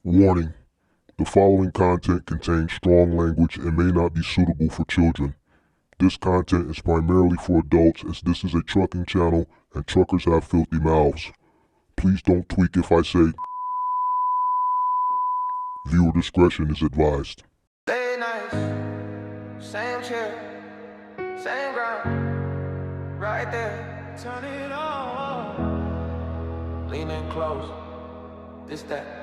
Warning: the following content contains strong language and may not be suitable for children. This content is primarily for adults as this is a trucking channel and truckers have filthy mouths. Please don't tweak if I say viewer discretion is advised. Late nights, same chair, same ground, right there. Turn it on, leaning close, this that.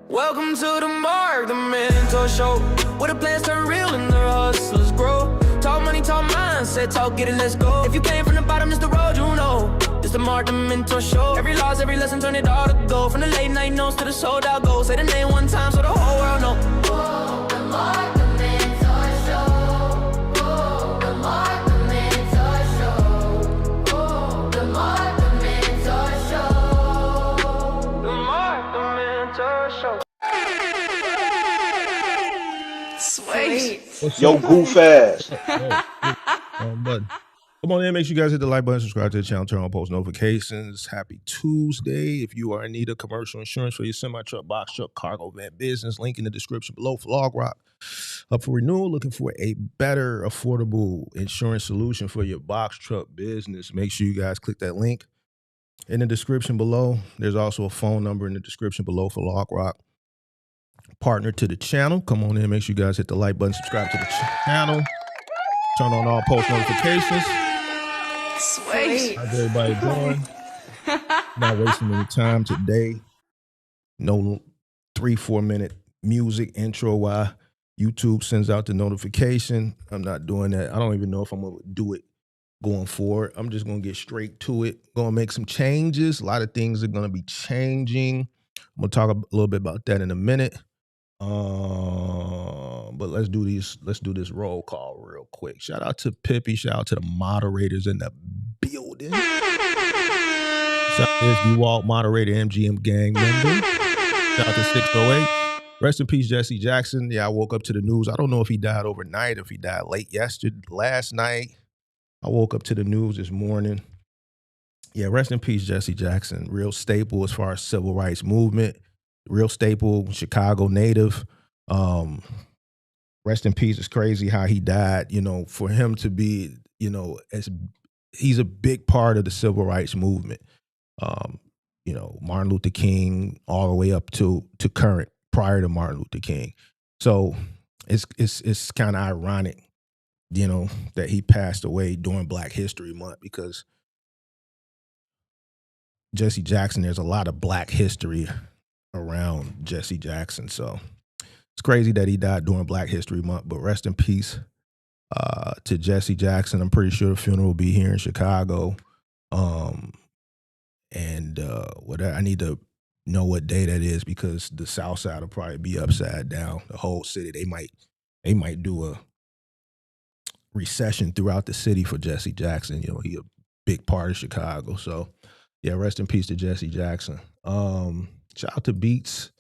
Welcome to the Mark, the mentor show, where the plans turn real and the hustlers grow. Talk money, talk mindset, talk get it, let's go. If you came from the bottom, it's the road you know. It's the Mark, the mentor show. Every loss, every lesson, turn it all to gold. From the late night notes to the sold out goals. Say the name one time so the whole world know. Whoa, the Mark, the mentor show. Whoa, the Mark, the mentor show. Whoa, the Mark, the mentor show. The Mark, the mentor show. Sweet. Yo, goof ass. Button. Come on in, make sure you guys hit the like button, subscribe to the channel, turn on post notifications. Happy Tuesday. If you are in need of commercial insurance for your semi-truck, box truck, cargo van business, link in the description below for Log Rock. Up for renewal, looking for a better, affordable insurance solution for your box truck business. Make sure you guys click that link in the description below. There's also a phone number in the description below for Log Rock. Partner to the channel. Come on in, make sure you guys hit the like button, subscribe to the channel, turn on all post notifications. Sweet. How's everybody doing? Not wasting any time today. No 3-4 minute music intro while YouTube sends out the notification. I'm not doing that. I don't even know if I'm going to do it going forward. I'm just going to get straight to it. Going to make some changes. A lot of things are going to be changing. I'm going to talk a little bit about that in a minute. But let's do this roll call real quick. Shout out to Pippi. Shout out to the moderators in the building. Shout out to SB Walt, moderator, MGM gang member. Shout out to 608. Rest in peace, Jesse Jackson. Yeah, I woke up to the news. I don't know if he died overnight, if he died last night. I woke up to the news this morning. Yeah, rest in peace, Jesse Jackson. Real staple as far as civil rights movement. Real staple, Chicago native. Rest in peace. It's crazy how he died. You know, for him to be, you know, he's a big part of the civil rights movement. You know, Martin Luther King all the way up to current, prior to Martin Luther King. So it's kind of ironic, you know, that he passed away during Black History Month, because Jesse Jackson, there's a lot of Black history around Jesse Jackson. So it's crazy that he died during Black History Month, but rest in peace to Jesse Jackson. I'm pretty sure the funeral will be here in Chicago. I need to know what day that is, because the South Side will probably be upside down. The whole city, they might do a recession throughout the city for Jesse Jackson. You know, he a big part of Chicago. So yeah, rest in peace to Jesse Jackson. Shout out to Beats.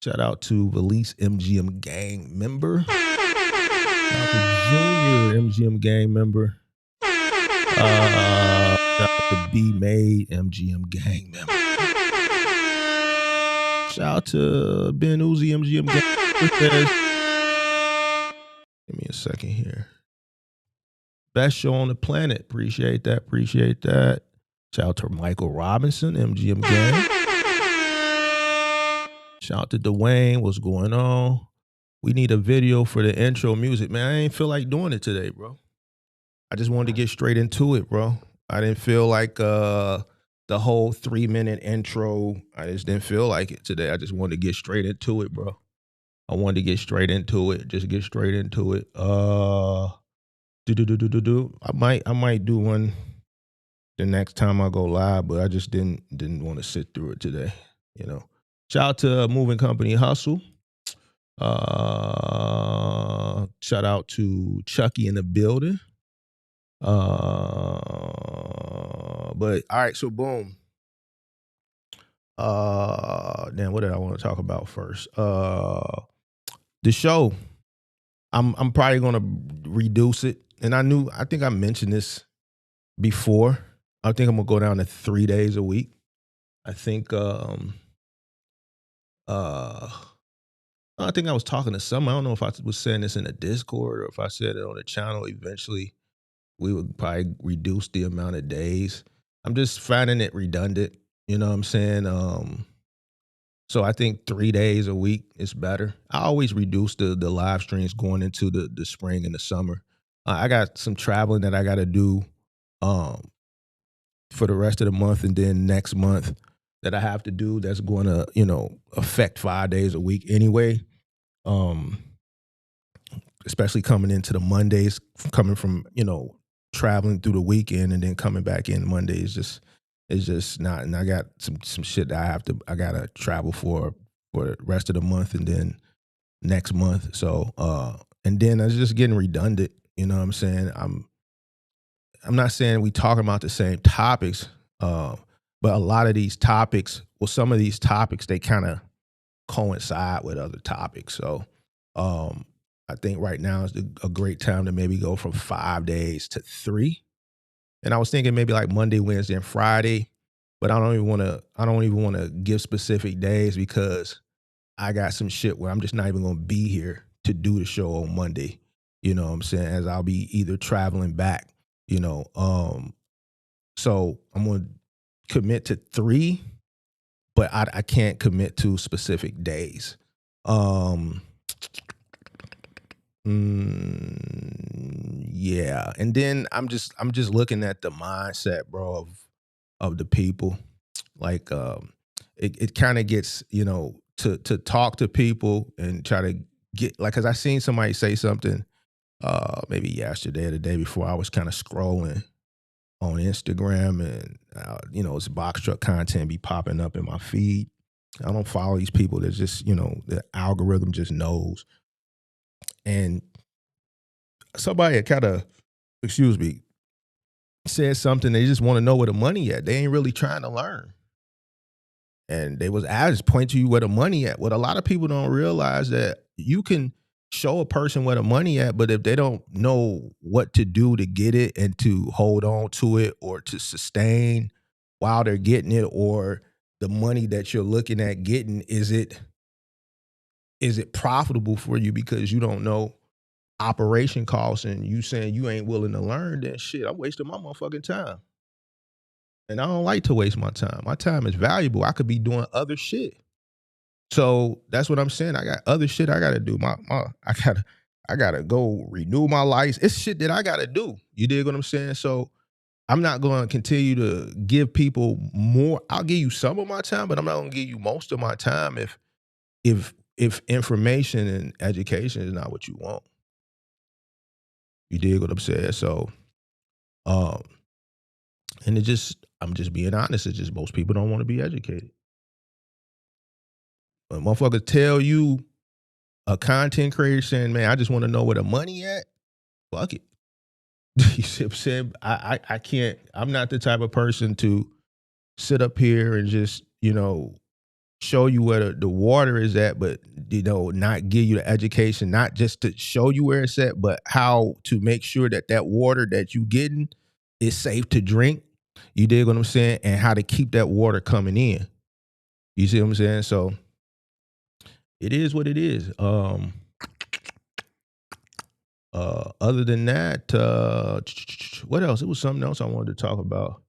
Shout out to Valise MGM gang member. Shout out to Junior MGM gang member. Shout out to B Made MGM gang member. Shout out to Ben Uzi MGM gang member. Give me a second here. Best show on the planet. Appreciate that. Appreciate that. Shout out to Michael Robinson MGM gang. Shout out to Dwayne. What's going on? We need a video for the intro music. Man, I ain't feel like doing it today, bro. I just wanted to get straight into it, bro. I didn't feel like the whole 3-minute intro. I just didn't feel like it today. I just wanted to get straight into it, bro. I wanted to get straight into it. Just get straight into it. I might do one the next time I go live, but I just didn't want to sit through it today, you know. Shout out to Moving Company Hustle. Shout out to Chucky in the building. But all right, so boom. What did I want to talk about first? The show. I'm probably gonna reduce it. And I think I mentioned this before. I think I'm gonna go down to 3 days a week. I think I think I was talking to someone. I don't know if I was saying this in a Discord or if I said it on the channel. Eventually, we would probably reduce the amount of days. I'm just finding it redundant. You know what I'm saying? So I think 3 days a week is better. I always reduce the live streams going into the spring and the summer. I got some traveling that I got to do um, for the rest of the month, and then next month that I have to do that's going to affect 5 days a week anyway. Um, Especially coming into the Mondays, coming from traveling through the weekend and then coming back in Monday is just not. And I got some shit that I gotta travel for the rest of the month and then next month. So and then it's just getting redundant. You know what I'm saying? I'm not saying we talking about the same topics, but a lot of these topics, some of these topics, they kind of coincide with other topics. So I think right now is a great time to maybe go from 5 days to 3. And I was thinking maybe like Monday, Wednesday, and Friday, but I don't even want to give specific days because I got some shit where I'm just not even going to be here to do the show on Monday. You know what I'm saying? As I'll be either traveling back, so I'm going to commit to 3, but I can't commit to specific days. Yeah, and then I'm just looking at the mindset, bro, of the people. Like, it kind of gets to talk to people and try to get like, cause I seen somebody say something maybe yesterday or the day before. I was kind of scrolling on Instagram and it's box truck content be popping up in my feed. I don't follow these people that just the algorithm just knows. And somebody kind of, said something. They just want to know where the money at. They ain't really trying to learn. And I just point to you where the money at. What a lot of people don't realize that you can show a person where the money at, but if they don't know what to do to get it and to hold on to it or to sustain while they're getting it, or the money that you're looking at getting, is it profitable for you because you don't know operation costs, and you saying you ain't willing to learn, then shit, I'm wasting my motherfucking time. And I don't like to waste my time. My time is valuable. I could be doing other shit. So that's what I'm saying. I got other shit I gotta do. I gotta go renew my license. It's shit that I gotta do. You dig what I'm saying? So I'm not gonna continue to give people more. I'll give you some of my time, but I'm not gonna give you most of my time if information and education is not what you want. You dig what I'm saying? So, and I'm just being honest. It's just most people don't want to be educated. But motherfuckers tell you, a content creator saying, man, I just want to know where the money at. Fuck it. You see what I'm saying? I can't, I'm not the type of person to sit up here and just, show you where the water is at, but not give you the education, not just to show you where it's at, but how to make sure that water that you getting is safe to drink. You dig what I'm saying? And how to keep that water coming in. You see what I'm saying? So it is what it is. Other than that, what else? It was something else I wanted to talk about.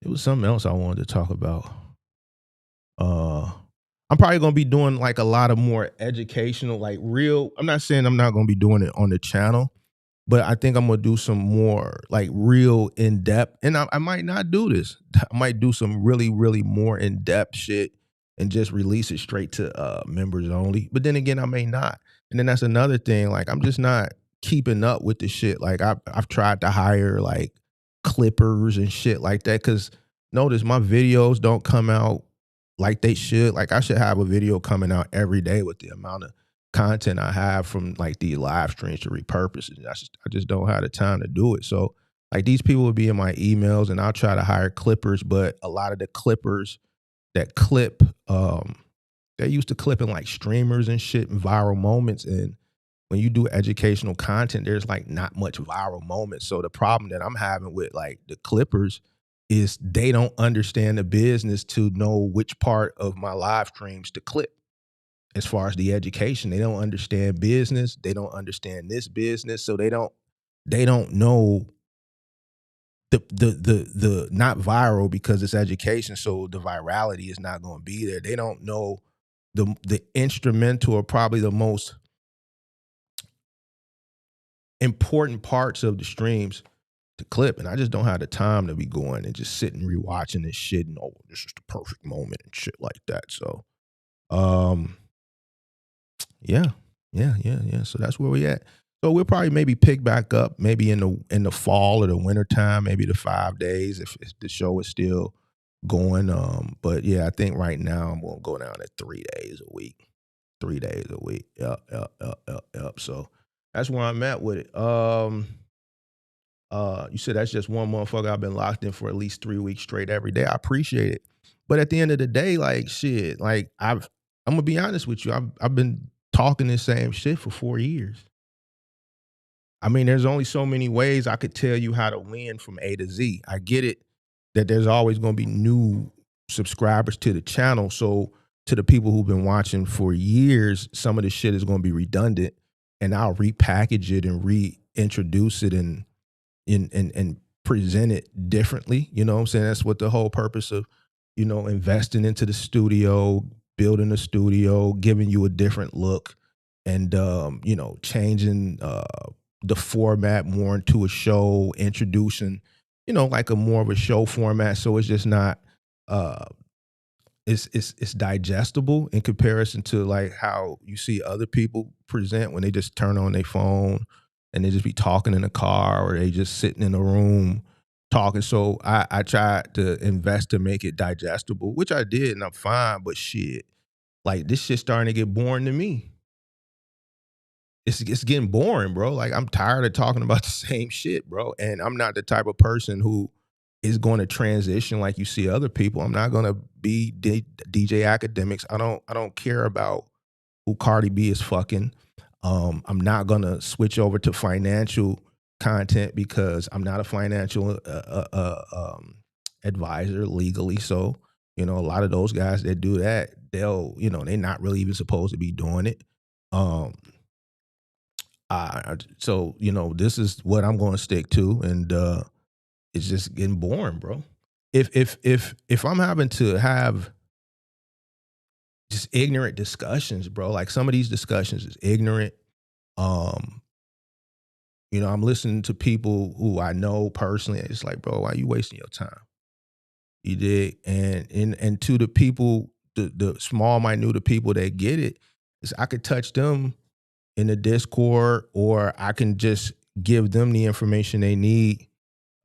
It was something else I wanted to talk about. I'm probably gonna be doing like a lot of more educational, like real. I'm not saying I'm not gonna be doing it on the channel, but I think I'm gonna do some more like real in depth. And I might not do this. I might do some really, really more in depth shit and just release it straight to members only. But then again, I may not. And then that's another thing. Like, I'm just not keeping up with the shit. Like, I've tried to hire like clippers and shit like that, because notice my videos don't come out like they should. Like, I should have a video coming out every day with the amount of content I have from like the live streams to repurpose it. I just don't have the time to do it. So like, these people would be in my emails and I'll try to hire clippers, but a lot of the clippers that clip, they're used to clipping like streamers and shit and viral moments. And when you do educational content, there's like not much viral moments. So the problem that I'm having with like the clippers is they don't understand the business to know which part of my live streams to clip. As far as the education, they don't understand business. They don't understand this business, so they don't know the not viral because it's education, so the virality is not going to be there. They don't know the instrumental or probably the most important parts of the streams to clip, and I just don't have the time to be going and just sitting rewatching this shit and oh, this is the perfect moment and shit like that. So, yeah. So that's where we at. So we'll probably maybe pick back up maybe in the fall or the winter time, maybe the 5 days if the show is still going. But yeah, I think right now I'm gonna go down to 3 days a week. 3 days a week. Yep. So that's where I'm at with it. You said that's just one motherfucker I've been locked in for at least 3 weeks straight every day. I appreciate it. But at the end of the day, like shit, like I'm gonna be honest with you. I've been talking this same shit for 4 years. I mean, there's only so many ways I could tell you how to win from A to Z. I get it that there's always gonna be new subscribers to the channel. So to the people who've been watching for years, some of the shit is gonna be redundant, and I'll repackage it and reintroduce it and present it differently. You know what I'm saying? That's what the whole purpose of, investing into the studio, building a studio, giving you a different look, and changing the format more into a show, introducing, like a more of a show format. So it's just not it's digestible in comparison to like how you see other people present when they just turn on their phone and they just be talking in a car or they just sitting in a room talking. So I tried to invest to make it digestible, which I did, and I'm fine. But shit, like this shit's starting to get boring to me. It's getting boring, bro. Like I'm tired of talking about the same shit, bro. And I'm not the type of person who is going to transition like you see other people. I'm not going to be DJ Academics. I don't care about who Cardi B is fucking. I'm not going to switch over to financial content because I'm not a financial advisor legally. So, a lot of those guys that do that, they're not really even supposed to be doing it. So, this is what I'm going to stick to. And, it's just getting boring, bro. If I'm having to have just ignorant discussions, bro, like some of these discussions is ignorant. I'm listening to people who I know personally, and it's like, bro, why are you wasting your time? You dig? And to the people, the small minute people that get it, is I could touch them in the Discord, or I can just give them the information they need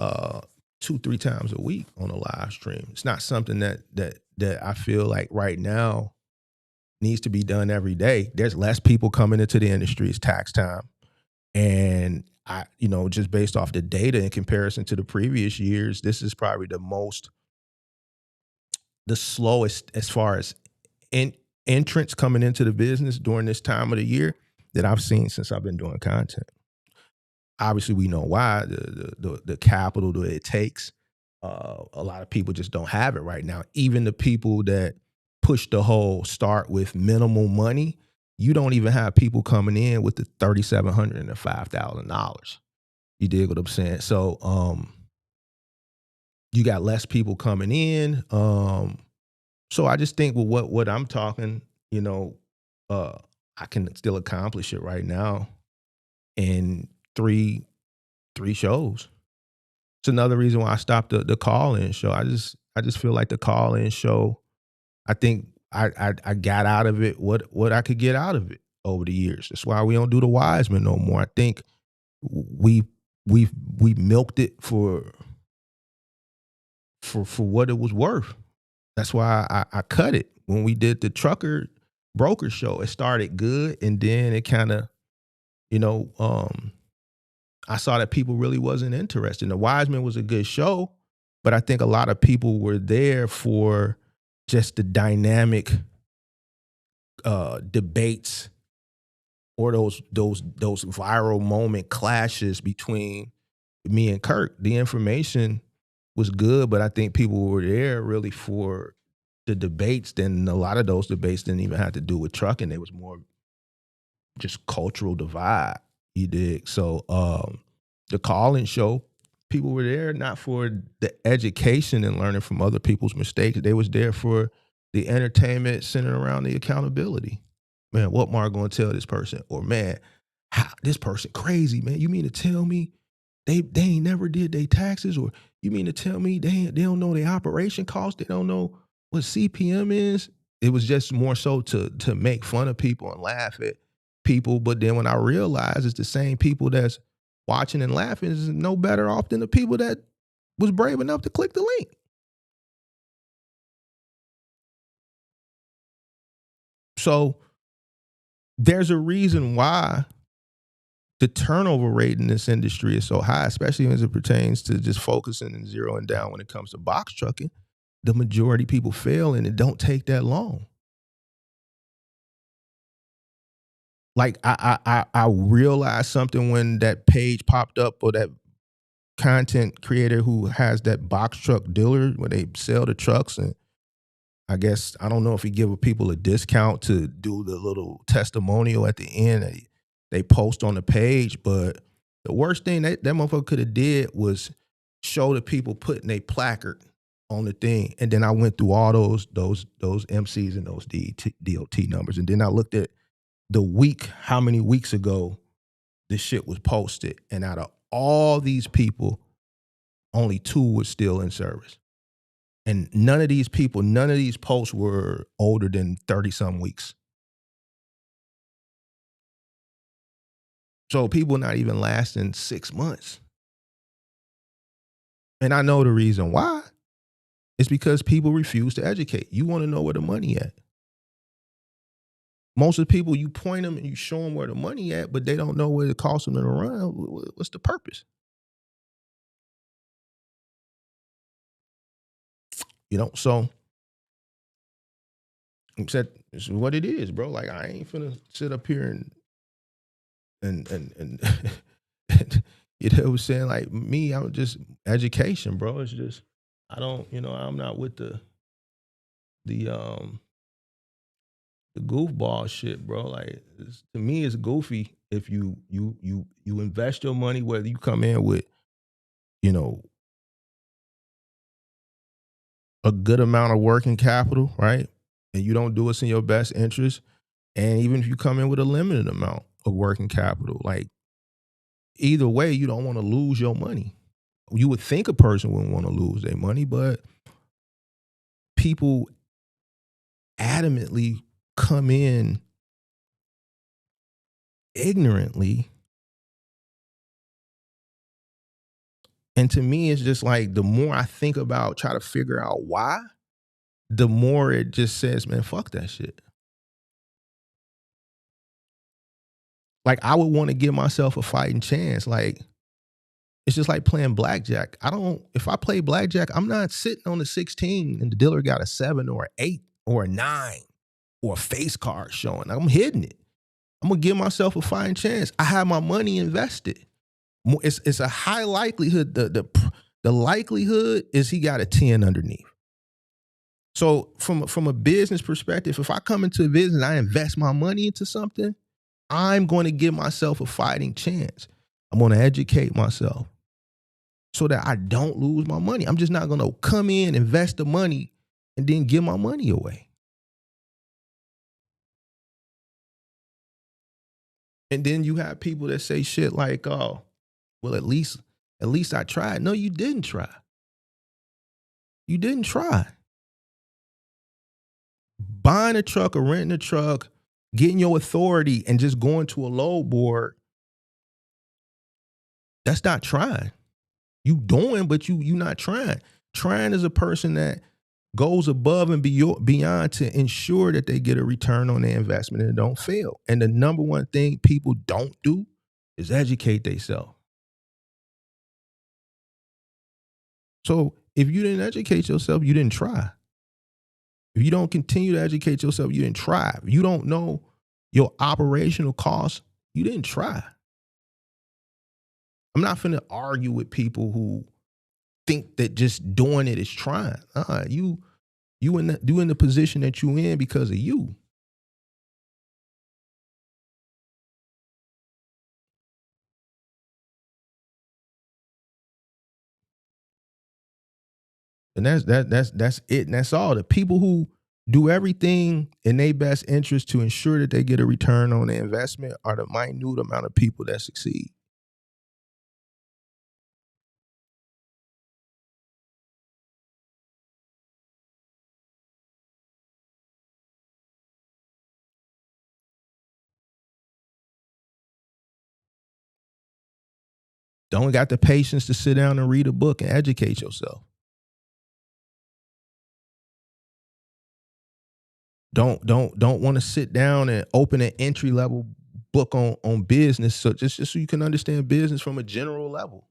2-3 times a week on a live stream. It's not something that I feel like right now needs to be done every day. There's less people coming into the industry. It's tax time. And I, just based off the data in comparison to the previous years, this is probably the slowest as far as entrance coming into the business during this time of the year that I've seen since I've been doing content. Obviously, we know why, the capital that it takes. A lot of people just don't have it right now. Even the people that push the whole start with minimal money, you don't even have people coming in with the $3,700 and the $5,000. You dig what I'm saying? So you got less people coming in. So I just think with what I'm talking, I can still accomplish it right now in three shows. It's another reason why I stopped the call-in show. I just feel like the call-in show, I think I got out of it what I could get out of it over the years. That's why we don't do the Wiseman no more. I think we milked it for what it was worth. That's why I cut it. When we did the trucker broker show, it started good, and then it kind of, I saw that people really wasn't interested. The Wiseman was a good show, but I think a lot of people were there for just the dynamic debates or those viral moment clashes between me and Kirk. The information was good, but I think people were there really for the debates. Then a lot of those debates didn't even have to do with trucking. It was more just cultural divide. You dig? So the call-in show, people were there not for the education and learning from other people's mistakes. They was there for the entertainment centered around the accountability. Man, what Mark gonna tell this person? Or man, how, this person crazy, man. You mean to tell me they ain't never did their taxes? Or you mean to tell me they don't know their operation cost? They don't know what CPM is? It was just more so to make fun of people and laugh at people. But then when I realized it's the same people that's watching and laughing is no better off than the people that was brave enough to click the link. So there's a reason why the turnover rate in this industry is so high, especially as it pertains to just focusing and zeroing down when it comes to box trucking. The majority of people fail and it don't take that long. Like I realized something when that page popped up, or that content creator who has that box truck dealer where they sell the trucks, and I guess I don't know if he give people a discount to do the little testimonial at the end they post on the page. But the worst thing that motherfucker could have did was show the people putting a placard on the thing, and then I went through all those MCs and those DOT numbers, and then I looked at the week, how many weeks ago this shit was posted, and out of all these people, only 2 were still in service. And none of these posts were older than 30-some weeks. So people not even lasting 6 months. And I know the reason why. It's because people refuse to educate. You want to know where the money at. Most of the people, you point them and you show them where the money at, but they don't know what it costs them to run. What's the purpose? You know, so said it's what it is, bro. Like I ain't finna sit up here and you know what I'm saying? Like me, I'm just education, bro. It's just I don't, I'm not with the goofball shit, bro. Like to me, it's goofy if you invest your money, whether you come in with, a good amount of working capital, right? And you don't do what's in your best interest. And even if you come in with a limited amount of working capital, like either way, you don't want to lose your money. You would think a person wouldn't want to lose their money, but people adamantly come in ignorantly. And to me, it's just like the more I think about, try to figure out why, the more it just says, man, fuck that shit. Like I would want to give myself a fighting chance. Like it's just like playing blackjack. If I play blackjack, I'm not sitting on the 16 and the dealer got a 7 or an 8 or a 9 or a face card showing. I'm hitting it. I'm gonna give myself a fighting chance. I have my money invested. It's a high likelihood. The likelihood is he got a 10 underneath. So from a business perspective, if I come into a business and I invest my money into something, I'm going to give myself a fighting chance. I'm going to educate myself so that I don't lose my money. I'm just not going to come in, invest the money, and then give my money away. And then you have people that say shit like, oh, well, at least I tried. No, you didn't try. You didn't try. Buying a truck or renting a truck, getting your authority and just going to a load board, that's not trying. You doing, but you not trying. Trying is a person that goes above and beyond to ensure that they get a return on their investment and don't fail. And the number one thing people don't do is educate themselves. So if you didn't educate yourself, you didn't try. If you don't continue to educate yourself, you didn't try. If you don't know your operational costs, you didn't try. I'm not finna argue with people who think that just doing it is trying. You in the position that you in because of you. And that's it. And that's all. The people who do everything in their best interest to ensure that they get a return on their investment are the minute amount of people that succeed. Don't got the patience to sit down and read a book and educate yourself. Don't want to sit down and open an entry level book on business, so just so you can understand business from a general level.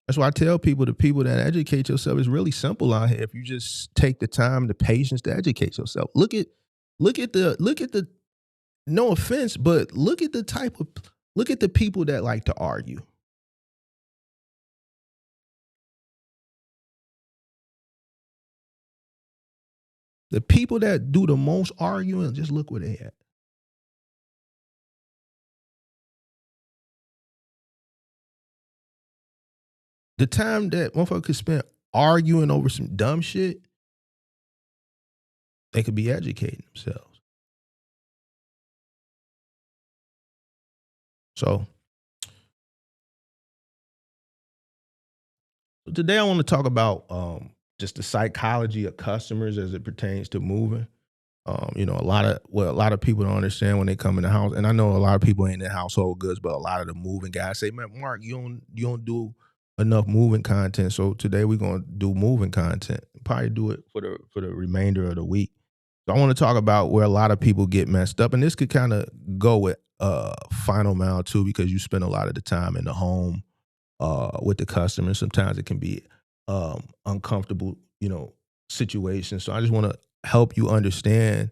That's why I tell people, the people that educate yourself, is really simple out here. If you just take the time, the patience to educate yourself. Look at the no offense, but look at the people that like to argue. The people that do the most arguing, just look where they at. The time that motherfucker could spend arguing over some dumb shit, they could be educating themselves. So today I want to talk about just the psychology of customers as it pertains to moving. A lot of people don't understand when they come in the house, and I know a lot of people ain't in household goods, but a lot of the moving guys say, "Man, Mark, you don't do enough moving content." So today we're gonna do moving content. Probably do it for the remainder of the week. So I want to talk about where a lot of people get messed up, and this could kind of go with final mile too, because you spend a lot of the time in the home with the customer. Sometimes it can be uncomfortable, situations. So I just want to help you understand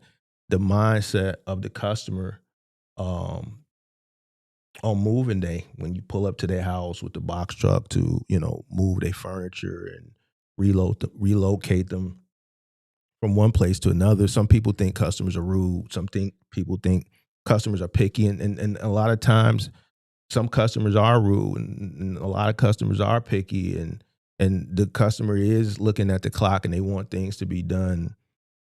the mindset of the customer um, on moving day when you pull up to their house with the box truck to move their furniture and relocate them from one place to another. Some people think customers are rude. People think customers are picky, and a lot of times some customers are rude, and a lot of customers are picky, and the customer is looking at the clock and they want things to be done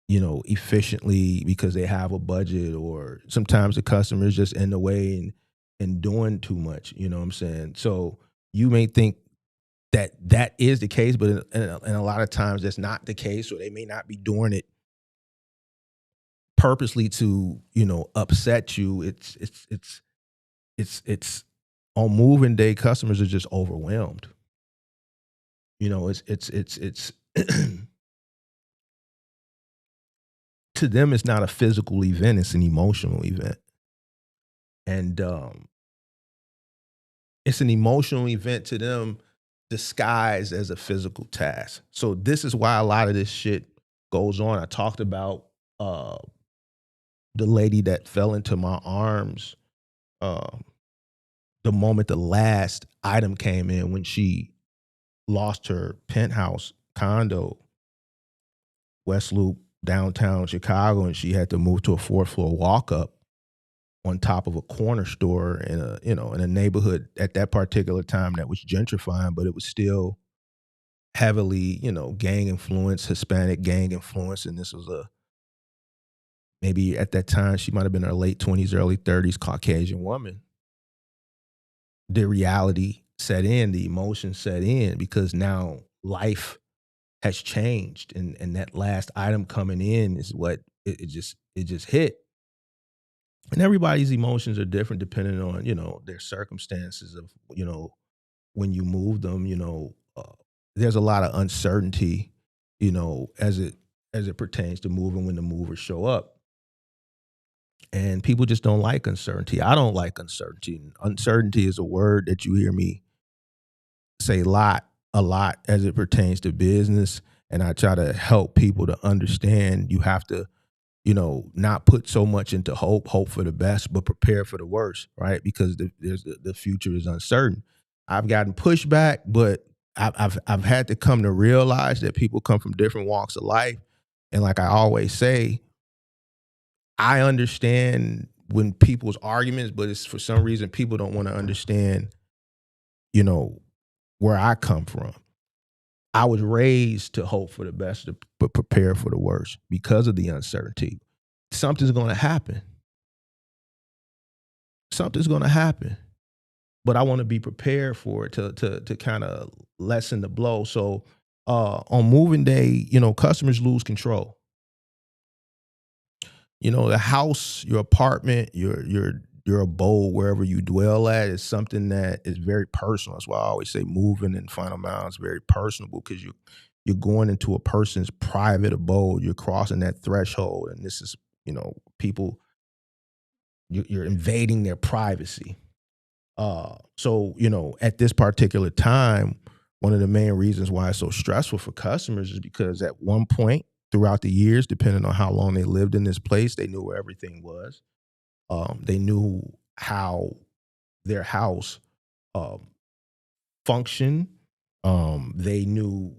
efficiently because they have a budget, or sometimes the customer is just in the way and doing too much. You know what I'm saying? So you may think that is the case, but and a lot of times that's not the case, or they may not be doing it purposely to upset you. It's on moving day, customers are just overwhelmed. It's to them, it's not a physical event, it's an emotional event. And it's an emotional event to them disguised as a physical task. So this is why a lot of this shit goes on. I talked about the lady that fell into my arms uh, the moment the last item came in, when she lost her penthouse condo, West Loop, downtown Chicago, and she had to move to a fourth floor walk up on top of a corner store in a neighborhood at that particular time that was gentrifying, but it was still heavily, gang influence, Hispanic gang influence. And this was maybe at that time, she might have been in her late 20s, early 30s, Caucasian woman. The reality set in, the emotion set in, because now life has changed. And that last item coming in is what it just hit. And everybody's emotions are different depending on, their circumstances of, when you move them. There's a lot of uncertainty, as it pertains to moving when the movers show up. And people just don't like uncertainty. I don't like uncertainty. Uncertainty is a word that you hear me say a lot as it pertains to business. And I try to help people to understand you have to not put so much into hope for the best, but prepare for the worst, right? Because the future is uncertain. I've gotten pushback, but I've had to come to realize that people come from different walks of life, and like I always say, I understand when people's arguments, but it's for some reason people don't want to understand, where I come from. I was raised to hope for the best, but prepare for the worst because of the uncertainty. Something's going to happen. Something's going to happen, but I want to be prepared for it to kind of lessen the blow. So on moving day, customers lose control. The house, your apartment, your abode, wherever you dwell at, is something that is very personal. That's why I always say moving and final mile is very personable, because you're going into a person's private abode. You're crossing that threshold, and this is, people, you're invading their privacy. So, at this particular time, one of the main reasons why it's so stressful for customers is because at one point throughout the years, depending on how long they lived in this place, they knew where everything was. They knew how their house um, functioned. They knew,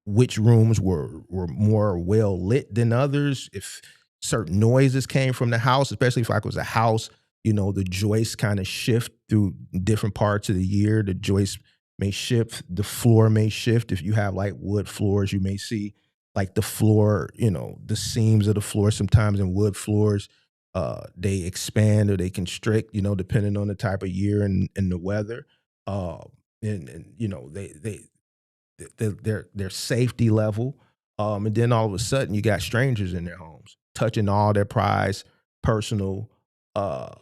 which rooms were more well lit than others. If certain noises came from the house, especially if like it was a house, the joists kind of shift through different parts of the year. The joists may shift, the floor may shift. If you have like wood floors, you may see like the floor, the seams of the floor sometimes in wood floors, they expand or they constrict, depending on the type of year and the weather. Uh, and their safety level. And then all of a sudden you got strangers in their homes touching all their prized personal uh,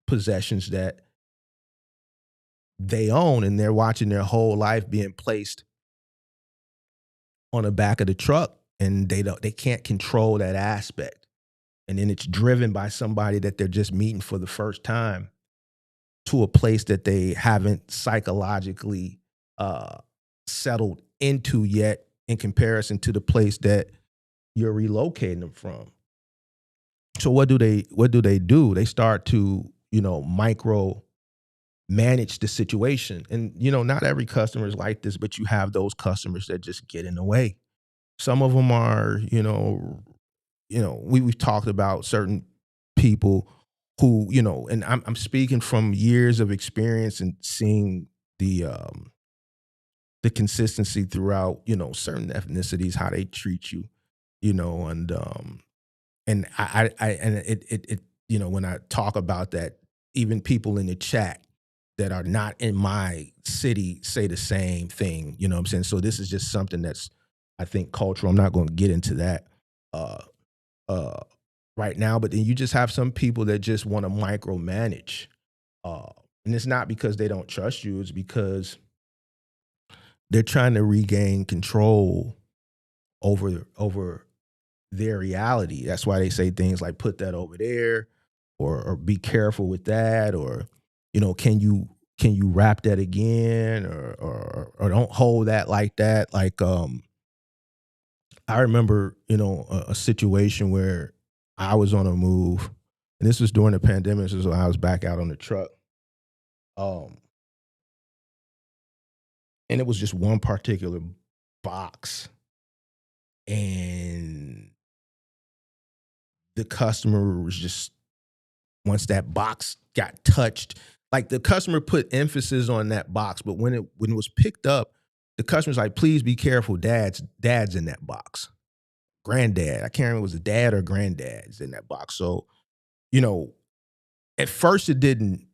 possessions that they own, and they're watching their whole life being placed on the back of the truck, and they can't control that aspect. And then it's driven by somebody that they're just meeting for the first time to a place that they haven't psychologically uh, settled into yet, in comparison to the place that you're relocating them from. So what do? They start to, micro manage the situation. And not every customer is like this, but you have those customers that just get in the way. Some of them are, we've talked about certain people who, and I'm speaking from years of experience and seeing the consistency throughout, certain ethnicities, how they treat you, and when I talk about that, even people in the chat that are not in my city say the same thing. You know what I'm saying? So this is just something that's, I think, cultural. I'm not going to get into that uh, uh, right now, but then you just have some people that just want to micromanage, uh, and it's not because they don't trust you. It's because they're trying to regain control over their reality. That's why they say things like "put that over there," or "be careful with that," or can you wrap that again, or don't hold that like that. Like I remember a situation where I was on a move, and this was during the pandemic, so I was back out on the truck, um, and it was just one particular box, and the customer was just, once that box got touched, like the customer put emphasis on that box, but when it was picked up, the customer's like, "Please be careful, dad's in that box. Granddad." I can't remember if it was a dad or granddad's in that box. So, you know, at first it didn't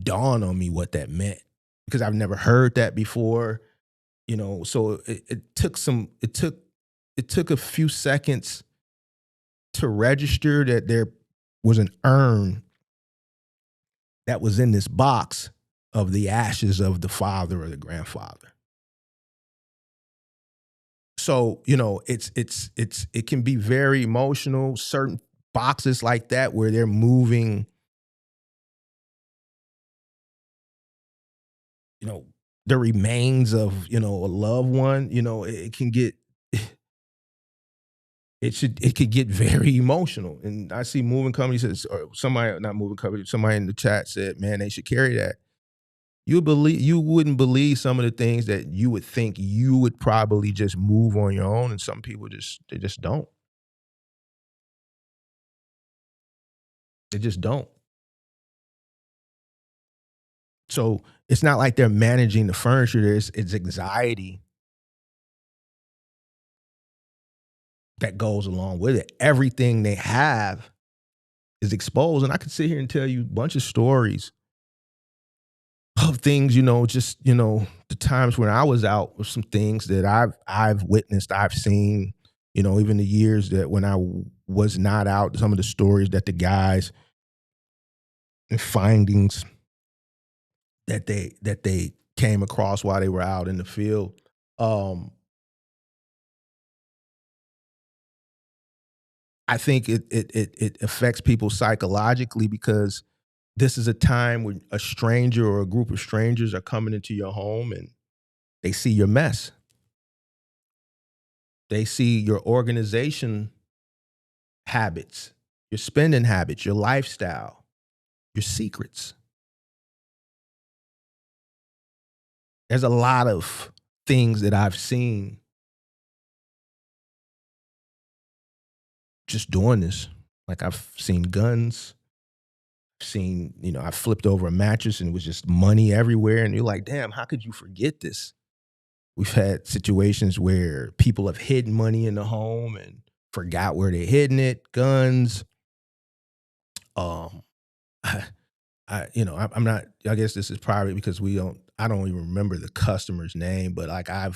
dawn on me what that meant, because I've never heard that before. So it took a few seconds to register that there was an urn that was in this box of the ashes of the father or the grandfather. So, it can be very emotional. Certain boxes like that where they're moving, you know, the remains of, a loved one, it can get it could get very emotional. And I see moving companies, or somebody, not moving company, somebody in the chat said, man, they should carry that. You wouldn't believe some of the things that you would think you would probably just move on your own, and some people they just don't. They just don't. So it's not like they're managing the furniture. It's anxiety that goes along with it. Everything they have is exposed. And I could sit here and tell you a bunch of stories of things, just, the times when I was out with some things that I've witnessed, I've seen, even the years that when I was not out, some of the stories that the guys and findings that they came across while they were out in the field. I think it affects people psychologically because this is a time when a stranger or a group of strangers are coming into your home and they see your mess. They see your organization habits, your spending habits, your lifestyle, your secrets. There's a lot of things that I've seen just doing this. Like I've seen guns, seen, I flipped over a mattress and it was just money everywhere. And you're like, damn, how could you forget this? We've had situations where people have hidden money in the home and forgot where they're hidden it, guns. Um, I'm not, I guess this is private because I don't even remember the customer's name, but like I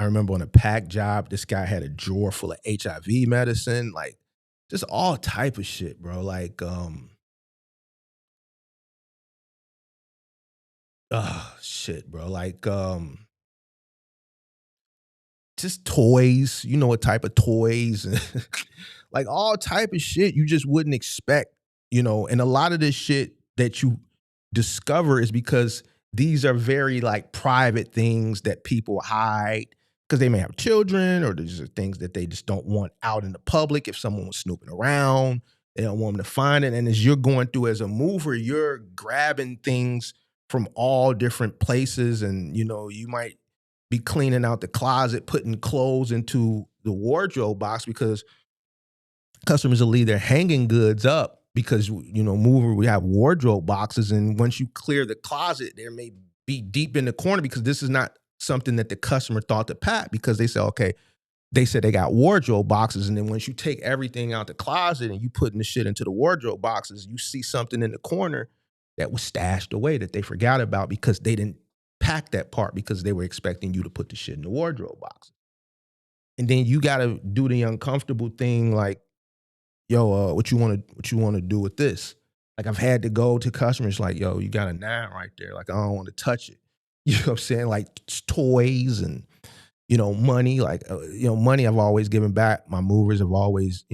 remember on a pack job, this guy had a drawer full of HIV medicine, like just all type of shit, bro. Like, shit, bro. Like, just toys, what type of toys, like all type of shit you just wouldn't expect, and a lot of this shit that you discover is because these are very like private things that people hide because they may have children or these are things that they just don't want out in the public. If someone was snooping around, they don't want them to find it. And as you're going through as a mover, you're grabbing things from all different places, and you might be cleaning out the closet, putting clothes into the wardrobe box because customers will leave their hanging goods up because, mover, we have wardrobe boxes. And once you clear the closet, there may be deep in the corner because this is not something that the customer thought to pack because they said, okay, they said they got wardrobe boxes. And then once you take everything out the closet and you putting the shit into the wardrobe boxes, you see something in the corner that was stashed away that they forgot about because they didn't pack that part because they were expecting you to put the shit in the wardrobe box. And then you got to do the uncomfortable thing like, yo, what you want to do with this? Like I've had to go to customers like, yo, you got a 9 right there. Like I don't want to touch it. You know what I'm saying? Like toys and, money, like, money I've always given back. My movers have always,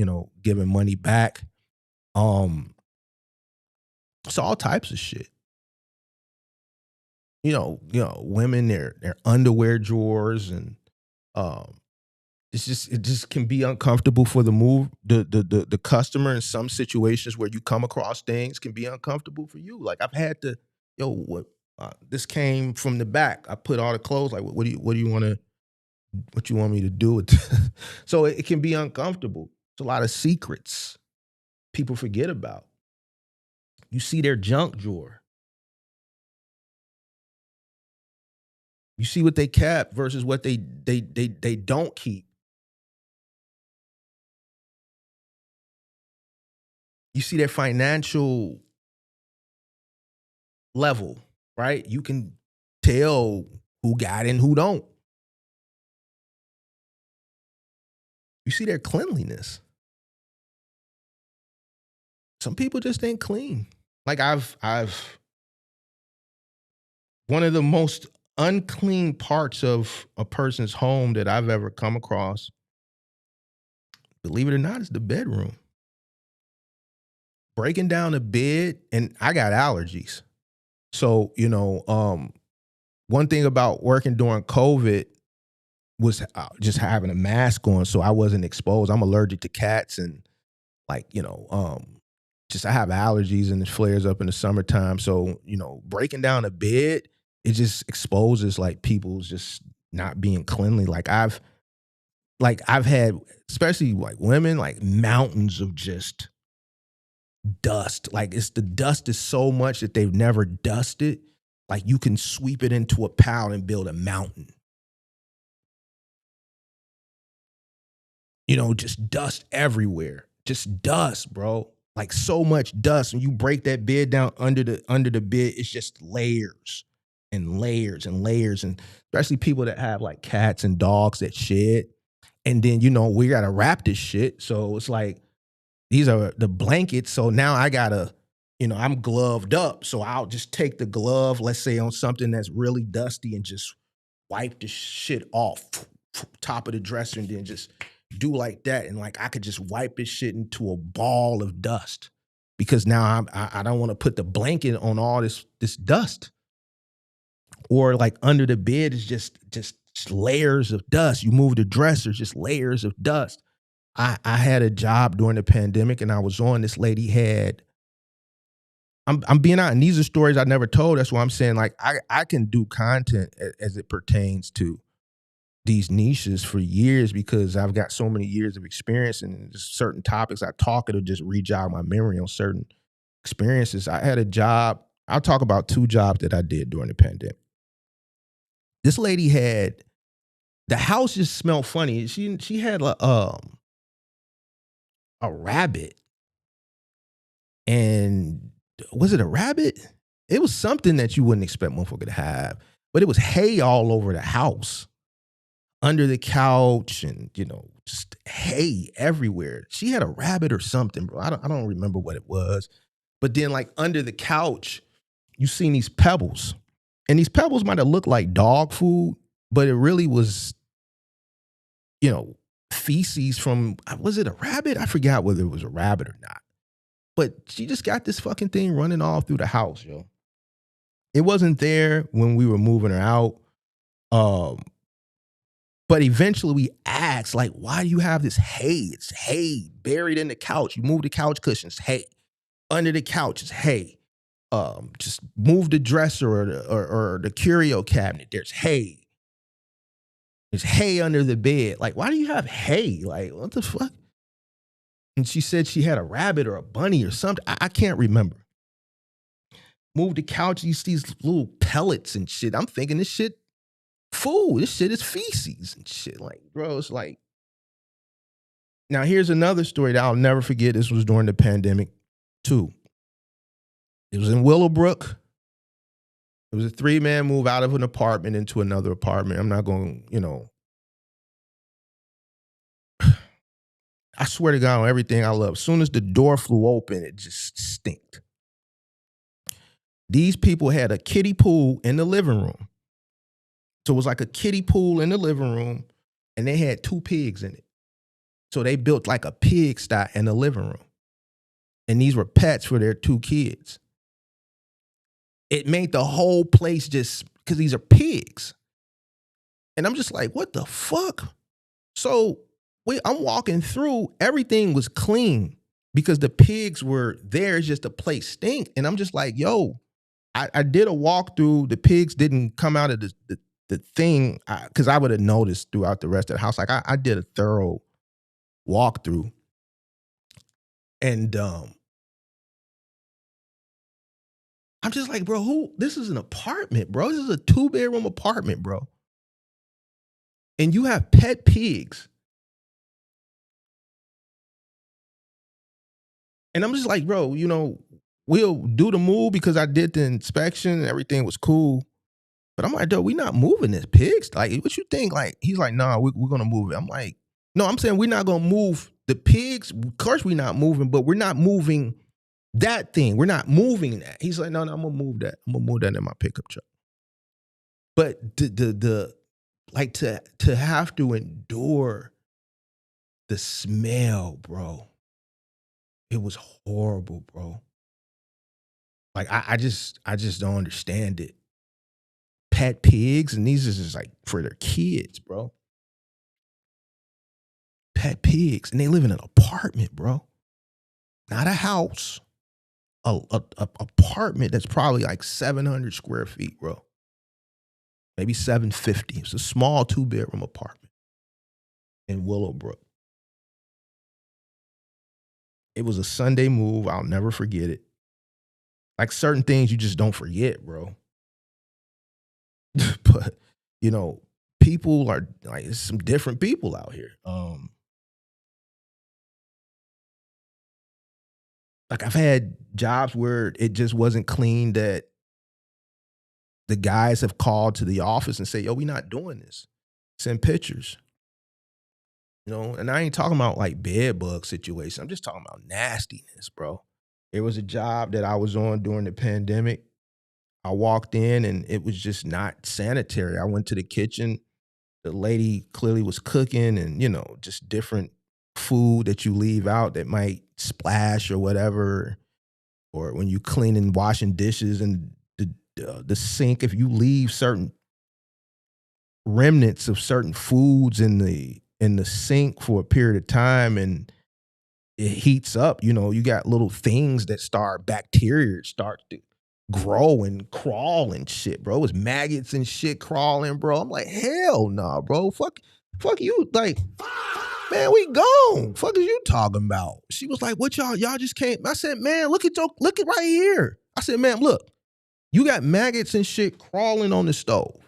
given money back. It's all types of shit. Women, their underwear drawers, and it just can be uncomfortable for the customer in some situations where you come across things can be uncomfortable for you. Like I've had to, what this came from the back. I put all the clothes. Like what do you want me to do with this? So it can be uncomfortable. It's a lot of secrets people forget about. You see their junk drawer. You see what they kept versus what they don't keep. You see their financial level, right? You can tell who got in, who don't. You see their cleanliness. Some people just ain't clean. Like I've one of the most unclean parts of a person's home that I've ever come across, believe it or not, is the bedroom. Breaking down a bed, and I got allergies. So, one thing about working during COVID, was just having a mask on, so I wasn't exposed. I'm allergic to cats and like, just I have allergies and it flares up in the summertime. So, breaking down a bed, it just exposes like people's just not being cleanly. I've had, especially like women, like mountains of just dust. Like the dust is so much that they've never dusted. Like you can sweep it into a pile and build a mountain. Just dust everywhere. Just dust, bro. Like so much dust. When you break that bed down under the bed, it's just layers and layers and layers. And especially people that have like cats and dogs that shed. And then, we gotta wrap this shit. So it's like these are the blankets. So now I gotta, I'm gloved up. So I'll just take the glove, let's say on something that's really dusty, and just wipe the shit off top of the dresser, and then just do like that. And like I could just wipe this shit into a ball of dust because now I don't want to put the blanket on all this dust. Or like under the bed is just layers of dust. You move the dresser, just layers of dust. I had a job during the pandemic and I was on, this lady had, I'm being out, and these are stories I never told. That's why I'm saying like I can do content as it pertains to these niches for years because I've got so many years of experience and just certain topics I talk, it'll just re-jog my memory on certain experiences. I had a job. I'll talk about 2 jobs that I did during the pandemic. This lady had, the house just smelled funny. She had a rabbit, and was it a rabbit? It was something that you wouldn't expect motherfucker to have, but it was hay all over the house, under the couch, and just hay everywhere. She had a rabbit or something, bro. I don't remember what it was, but then like under the couch, you seen these pebbles. And these pebbles might have looked like dog food, but it really was, feces from, was it a rabbit? I forgot whether it was a rabbit or not. But she just got this fucking thing running all through the house, yo. It wasn't there when we were moving her out. But eventually we asked, like, why do you have this hay? It's hay buried in the couch. You move the couch cushions, hay. Under the couch is hay. Just move the dresser or the curio cabinet. There's hay. There's hay under the bed. Like, why do you have hay? Like, what the fuck? And she said she had a rabbit or a bunny or something. I can't remember. Move the couch. You see these little pellets and shit. I'm thinking this shit food. This shit is feces and shit. Like, bro, it's like. Now, here's another story that I'll never forget. This was during the pandemic, too. It was in Willowbrook. It was a 3-man move out of an apartment into another apartment. I'm not going, I swear to God on everything I love. As soon as the door flew open, it just stinked. These people had a kiddie pool in the living room. So it was like a kiddie pool in the living room, and they had 2 pigs in it. So they built like a pigsty in the living room. And these were pets for their 2 kids. It made the whole place just, because these are pigs. And I'm just like, what the fuck? So I'm walking through, everything was clean because the pigs were there. It's just the place stink. And I'm just like, yo, I did a walkthrough. The pigs didn't come out of the thing because I would have noticed throughout the rest of the house. Like I did a thorough walkthrough. And I'm just like, bro, this is an apartment, bro. This is a 2-bedroom apartment, bro. And you have pet pigs. And I'm just like, bro, we'll do the move because I did the inspection and everything was cool. But I'm like, dude, we not moving this pigs. Like, what you think? Like, he's like, nah, we're going to move it. I'm like, no, I'm saying we're not going to move the pigs. Of course we're not moving, but we're not moving that thing. We're not moving that. He's like, no, I'm going to move that. I'm going to move that in my pickup truck. But the like to have to endure the smell, bro. It was horrible, bro. Like I just don't understand it. Pet pigs, and these is just like for their kids, bro. had pigs, and they live in an apartment, bro. Not a house. A apartment that's probably like 700 square feet, bro. Maybe 750. It's a small 2-bedroom apartment in Willowbrook. It was a Sunday move. I'll never forget it. Like certain things you just don't forget, bro. But, you know, people are like, there's some different people out here. Like I've had jobs where it just wasn't clean, that the guys have called to the office and say, yo, we not doing this. Send pictures. You know, and I ain't talking about like bed bug situation. I'm just talking about nastiness, bro. There was a job that I was on during the pandemic. I walked in and it was just not sanitary. I went to the kitchen. The lady clearly was cooking and, you know, just different food that you leave out that might splash or whatever. Or when you clean and washing dishes and the sink, if you leave certain remnants of certain foods in the sink for a period of time and it heats up, you know, you got little things that bacteria start to grow and crawl and shit, bro. It's maggots and shit crawling, bro. I'm like, hell nah, bro. Fuck you. Like, man, we gone. Fuck is you talking about? She was like, what y'all just came. I said, man, look at right here. I said, man, look, you got maggots and shit crawling on the stove.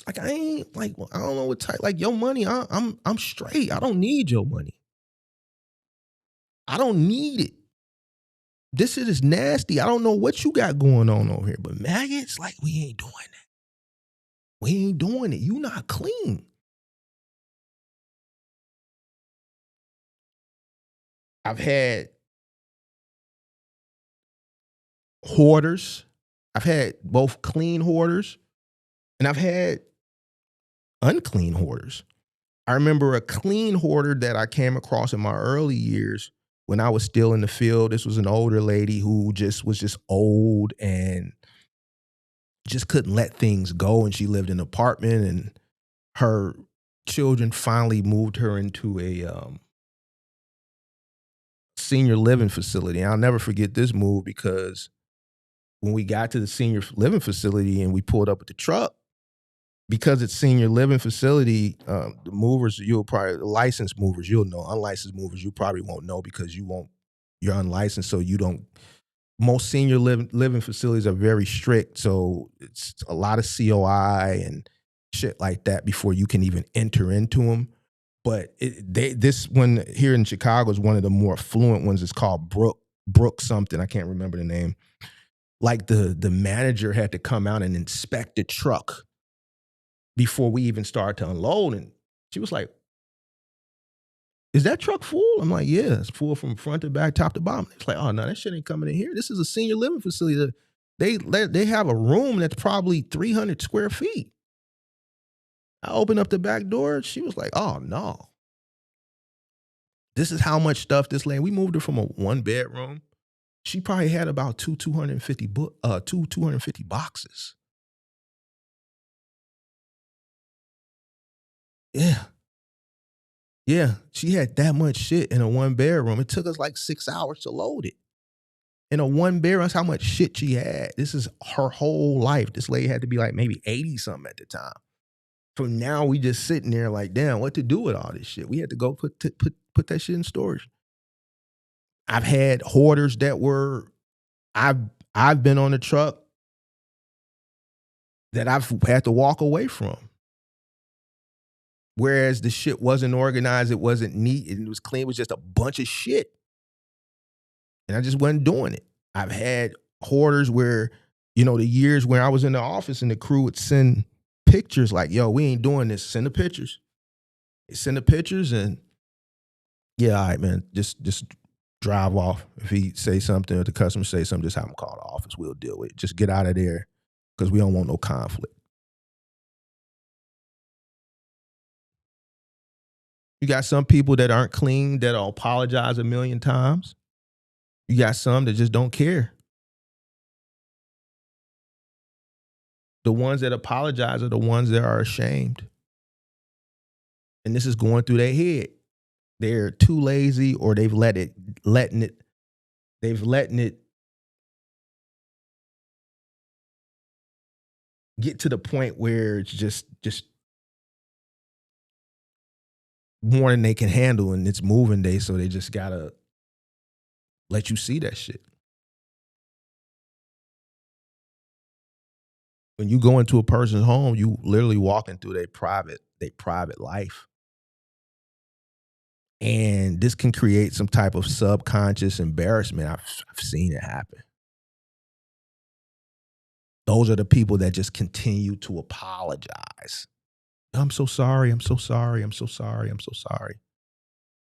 Like, I ain't like, I don't know what type, like your money, I'm straight. I don't need your money. I don't need it. This shit is nasty. I don't know what you got going on over here, but maggots, like, we ain't doing that. We ain't doing it. You not clean. I've had hoarders. I've had both clean hoarders and I've had unclean hoarders. I remember a clean hoarder that I came across in my early years when I was still in the field. This was an older lady who was just old and just couldn't let things go. And she lived in an apartment and her children finally moved her into a senior living facility. And I'll never forget this move because when we got to the senior living facility and we pulled up with the truck, because it's senior living facility, the movers, the licensed movers, you'll know. Unlicensed movers, you probably won't know because you're unlicensed, so you don't. Most senior living facilities are very strict, so it's a lot of COI and shit like that before you can even enter into them. But this one here in Chicago is one of the more affluent ones. It's called Brook something. I can't remember the name. Like the manager had to come out and inspect the truck before we even started to unload. And she was like, is that truck full? I'm like, yeah, it's full from front to back, top to bottom. It's like, oh no, that shit ain't coming in here. This is a senior living facility. They have a room that's probably 300 square feet. I opened up the back door. She was like, oh no. This is how much stuff this lady, we moved her from a 1-bedroom. She probably had about 250 boxes. Yeah. Yeah, she had that much shit in a 1-bedroom. It took us like 6 hours to load it. In a 1-bedroom, that's how much shit she had. This is her whole life. This lady had to be like maybe 80-something at the time. From now, we just sitting there like, damn, what to do with all this shit? We had to go put that shit in storage. I've had hoarders that I've been on the truck that I've had to walk away from. Whereas the shit wasn't organized, it wasn't neat, and it was clean. It was just a bunch of shit. And I just wasn't doing it. I've had hoarders where, you know, the years when I was in the office and the crew would send pictures like, yo, we ain't doing this. Send the pictures. They send the pictures and, yeah, all right, man, just drive off. If he say something or the customer say something, just have him call the office. We'll deal with it. Just get out of there because we don't want no conflict. You got some people that aren't clean that'll apologize a million times. You got some that just don't care. The ones that apologize are the ones that are ashamed. and this is going through their head. They're too lazy, or they've letting it get to the point where it's just more than they can handle, and it's moving day, so they just gotta let you see that shit. When you go into a person's home, you literally walking through their private life. And this can create some type of subconscious embarrassment. I've seen it happen. Those are the people that just continue to apologize. I'm so sorry. I'm so sorry. I'm so sorry. I'm so sorry.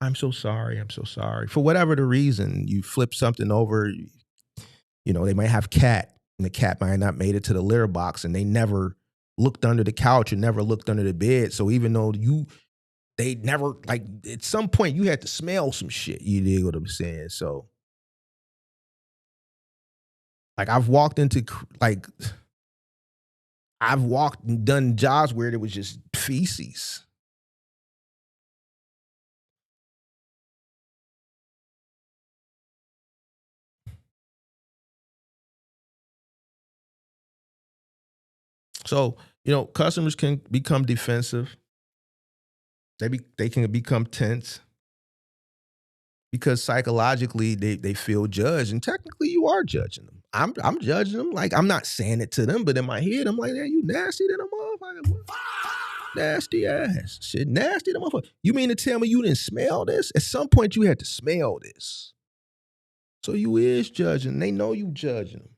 I'm so sorry. I'm so sorry. For whatever the reason, you flip something over, they might have cat, and the cat might not made it to the litter box, and they never looked under the couch or never looked under the bed. So even though they never, like, at some point you had to smell some shit. You dig what I'm saying? So, like, I've walked and done jobs where there was just feces. So, customers can become defensive. They can become tense because psychologically they feel judged, and technically you are judging them. I'm judging them. Like, I'm not saying it to them, but in my head I'm like, "Yeah, you nasty than a motherfucker. Nasty ass shit, nasty than a motherfucker. You mean to tell me you didn't smell this? At some point you had to smell this. So you is judging. They know you judging them.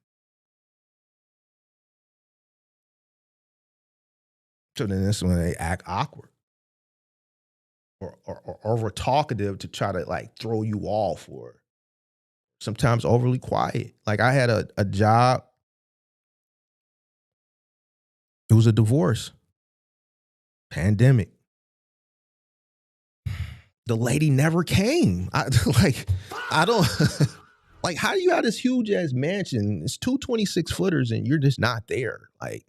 So then that's when they act awkward or over talkative to try to, like, throw you off, or sometimes overly quiet. Like, I had a job. It was a divorce. Pandemic. The lady never came. I don't like, how do you have this huge ass mansion? It's 226 footers and you're just not there. Like,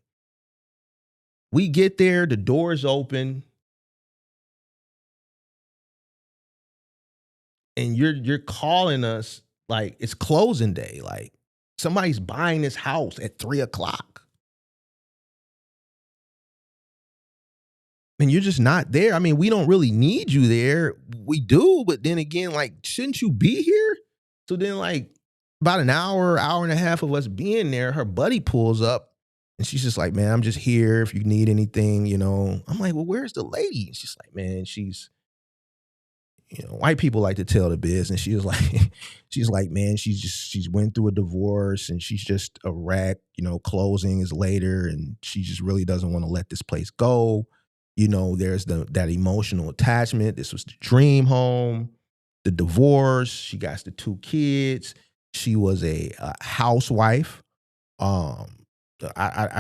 we get there, the door's open, and you're calling us like it's closing day. Like, somebody's buying this house at 3:00. And you're just not there. I mean, we don't really need you there. We do, but then again, like, shouldn't you be here? So then, like, about an hour and a half of us being there, her buddy pulls up and she's just like, "Man, I'm just here if you need anything, I'm like, "Well, where's the lady?" And she's like, "Man, she's," white people like to tell the business. She was like, she's like, "Man, she's went through a divorce and she's just a wreck. Closing is later and she just really doesn't want to let this place go. There's that emotional attachment. This was the dream home, the divorce. She got the 2 kids. She was a housewife. I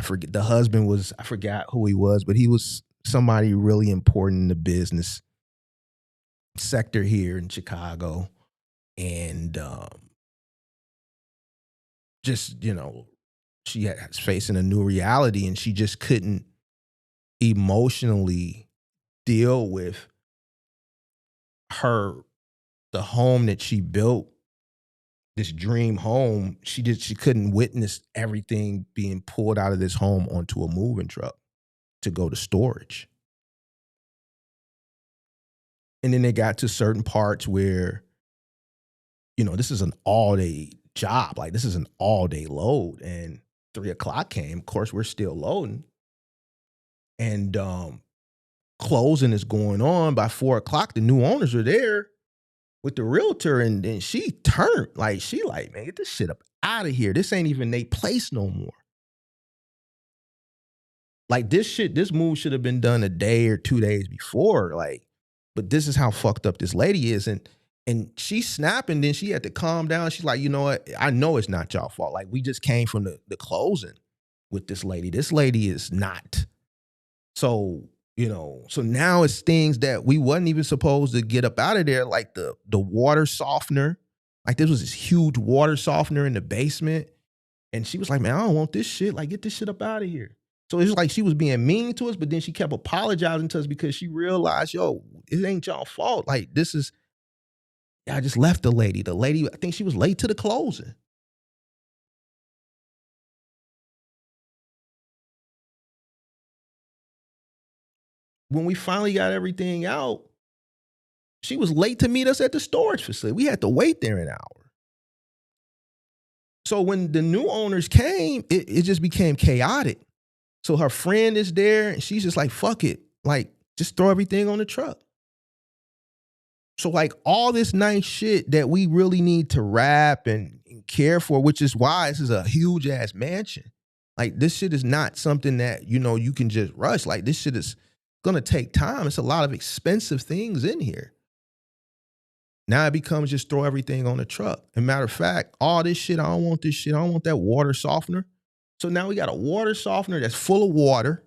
forget the husband was. I forgot who he was, but he was somebody really important in the business sector here in Chicago, and just she was facing a new reality, and she just couldn't emotionally deal with the home that she built, this dream home. She couldn't witness everything being pulled out of this home onto a moving truck to go to storage. And then they got to certain parts where, this is an all-day job. Like, this is an all-day load. And 3:00 came. Of course, we're still loading. And closing is going on. By 4:00, the new owners are there with the realtor, and she turned. Like, she like, "Man, get this shit up out of here. This ain't even they place no more." Like, this move should have been done a day or 2 days before. Like, but this is how fucked up this lady is. And she snapping, then she had to calm down. She's like, "You know what? I know it's not y'all fault. Like, we just came from the closing with this lady. This lady is not." So, so now it's things that we wasn't even supposed to get up out of there, like the water softener. Like, this was this huge water softener in the basement. And she was like, "Man, I don't want this shit. Like, get this shit up out of here." So it's like she was being mean to us, but then she kept apologizing to us because she realized, yo, it ain't y'all fault. Like, I just left the lady. The lady, I think she was late to the closing. When we finally got everything out, she was late to meet us at the storage facility. We had to wait there an hour. So when the new owners came, it just became chaotic. So her friend is there and she's just like, fuck it. Like, just throw everything on the truck. So like all this nice shit that we really need to wrap and care for, which is why this is a huge ass mansion. Like this shit is not something that, you can just rush. Like this shit is gonna take time. It's a lot of expensive things in here. Now it becomes just throw everything on the truck. And matter of fact, all this shit, I don't want this shit. I don't want that water softener. So now we got a water softener that's full of water.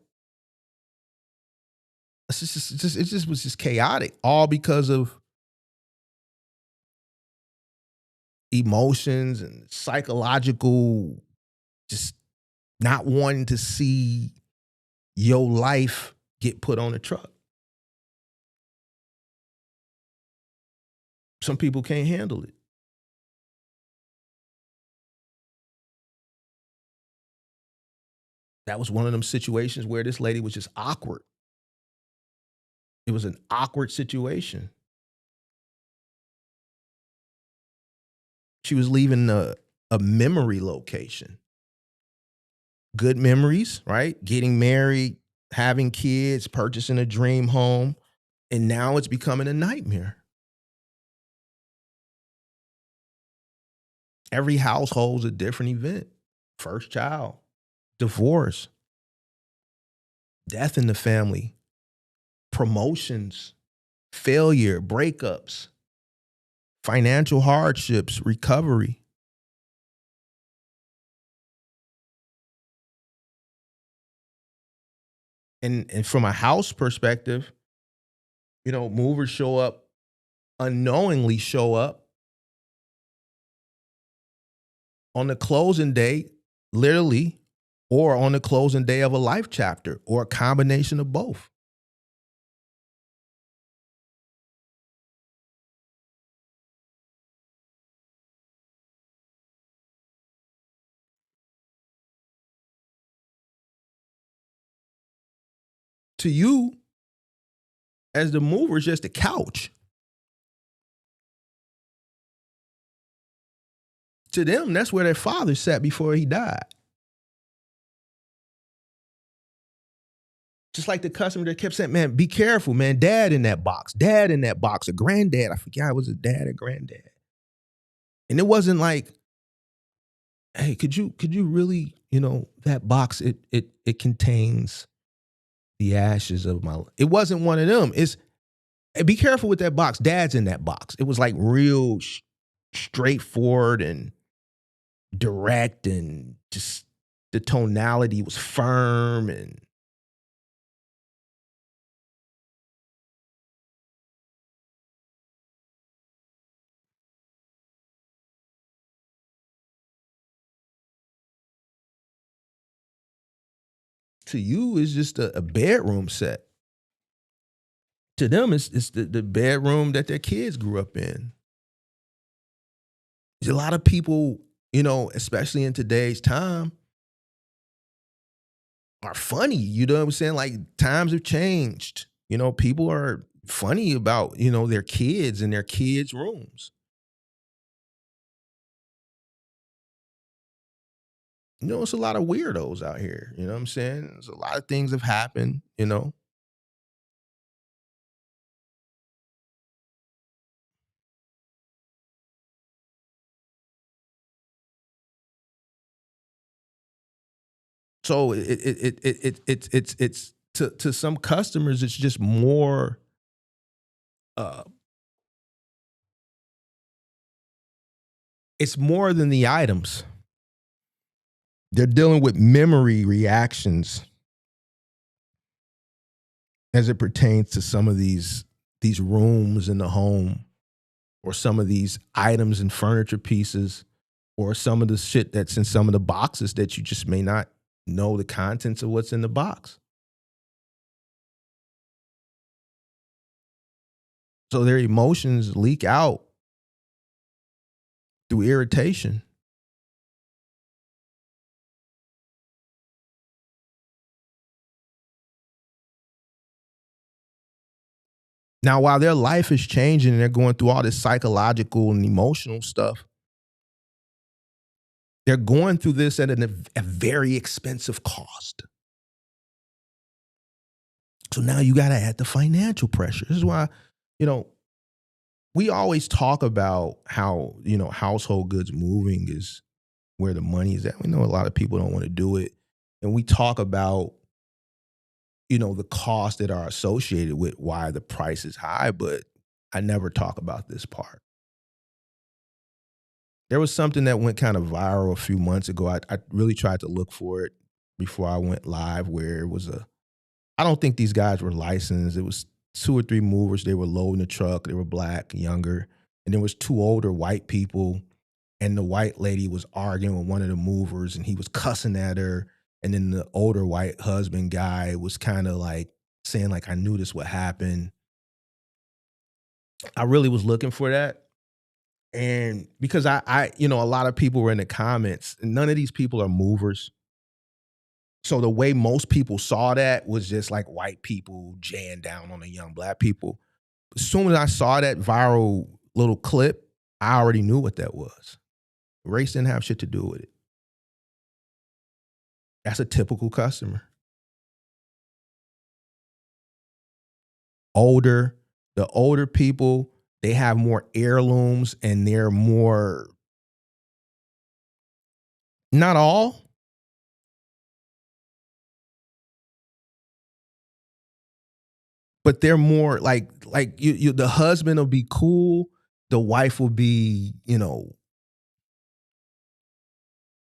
It just was just chaotic, all because of emotions and psychological, just not wanting to see your life get put on a truck. Some people can't handle it. That was one of them situations where this lady was just awkward. It was an awkward situation. She was leaving a memory location. Good memories, right? Getting married, having kids, purchasing a dream home, and now it's becoming a nightmare. Every household's a different event. First child, divorce, death in the family, promotions, failure, breakups, financial hardships, recovery. And from a house perspective, movers unknowingly show up on the closing day, literally, or on the closing day of a life chapter, or a combination of both. To you, as the mover, is just a couch. To them, that's where their father sat before he died. Just like the customer that kept saying, man, be careful, man. Dad in that box, a granddad. I forgot it was a dad or granddad. And it wasn't like, hey, could you really, that box, it contains the ashes of my life. It wasn't one of them. It's, hey, be careful with that box. Dad's in that box. It was like real straightforward and direct, and just the tonality was firm. And to you, it's just a bedroom set. To them, it's the bedroom that their kids grew up in. There's a lot of people, especially in today's time, are funny. You know what I'm saying? Like, times have changed. People are funny about, their kids and their kids' rooms. It's a lot of weirdos out here. You know what I'm saying? There's a lot of things have happened, So it's to some customers, it's just more it's more than the items. They're dealing with memory reactions as it pertains to some of these rooms in the home, or some of these items and furniture pieces, or some of the shit that's in some of the boxes that you just may not know the contents of what's in the box. So their emotions leak out through irritation. Now, while their life is changing and they're going through all this psychological and emotional stuff, they're going through this at a very expensive cost. So now you got to add the financial pressure. This is why, you know, we always talk about how, household goods moving is where the money is at. We know a lot of people don't want to do it. And we talk about, the costs that are associated with why the price is high, but I never talk about this part. There was something that went kind of viral a few months ago. I really tried to look for it before I went live, where it was I don't think these guys were licensed. It was 2 or 3 movers. They were loading the truck. They were black, younger. And there was 2 older white people. And the white lady was arguing with one of the movers and he was cussing at her. And then the older white husband guy was kind of like saying, like, I knew this would happen. I really was looking for that. And because a lot of people were in the comments, and none of these people are movers. So the way most people saw that was just like white people jaying down on the young black people. As soon as I saw that viral little clip, I already knew what that was. Race didn't have shit to do with it. That's a typical customer. The older people, they have more heirlooms and they're more, not all, but they're more like you the husband will be cool, the wife will be,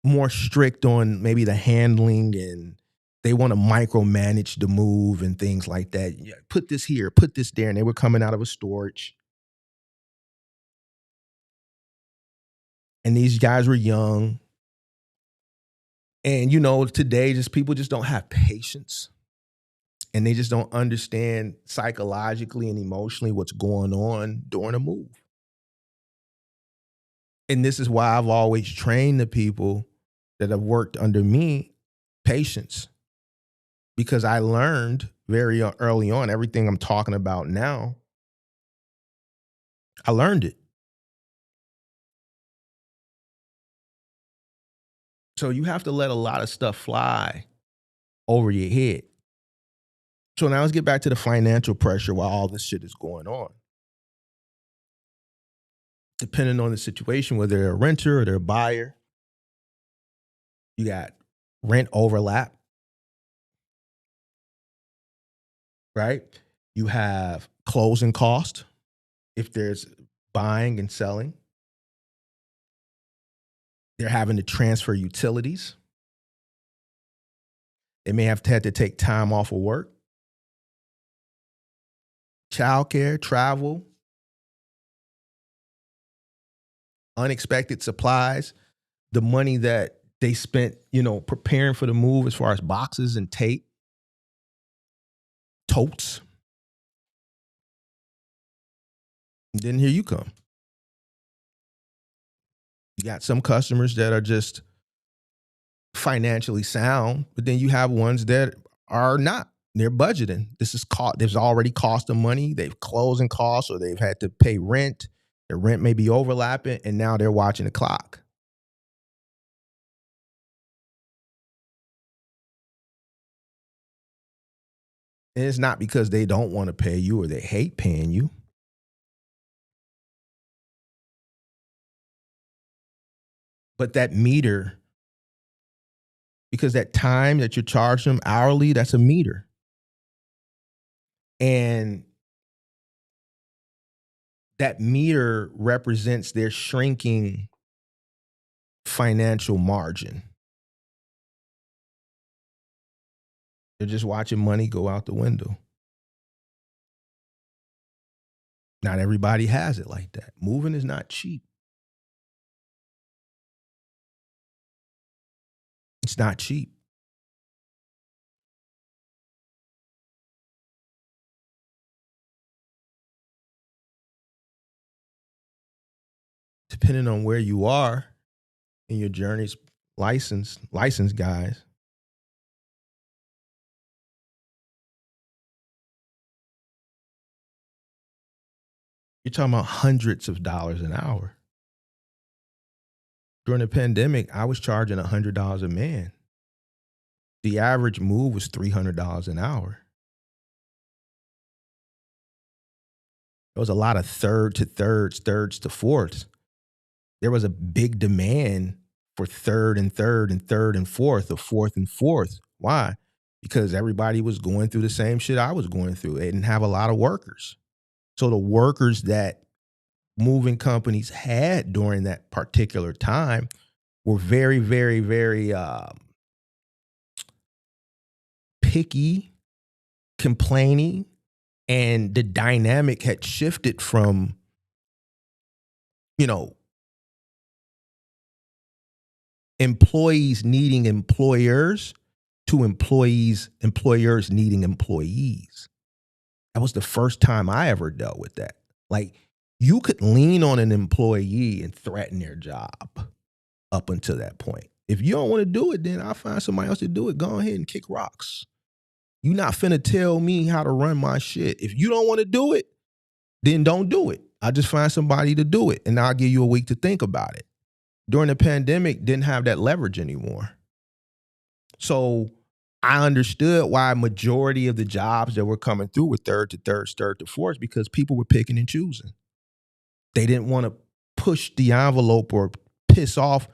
more strict on maybe the handling, and they want to micromanage the move and things like that. Yeah, put this here, put this there. And they were coming out of a storage. And these guys were young. And, today just people just don't have patience. And they just don't understand psychologically and emotionally what's going on during a move. And this is why I've always trained the people that have worked under me patience. Because I learned very early on everything I'm talking about now. I learned it. So you have to let a lot of stuff fly over your head. So now let's get back to the financial pressure while all this shit is going on. Depending on the situation, whether they're a renter or they're a buyer, you got rent overlap, right? You have closing cost if there's buying and selling. They're having to transfer utilities. They may have had to take time off of work. Childcare, travel, unexpected supplies, the money that they spent, preparing for the move as far as boxes and tape, totes. And then here you come. You got some customers that are just financially sound, but then you have ones that are not. They're budgeting. There's already cost them money. They've closing costs, or they've had to pay rent. Their rent may be overlapping, and now they're watching the clock. And it's not because they don't want to pay you or they hate paying you. But that meter, because that time that you're charging them hourly, that's a meter. And that meter represents their shrinking financial margin. They're just watching money go out the window. Not everybody has it like that. Moving is not cheap. It's not cheap. depending on where you are in your journeys, licensed guys, you're talking about hundreds of dollars an hour. During the pandemic, I was charging $100 a man. The average move was $300 an hour. There was a lot of third to thirds, thirds to fourths. There was a big demand for third and third and third and fourth, or fourth and fourth. Why? Because everybody was going through the same shit I was going through. They didn't have a lot of workers. So the workers that moving companies had during that particular time were very, very, very picky, complaining, and the dynamic had shifted from, employees needing employers to employers needing employees. That was the first time I ever dealt with that. Like, you could lean on an employee and threaten their job up until that point. If you don't want to do it, then I'll find somebody else to do it. Go ahead and kick rocks. You're not finna tell me how to run my shit. If you don't want to do it, then don't do it. I'll just find somebody to do it, and I'll give you a week to think about it. During the pandemic, didn't have that leverage anymore. So I understood why majority of the jobs that were coming through were third to thirds, third to fourths, because people were picking and choosing. They didn't want to push the envelope or piss off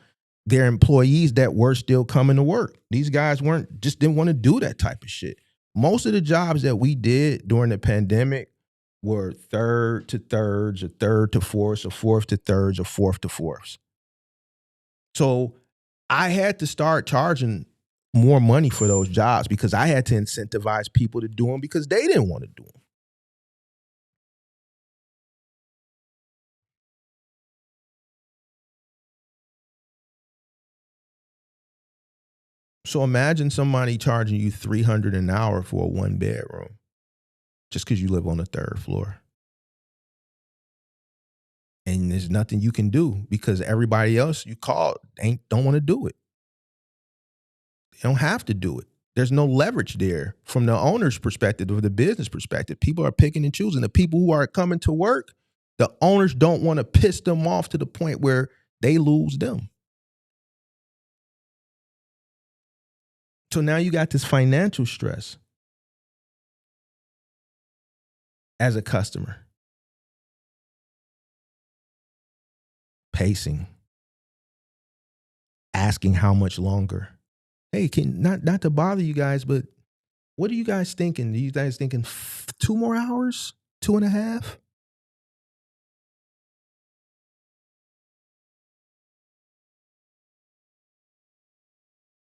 their employees that were still coming to work. These guys didn't want to do that type of shit. Most of the jobs that we did during the pandemic were third to thirds, or third to fourths, or fourth to thirds, or fourth to fourths. So I had to start charging more money for those jobs because I had to incentivize people to do them because they didn't want to do them. So imagine somebody charging you $300 an hour for a 1-bedroom just because you live on the 3rd floor. And there's nothing you can do because everybody else you call don't want to do it. They don't have to do it. There's no leverage there from the owner's perspective or the business perspective. People are picking and choosing. The people who are coming to work, the owners don't want to piss them off to the point where they lose them. So now you got this financial stress as a customer. Pacing. Asking how much longer. Hey, not to bother you guys, but what are you guys thinking? Are you guys thinking 2 more hours? 2.5?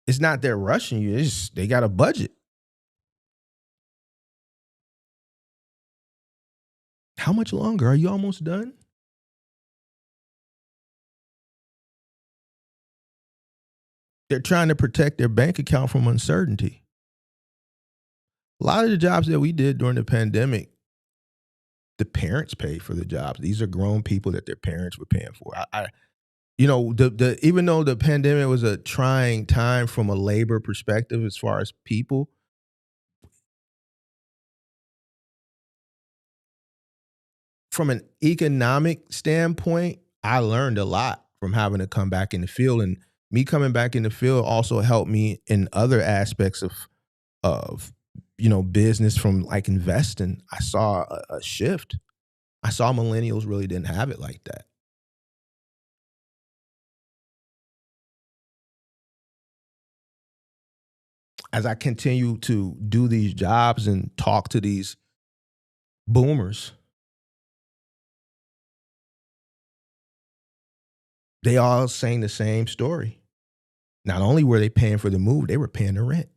It's not they're rushing you. It's just they got a budget. How much longer? Are you almost done? They're trying to protect their bank account from uncertainty. A lot of the jobs that we did during the pandemic, the parents paid for the jobs. These are grown people that their parents were paying for. Even though the pandemic was a trying time from a labor perspective as far as people, from an economic standpoint, I learned a lot from having to come back in the field, and me coming back in the field also helped me in other aspects of business, from like investing. I saw a shift. I saw millennials really didn't have it like that. As I continue to do these jobs and talk to these boomers, they all saying the same story. Not only were they paying for the move, they were paying the rent.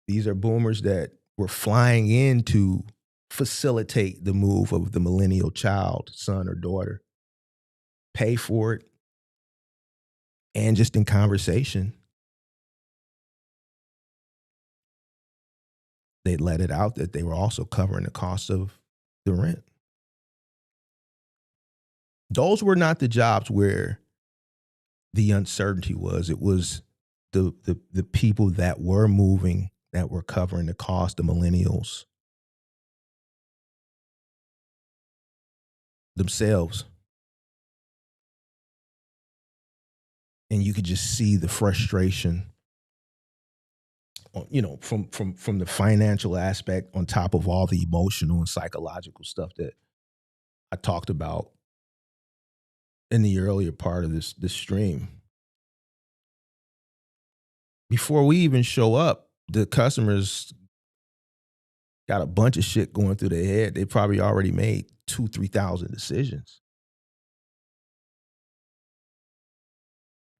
These are boomers that were flying in to facilitate the move of the millennial child, son or daughter, pay for it, and just in conversation, they let it out that they were also covering the cost of the rent. Those were not the jobs where the uncertainty was. It was the people that were moving, that were covering the cost, the millennials themselves. And you could just see the frustration, from the financial aspect on top of all the emotional and psychological stuff that I talked about in the earlier part of this stream. Before we even show up, the customers got a bunch of shit going through their head. They probably already made 2,000-3,000 decisions.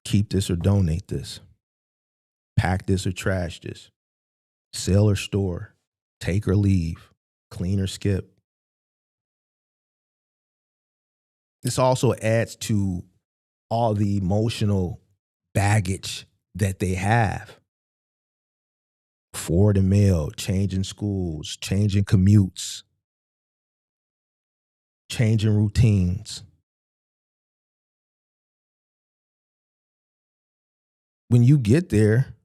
Keep this or donate this. Pack this or trash this. Sell or store. Take or leave. Clean or skip. This also adds to all the emotional baggage that they have. Forward and mail, changing schools, changing commutes, changing routines. When you get there,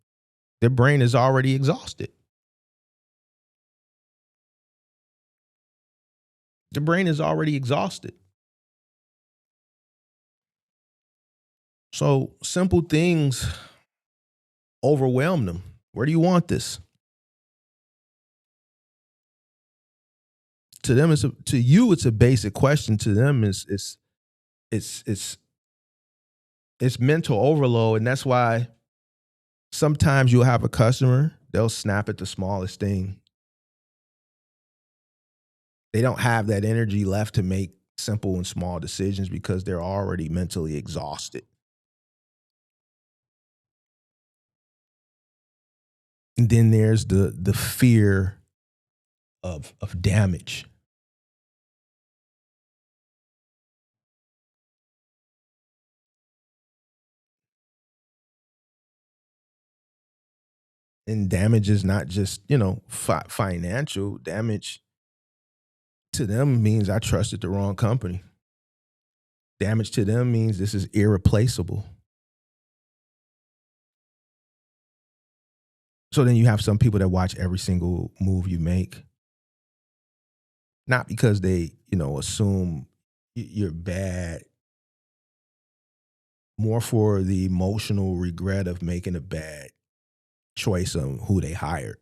their brain is already exhausted. The brain is already exhausted. So simple things overwhelm them. Where do you want this? To them, to you, it's a basic question. To them, it's mental overload, and that's why sometimes you'll have a customer, they'll snap at the smallest thing. They don't have that energy left to make simple and small decisions because they're already mentally exhausted. And then there's the fear of damage. And damage is not just, financial damage. To them means I trusted the wrong company. Damage to them means this is irreplaceable. So then you have some people that watch every single move you make. Not because they, assume you're bad. More for the emotional regret of making a bad choice on who they hired.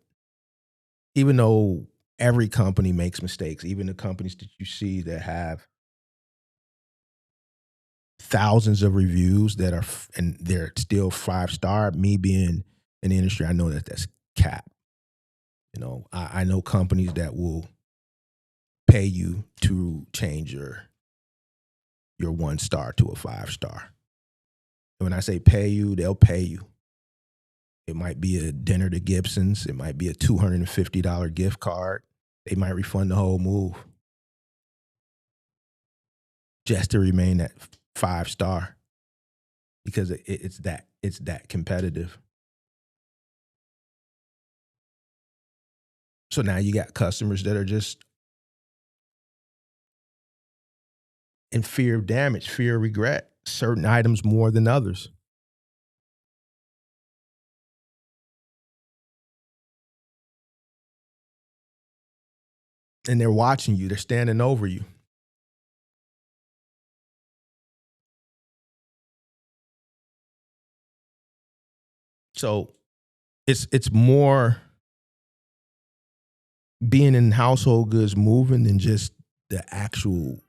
Even though every company makes mistakes, even the companies that you see that have thousands of reviews that are, and they're still 5-star, me being in the industry, I know that that's cap. I know companies that will pay you to change your 1-star to a 5-star. And when I say pay you, they'll pay you. It might be a dinner to Gibson's. It might be a $250 gift card. They might refund the whole move just to remain at 5-star because it's that competitive. So now you got customers that are just in fear of damage, fear of regret, certain items more than others. And they're watching you. They're standing over you. So it's more being in household goods moving than just the actual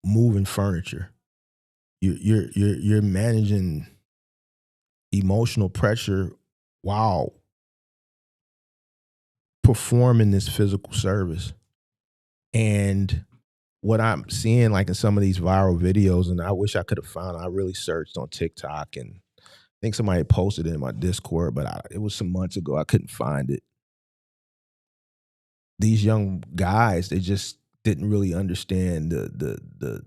moving furniture. You're managing emotional pressure while performing this physical service. And what I'm seeing, like in some of these viral videos, and I wish I could have found, I really searched on TikTok, and I think somebody posted it in my Discord, but it was some months ago. I couldn't find it. These young guys, they just didn't really understand the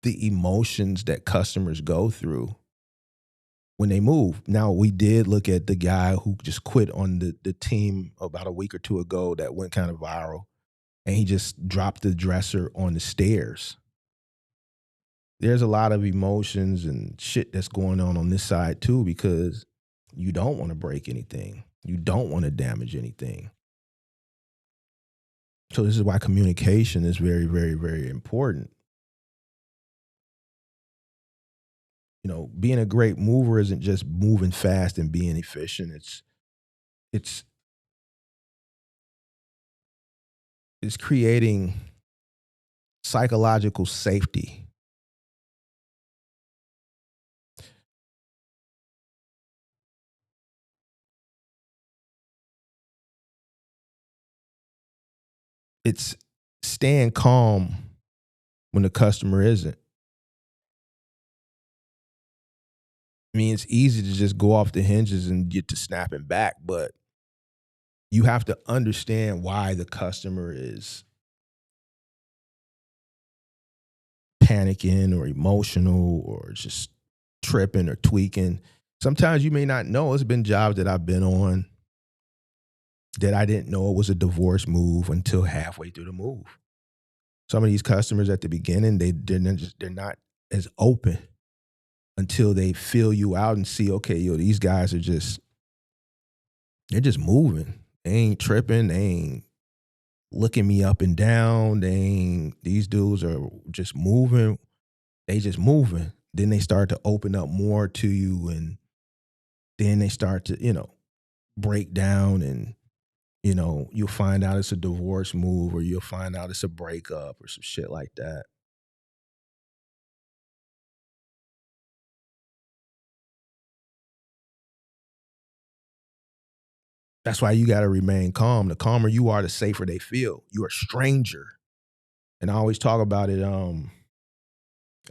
emotions that customers go through when they move. Now, we did look at the guy who just quit on the team about a week or two ago that went kind of viral, and he just dropped the dresser on the stairs. There's a lot of emotions and shit that's going on this side too, because you don't want to break anything. You don't want to damage anything. So this is why communication is very, very, very important. You know, being a great mover isn't just moving fast and being efficient. It's creating psychological safety. It's staying calm when the customer isn't. I mean, it's easy to just go off the hinges and get to snapping back, but you have to understand why the customer is panicking or emotional or just tripping or tweaking. Sometimes you may not know. It's been jobs that I've been on that I didn't know it was a divorce move until halfway through the move. Some of these customers at the beginning, they're not as open until they feel you out and see, okay, yo, these guys they're just moving. They ain't tripping. They ain't looking me up and down. These dudes are just moving. They just moving. Then they start to open up more to you, and then they start to, break down, and, you'll find out it's a divorce move, or you'll find out it's a breakup or some shit like that. That's why you got to remain calm. The calmer you are, the safer they feel. You're a stranger. And I always talk about it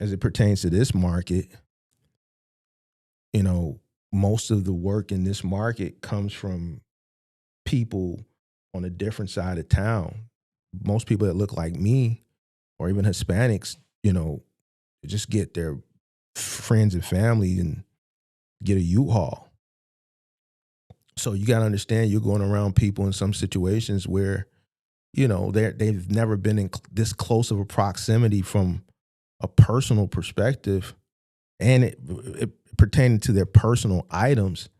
as it pertains to this market. Most of the work in this market comes from people on a different side of town. Most people that look like me or even Hispanics, just get their friends and family and get a U-Haul. So you got to understand you're going around people in some situations where, they've never been in this close of a proximity from a personal perspective, and it pertaining to their personal items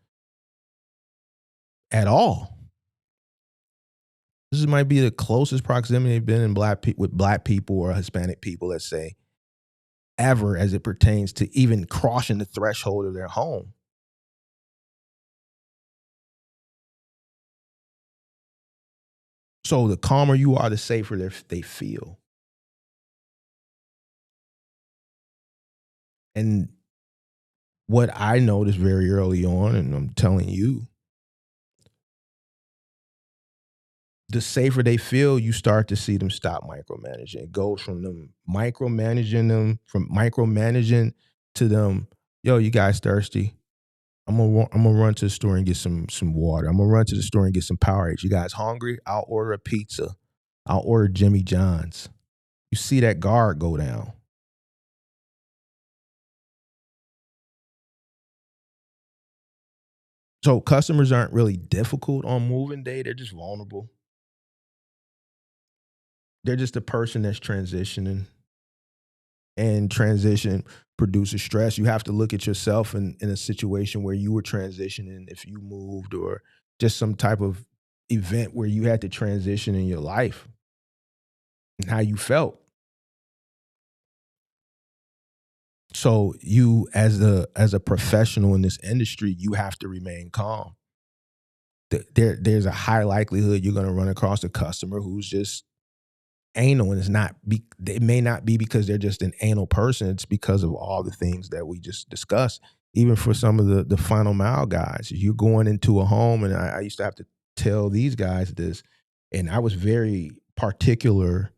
at all. This might be the closest proximity they've been in with black people or Hispanic people, let's say, ever, as it pertains to even crossing the threshold of their home. So the calmer you are, the safer they feel. And what I noticed very early on, and I'm telling you, the safer they feel, you start to see them stop micromanaging. It goes from them micromanaging to them, yo, you guys thirsty? I'm gonna run to the store and get some water. I'm gonna run to the store and get some Powerade. You guys hungry? I'll order a pizza. I'll order Jimmy John's. You see that guard go down. So customers aren't really difficult on moving day. They're just vulnerable. They're just a person that's transitioning, and transition produces stress. You have to look at yourself in a situation where you were transitioning, if you moved, or just some type of event where you had to transition in your life and how you felt. So you, as a professional in this industry, you have to remain calm. There's a high likelihood you're going to run across a customer who's just anal, and it may not be because they're just an anal person. It's because of all the things that we just discussed. Even for some of the final mile guys, you're going into a home, and I used to have to tell these guys this, and I was very particular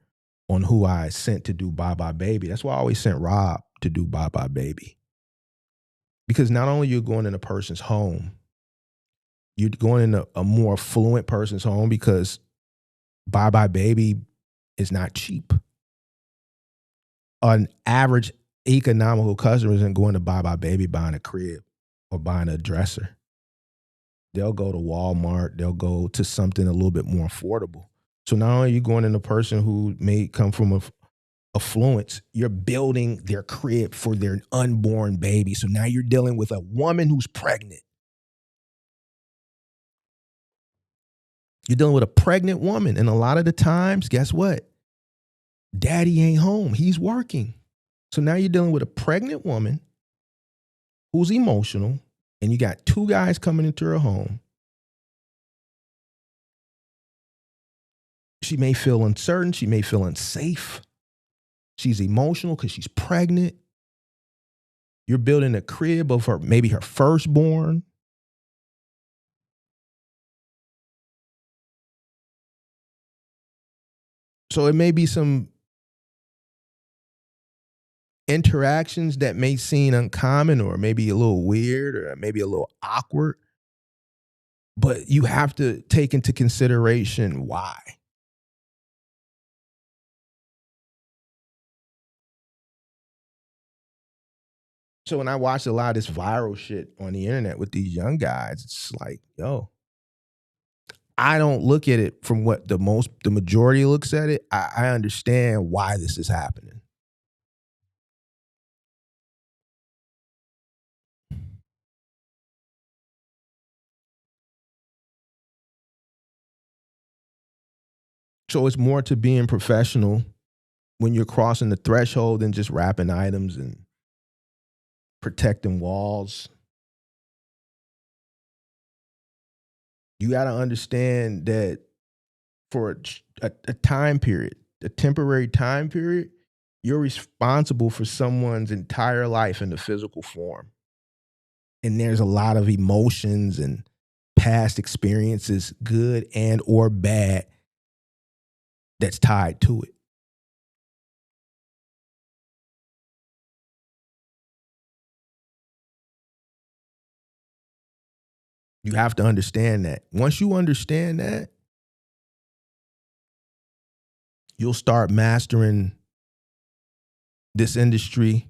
on who I sent to do Bye Bye Baby. That's why I always sent Rob to do Bye Bye Baby. Because not only you're going in a person's home, you're going in a more affluent person's home, because Bye Bye Baby is not cheap. An average economical customer isn't going to Bye Bye Baby buying a crib or buying a dresser. They'll go to Walmart. They'll go to something a little bit more affordable. So not only are you going in a person who may come from affluence, you're building their crib for their unborn baby. So now you're dealing with a woman who's pregnant. You're dealing with a pregnant woman. And a lot of the times, guess what? Daddy ain't home. He's working. So now you're dealing with a pregnant woman who's emotional, and you got two guys coming into her home. She may feel uncertain. She may feel unsafe. She's emotional because she's pregnant. You're building a crib of her, maybe her firstborn. So it may be some interactions that may seem uncommon or maybe a little weird or maybe a little awkward. But you have to take into consideration why. So when I watch a lot of this viral shit on the internet with these young guys, it's like, yo, I don't look at it from what the majority looks at it. I understand why this is happening. So it's more to being professional when you're crossing the threshold than just wrapping items and protecting walls. You got to understand that for a time period, a temporary time period, you're responsible for someone's entire life in the physical form. And there's a lot of emotions and past experiences, good and or bad, that's tied to it. You have to understand that. Once you understand that, you'll start mastering this industry.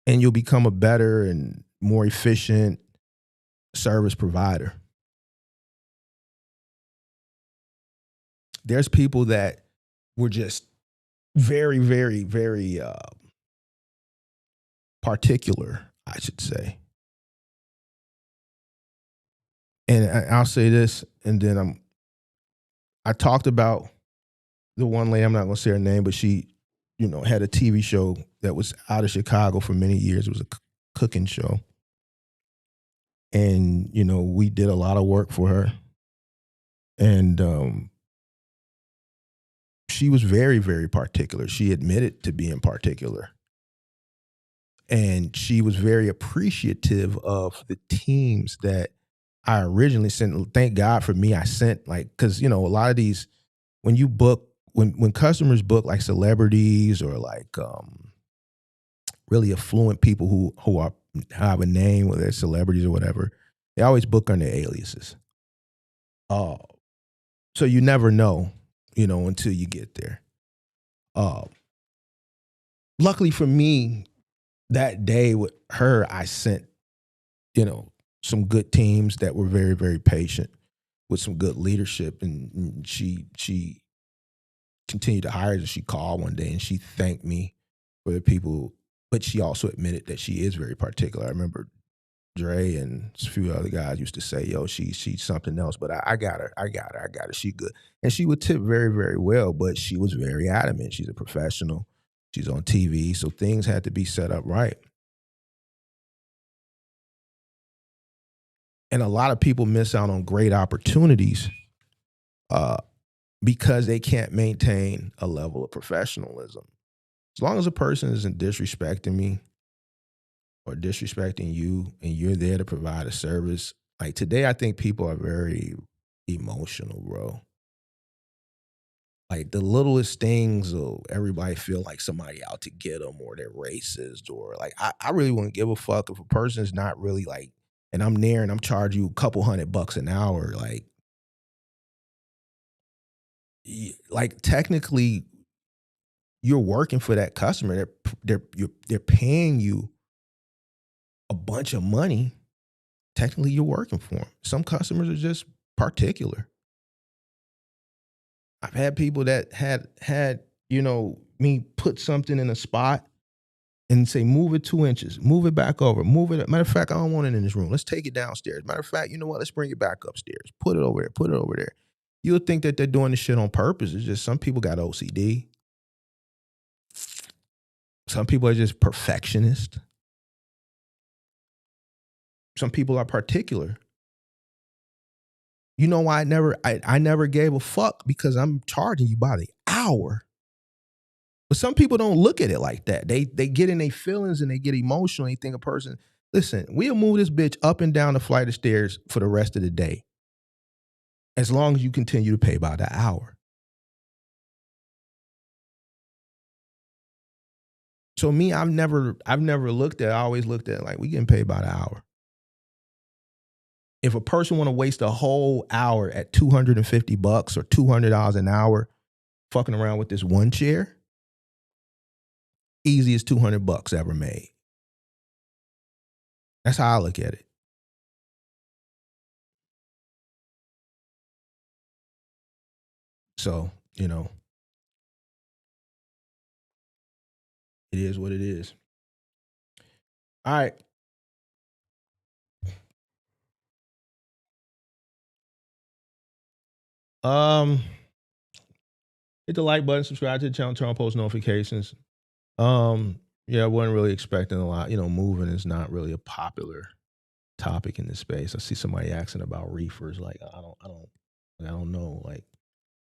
And you'll become a better and more efficient service provider. There's people that were just very, very, very particular, I should say. And I'll say this, and then I talked about the one lady, I'm not going to say her name, but she, had a TV show that was out of Chicago for many years. It was a cooking show. And, we did a lot of work for her. And she was very, very particular. She admitted to being particular. And she was very appreciative of the teams that I originally sent. Thank God for me, I sent because, a lot of these, when you book, when customers book like celebrities or like really affluent people who have a name, whether they're celebrities or whatever, they always book under aliases. So you never know, until you get there. Luckily for me, that day with her, I sent, some good teams that were very, very patient with some good leadership. And she continued to hire. She called one day and she thanked me for the people, but she also admitted that she is very particular. I remember Dre and a few other guys used to say, yo, she's something else, but I got her. She good. And she would tip very, very well, but she was very adamant. She's a professional. She's on TV, so things had to be set up right. And a lot of people miss out on great opportunities because they can't maintain a level of professionalism. As long as a person isn't disrespecting me or disrespecting you and you're there to provide a service, like today, I think people are very emotional, bro. Like the littlest things will everybody feel like somebody out to get them or they're racist or like I really wouldn't give a fuck if a person's not really like, and I'm there and I'm charging you a couple $100 an hour, like technically you're working for that customer. They're paying you a bunch of money. Technically, you're working for them. Some customers are just particular. I've had people that had me put something in a spot and say, move it 2 inches, move it back over, move it. Matter of fact, I don't want it in this room. Let's take it downstairs. Matter of fact, you know what? Let's bring it back upstairs. Put it over there. Put it over there. You'll think that they're doing this shit on purpose. It's just some people got OCD. Some people are just perfectionists. Some people are particular. You know why I never gave a fuck? Because I'm charging you by the hour. But some people don't look at it like that. They get in their feelings and they get emotional. They think a person, listen, we'll move this bitch up and down the flight of stairs for the rest of the day, as long as you continue to pay by the hour. So me, I've never looked at. I always looked at like we getting paid by the hour. If a person want to waste a whole hour at $250 or $200 an hour, fucking around with this one chair, easiest $200 ever made. That's how I look at it. So, it is what it is. All right. Hit the like button, subscribe to the channel, turn on post notifications. Yeah, I wasn't really expecting a lot. Moving is not really a popular topic in this space. I see somebody asking about reefers. Like, I don't know. Like,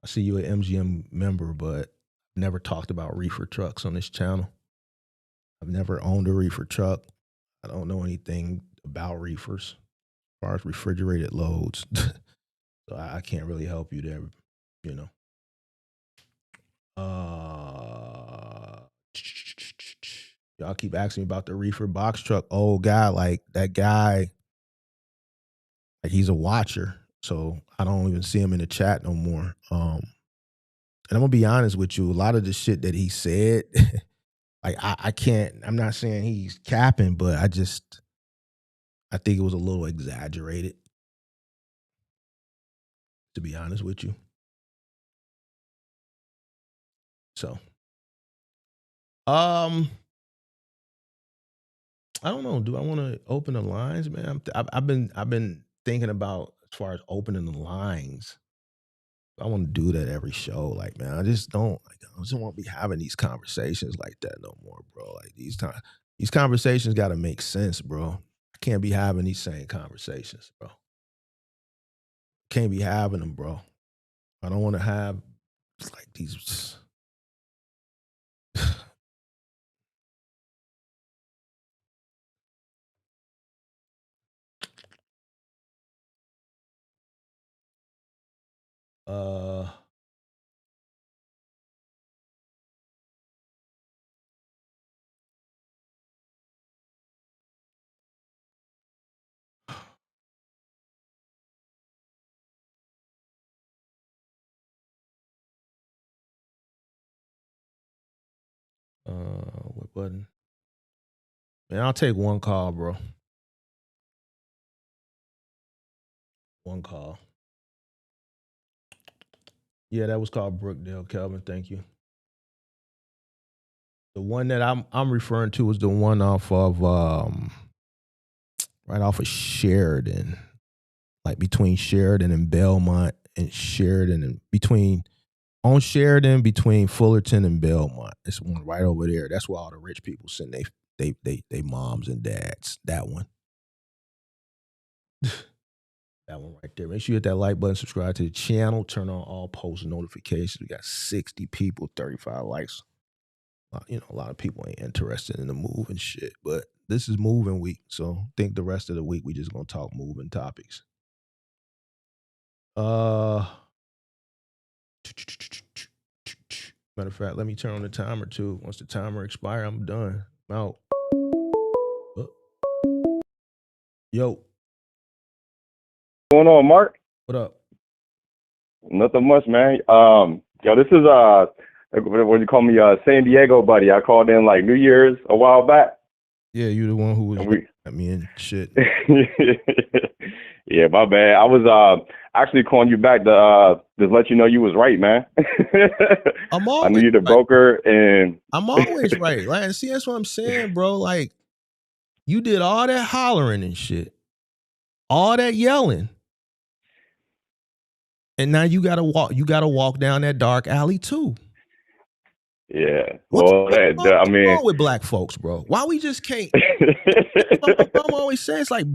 I see you an MGM member, but never talked about reefer trucks on this channel. I've never owned a reefer truck. I don't know anything about reefers as far as refrigerated loads. So I can't really help you there, Y'all keep asking me about the reefer box truck. Oh, guy, like that guy, like he's a watcher. So I don't even see him in the chat no more. And I'm gonna be honest with you, a lot of the shit that he said, like I can't, I'm not saying he's capping, but I think it was a little exaggerated, to be honest with you. So, I don't know. Do I want to open the lines, man? I've been thinking about as far as opening the lines. I want to do that every show. Like, man, I just don't want to be having these conversations like that no more, bro. Like these conversations got to make sense, bro. I can't be having these same conversations, bro. Can't be having them, bro. I don't want to have like these. What button? Man, I'll take one call, bro. One call. Yeah, that was called Brookdale, Kelvin. Thank you. The one that I'm referring to is the one off of right off of Sheridan, like between Sheridan and Belmont, and Sheridan and between Fullerton and Belmont. It's one right over there. That's where all the rich people send they moms and dads. That one. That one right there. Make sure you hit that like button, subscribe to the channel, turn on all post notifications. We got 60 people, 35 likes. A lot of people ain't interested in the move and shit, but this is moving week. So I think the rest of the week we just gonna talk moving topics. Matter of fact, let me turn on the timer too. Once the timer expires, I'm done. I'm out. Yo. What's going on, Mark? What up? Nothing much, man. Yo, this is When you call me San Diego buddy, I called in like New Year's a while back. Yeah, you the one who was And we at me and shit. Yeah, my bad. I was actually calling you back to just let you know you was right, man. I'm I knew always you the right. broker, and I'm always right. Like, see, that's what I'm saying, bro. Like, you did all that hollering and shit, all that yelling, and now you gotta walk. You gotta walk down that dark alley too. yeah. What's Well, I what's mean, wrong with black folks, bro? Why we just can't? That's what my mom always says. Like,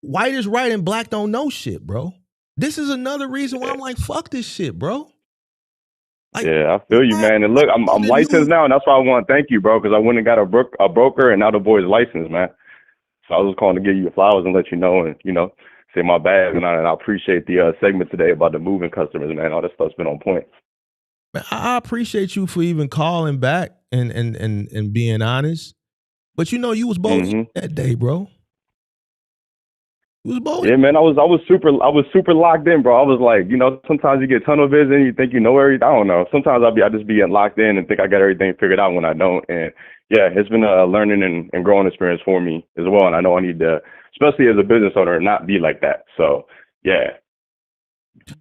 white is right and black don't know shit, bro. This is another reason why I'm like, fuck this shit, bro. Like, yeah, I feel you, why man. And look, I'm on the licensed news? now, and that's why I want to thank you, bro, because I went and got a broker, and now the boy's licensed, man. So I was calling to give you flowers and let you know, and say my bad, and I appreciate the segment today about the moving customers, man. All this stuff's been on point. Man, I appreciate you for even calling back and being honest. But you know, you was bold that day, bro. You was bold. Yeah, man, I was super locked in, bro. I was like, sometimes you get tunnel vision, you think you know everything. I don't know. Sometimes I just be locked in and think I got everything figured out when I don't. And yeah, it's been a learning and growing experience for me as well. And I know I need to, especially as a business owner, not be like that. So yeah.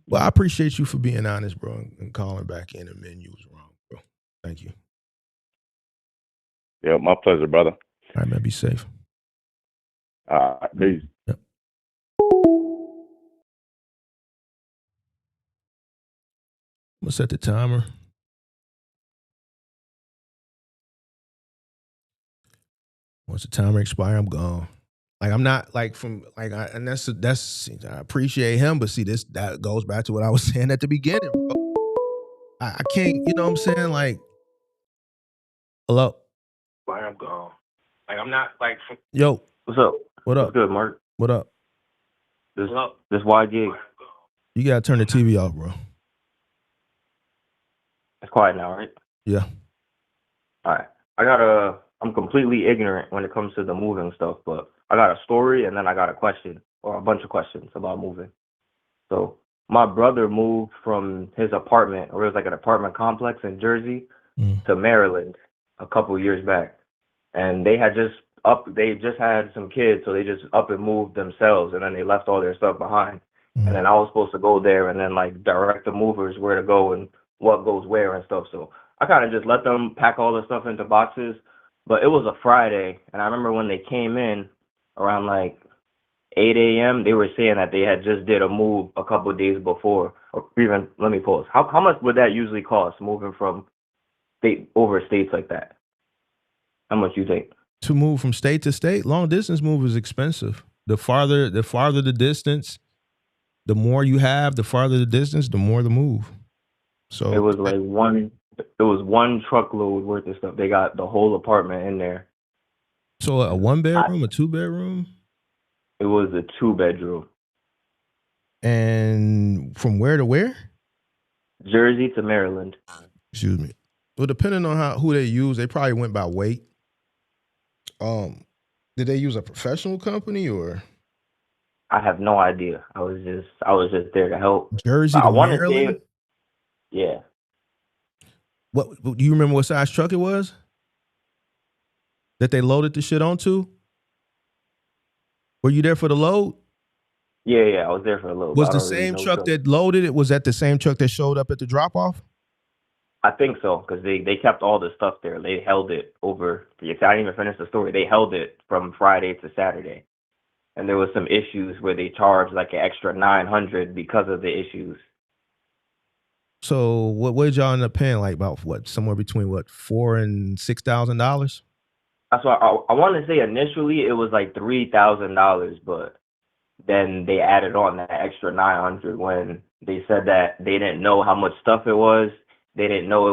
Well, I appreciate you for being honest, bro, and calling back in and admitting you was wrong, bro. Thank you. Yeah, my pleasure, brother. All right, man, be safe. Peace. Yep. I'm gonna set the timer. Once the timer expires, I'm gone. Like, I'm not like from like, and that's I appreciate him, but see, that goes back to what I was saying at the beginning, bro. I can't, you know what I'm saying? Like, hello. I'm gone. Like, I'm not like. Yo, What's up? what up? What's good, Mark? What up? This YG. You gotta turn the TV off, bro. It's quiet now, right? Yeah. All right. I'm completely ignorant when it comes to the moving stuff, but I got a story and then I got a question or a bunch of questions about moving. So my brother moved from his apartment, or it was like an apartment complex in Jersey, to Maryland a couple of years back, and they just had some kids, so they just up and moved themselves, and then they left all their stuff behind. And then I was supposed to go there and then like direct the movers where to go and what goes where and stuff. So I kind of just let them pack all the stuff into boxes. But it was a Friday, and I remember when they came in around like 8 a.m., they were saying that they had just did a move a couple of days before. Or even, let me pause. How much would that usually cost, moving from over states like that? How much you think? To move from state to state, long distance move is expensive. The farther the distance, the more you have, the farther the distance, the more the move. So it was like one truckload worth of stuff. They got the whole apartment in there. So a 1-bedroom, a 2-bedroom? It was a 2-bedroom. And from where to where? Jersey to Maryland. Excuse me. Well, depending on who they use, they probably went by weight. Did they use a professional company or? I have no idea. I was just there to help. Jersey to Maryland? Yeah. What do you remember what size truck it was that they loaded the shit onto? Were you there for the load? Yeah, I was there for a little. Was the same truck that loaded it? Was that the same truck that showed up at the drop off? I think so, because they kept all the stuff there. They held it over. I didn't even finish the story. They held it from Friday to Saturday, and there was some issues where they charged like an extra $900 because of the issues. So what did y'all end up paying? Like about what? Somewhere between what, $4,000 and $6,000? That's why I want to say initially it was like $3,000, but then they added on that extra $900 when they said that they didn't know how much stuff it was. They didn't know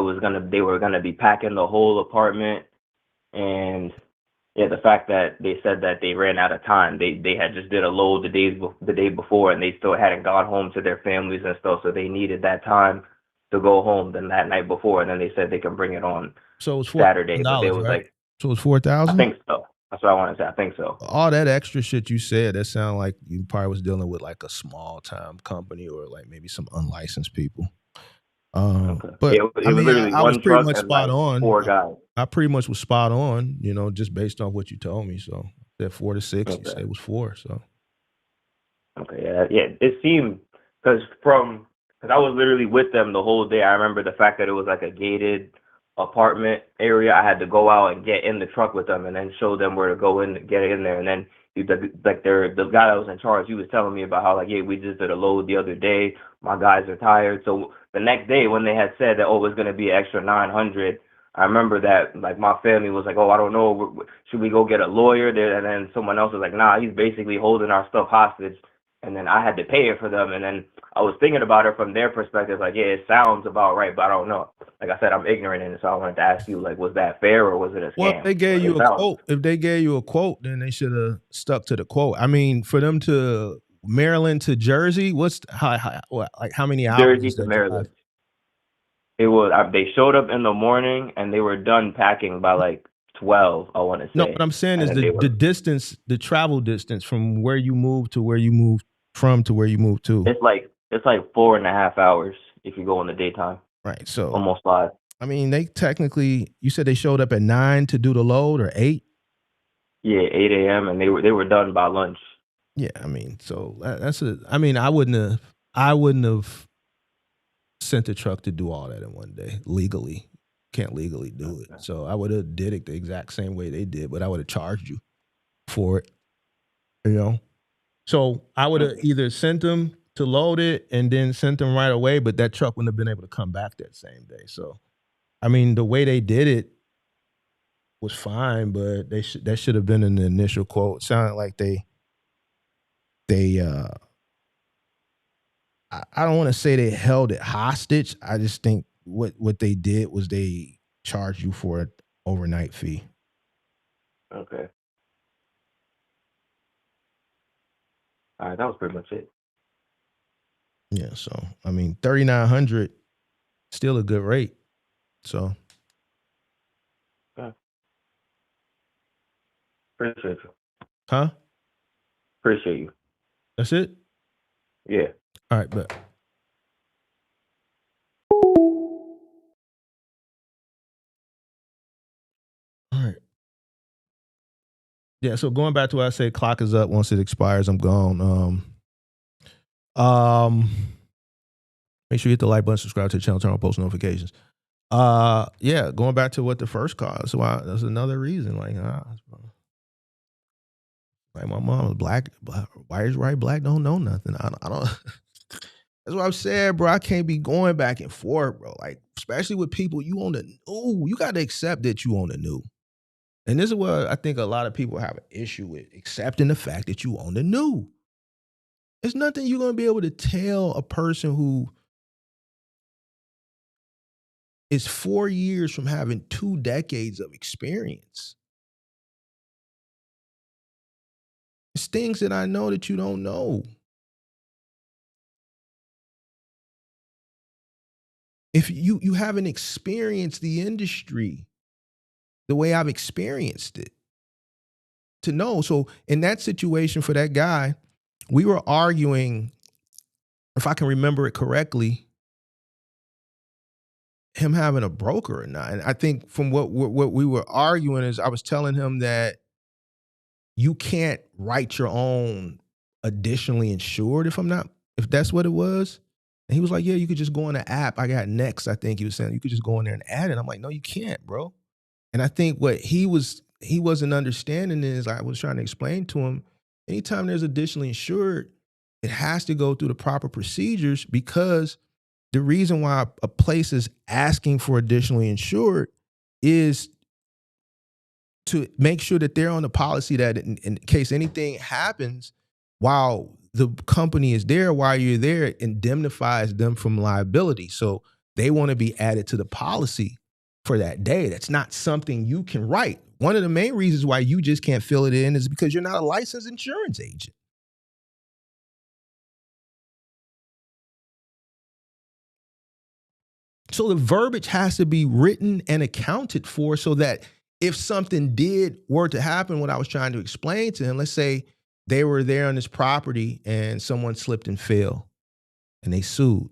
they were gonna be packing the whole apartment, and yeah, the fact that they said that they ran out of time. They had just did a load the day before, and they still hadn't gone home to their families and stuff, so they needed that time to go home than that night before, and then they said they can bring it on So it was Saturday. But they $4,000, was right? like, So it was $4,000? I think so. That's what I want to say. I think so. All that extra shit you said, that sounded like you probably was dealing with like a small time company or like maybe some unlicensed people. Okay. But It I was mean, literally I was one pretty truck much and spot like on. 4 guys. I pretty much was spot on, just based off what you told me. So that 4 to 6, you Okay. said it was 4. So Okay, yeah. It seemed because I was literally with them the whole day. I remember the fact that it was like a gated apartment area. I had to go out and get in the truck with them, and then show them where to go in, get in there, and then the guy that was in charge, he was telling me about how like, yeah, we just did a load the other day. My guys are tired, so the next day when they had said that, oh, it's gonna be an extra 900. I remember that like my family was like, oh, I don't know, should we go get a lawyer there? And then someone else was like, nah, he's basically holding our stuff hostage, and then I had to pay it for them. And then I was thinking about it from their perspective, like, yeah, it sounds about right, but I don't know. Like I said, I'm ignorant in it, so I wanted to ask you, like, was that fair or was it a well, if scam? they gave But you it a sounds quote, then they should have stuck to the quote. I mean, for them to Maryland to Jersey, how many hours Jersey is to that drive? Maryland. It was they showed up in the morning and they were done packing by like 12, I want to No, say, what I'm saying and is then they the were. distance, the travel distance from where you moved to where you moved from to where you moved to. It's like 4.5 hours if you go in the daytime, Right. So, almost 5. I mean, they technically, you said they showed up at 9 to do the load or 8? Yeah, 8 a.m. and they were done by lunch. Yeah, I mean, so I mean, I wouldn't have sent the truck to do all that in one day legally. Can't legally do it. So I would have did it the exact same way they did, but I would have charged you for it, you know? So I would have either sent them to load it and then sent them right away, but that truck wouldn't have been able to come back that same day. So, I mean, the way they did it was fine, but that should have been in the initial quote. It sounded like they I don't want to say they held it hostage. I just think what they did was they charged you for an overnight fee. Okay. All right, that was pretty much it. Yeah, so I mean, 3,900 still a good rate. So Yeah. Appreciate you. huh? Appreciate you. That's it. Yeah. All right, but all right. Yeah, so going back to what I said, clock is up. Once it expires, I'm gone. Make sure you hit the like button, subscribe to the channel, turn on post notifications. Yeah, going back to what the first cause. So that's another reason. Like my mom was black. White is right. Black don't know nothing. I don't. That's what I'm saying, bro. I can't be going back and forth, bro. Like, especially with people you on the new. You got to accept that you on the new. And this is what I think a lot of people have an issue with, accepting the fact that you on the new. There's nothing you're going to be able to tell a person who is 4 years from having 2 decades of experience. It's things that I know that you don't know. If you haven't experienced the industry the way I've experienced it, to know. So in that situation for that guy, we were arguing, if I can remember it correctly, him having a broker or not. And I think from what we were arguing is I was telling him that you can't write your own additionally insured if that's what it was. And he was like, yeah, you could just go on the app. I got Next, I think he was saying. You could just go in there and add it. I'm like, no, you can't, bro. And I think what he wasn't understanding is, I was trying to explain to him, anytime there's additionally insured, it has to go through the proper procedures, because the reason why a place is asking for additionally insured is to make sure that they're on the policy that in case anything happens while the company is there, while you're there, it indemnifies them from liability. So they want to be added to the policy for that day. That's not something you can write. One of the main reasons why you just can't fill it in is because you're not a licensed insurance agent. So the verbiage has to be written and accounted for, so that if something were to happen, what I was trying to explain to him, let's say they were there on this property and someone slipped and fell and they sued.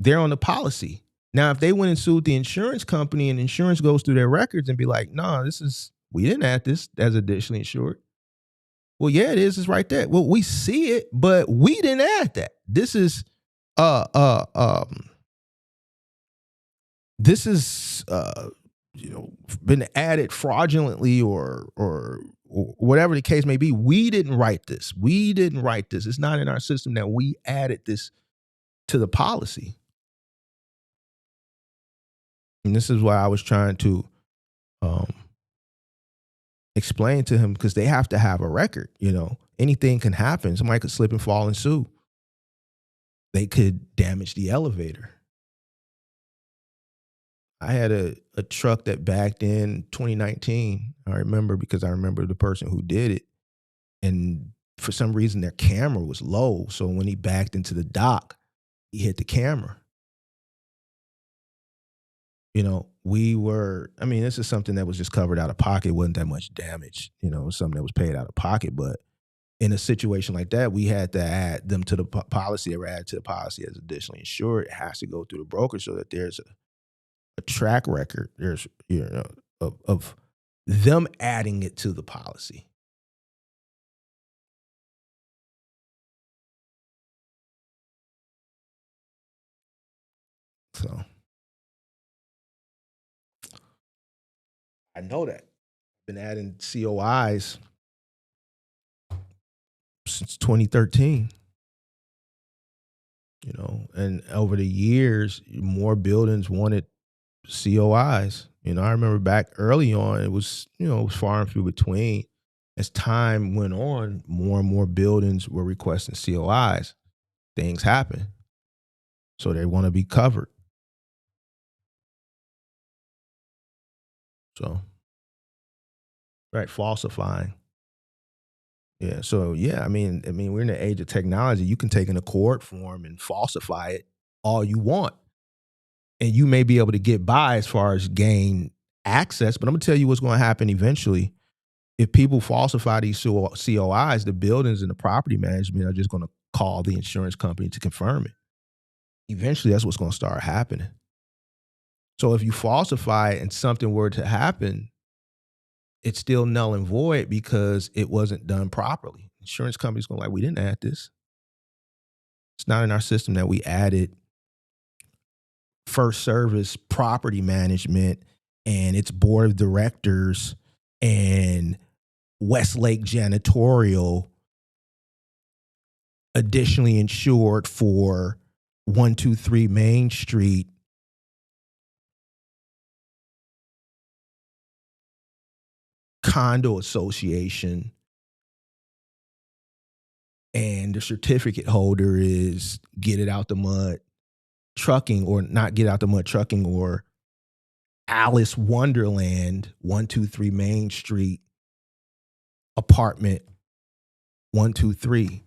they're on the policy. Now, if they went and sued the insurance company and insurance goes through their records and be like, no, we didn't add this as additionally insured. Well, yeah, it is. It's right there. Well, we see it, but we didn't add that. This is been added fraudulently or whatever the case may be. We didn't write this. It's not in our system that we added this to the policy. And this is why I was trying to explain to him, because they have to have a record. Anything can happen. Somebody could slip and fall and sue. They could damage the elevator. I had a truck that backed in 2019. I remember, because I remember the person who did it. And for some reason, their camera was low. So when he backed into the dock, he hit the camera. This is something that was just covered out of pocket. It wasn't that much damage. It was something that was paid out of pocket. But in a situation like that, we had to add them to the policy. They were added to the policy as additionally insured. It has to go through the broker so that there's a track record. There's of them adding it to the policy. So I know that. Been adding COIs since 2013. And over the years, more buildings wanted COIs. I remember back early on, it was far and few between. As time went on, more and more buildings were requesting COIs. Things happen. So they want to be covered. So, right, falsifying. Yeah. So yeah, we're in the age of technology. You can take an Accord form and falsify it all you want, and you may be able to get by as far as gain access. But I'm gonna tell you what's going to happen eventually. If people falsify these COIs, the buildings and the property management are just going to call the insurance company to confirm it. Eventually, that's what's going to start happening. So if you falsify it and something were to happen, it's still null and void because it wasn't done properly. Insurance companies going we didn't add this. It's not in our system that we added First Service Property Management and its board of directors and Westlake Janitorial additionally insured for 123 Main Street Condo Association, and the certificate holder is Get It Out the Mud Trucking, or not Get Out the Mud Trucking, or Alice Wonderland 123 Main Street Apartment 123,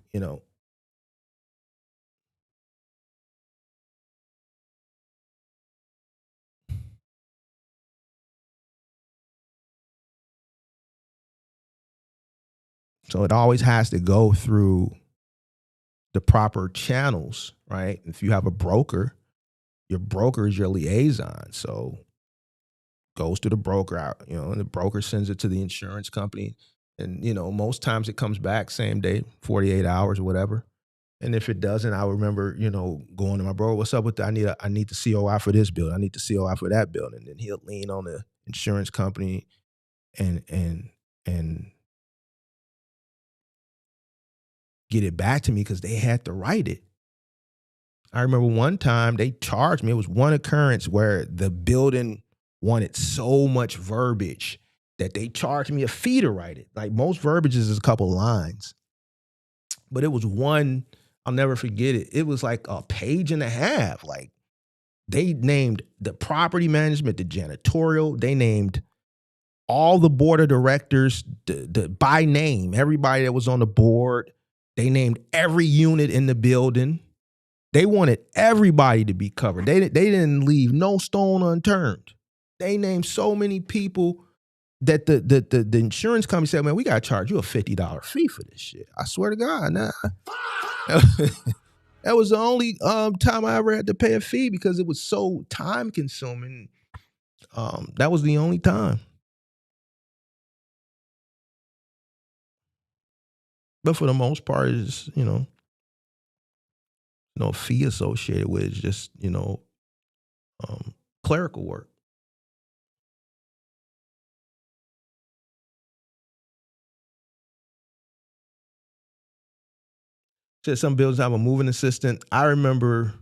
So it always has to go through the proper channels, right? If you have a broker, your broker is your liaison. So goes to the broker out, and the broker sends it to the insurance company. And, most times it comes back same day, 48 hours or whatever. And if it doesn't, I remember, going to my broker, what's up with that? I need the COI for this building. I need the COI for that building. And then he'll lean on the insurance company and get it back to me because they had to write it. I remember one time they charged me. It was one occurrence where the building wanted so much verbiage that they charged me a fee to write it. Like most verbiages is a couple lines. But it was one, I'll never forget it. It was like a page and a half. Like they named the property management, the janitorial, they named all the board of directors by name, everybody that was on the board. They named every unit in the building. They wanted everybody to be covered. They didn't leave no stone unturned. They named so many people that the insurance company said, man, we got to charge you a $50 fee for this shit. I swear to God, nah. That was the only time I ever had to pay a fee because it was so time consuming. That was the only time. But for the most part, it's, no fee associated with it. It's just, clerical work. Said some buildings have a moving assistant. I remember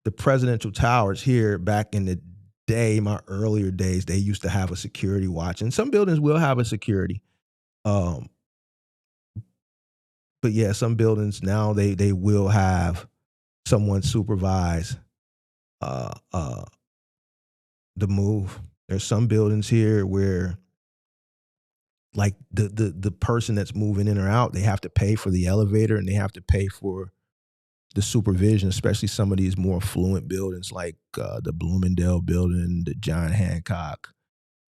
the presidential towers here back in the day, my earlier days, they used to have a security watch. And some buildings will have a security. But yeah, some buildings now they will have someone supervise the move. There's some buildings here where like the person that's moving in or out, they have to pay for the elevator and they have to pay for the supervision, especially some of these more affluent buildings like the Bloomingdale building, the John Hancock,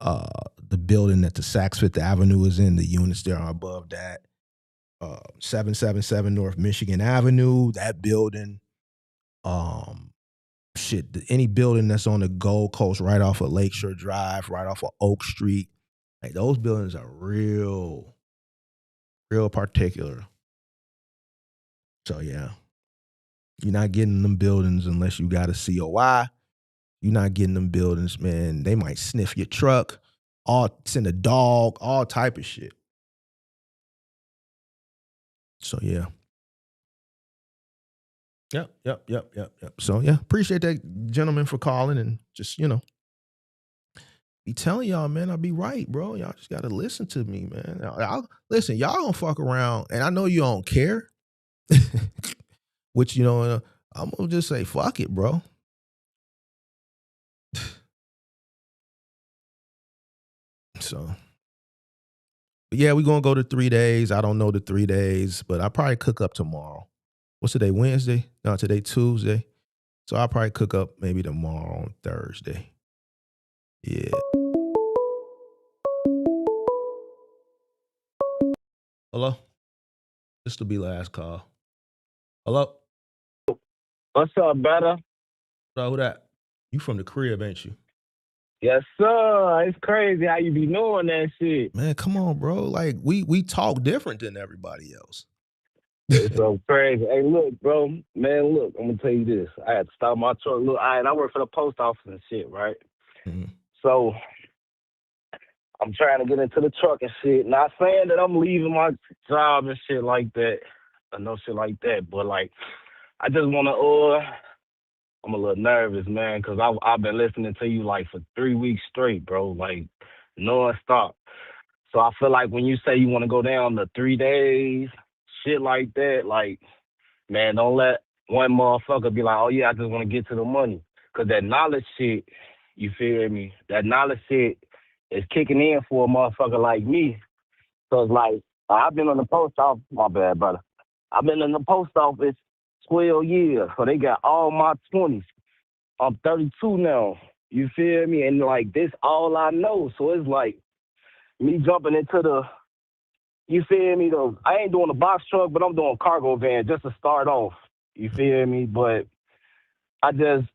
the building that the Saks Fifth Avenue is in, the units there are above that. 777 North Michigan Avenue, that building. Any building that's on the Gold Coast, right off of Lakeshore Drive, right off of Oak Street, like those buildings are real particular. So yeah, you're not getting them buildings unless you got a COI. You're not getting them buildings, man. They might sniff your truck, send a dog, all type of shit. So yeah. Yep. So yeah, appreciate that gentleman for calling and just, be telling y'all, man, I'll be right, bro. Y'all just gotta listen to me, man. Listen, y'all gonna fuck around, and I know you don't care. Which, I'm gonna just say, fuck it, bro. So, but yeah, we're gonna go to 3 days. I don't know the 3 days, but I'll probably cook up tomorrow. What's today? Wednesday? No, today Tuesday. So I'll probably cook up maybe tomorrow on Thursday. Yeah. Hello? This will be last call. Hello? What's up, brother? Who that? You from the crib, ain't you? Yes, sir. It's crazy how you be knowing that shit. Man, come on, bro. Like we talk different than everybody else. It's so crazy. Hey, look, bro. Man, look, I'm gonna tell you this. I had to stop my truck. Look, I work for the post office and shit, right? Mm-hmm. So I'm trying to get into the truck and shit. Not saying that I'm leaving my job and shit like that. Or no shit like that. But like, I just wanna I'm a little nervous, man, because I've been listening to you like for 3 weeks straight, bro, like non-stop. So I feel like when you say you want to go down to 3 days, shit like that, like, man, don't let one motherfucker be like, oh, yeah, I just want to get to the money. Because that knowledge shit, you feel me? That knowledge shit is kicking in for a motherfucker like me. So it's like, I've been in the post office, my bad, brother. I've been in the post office 12 years, so they got all my 20s. I'm 32 now, you feel me? And like, this all I know, so it's like me jumping into the, you feel me? I ain't doing a box truck, but I'm doing cargo van just to start off, you feel me? But I'm just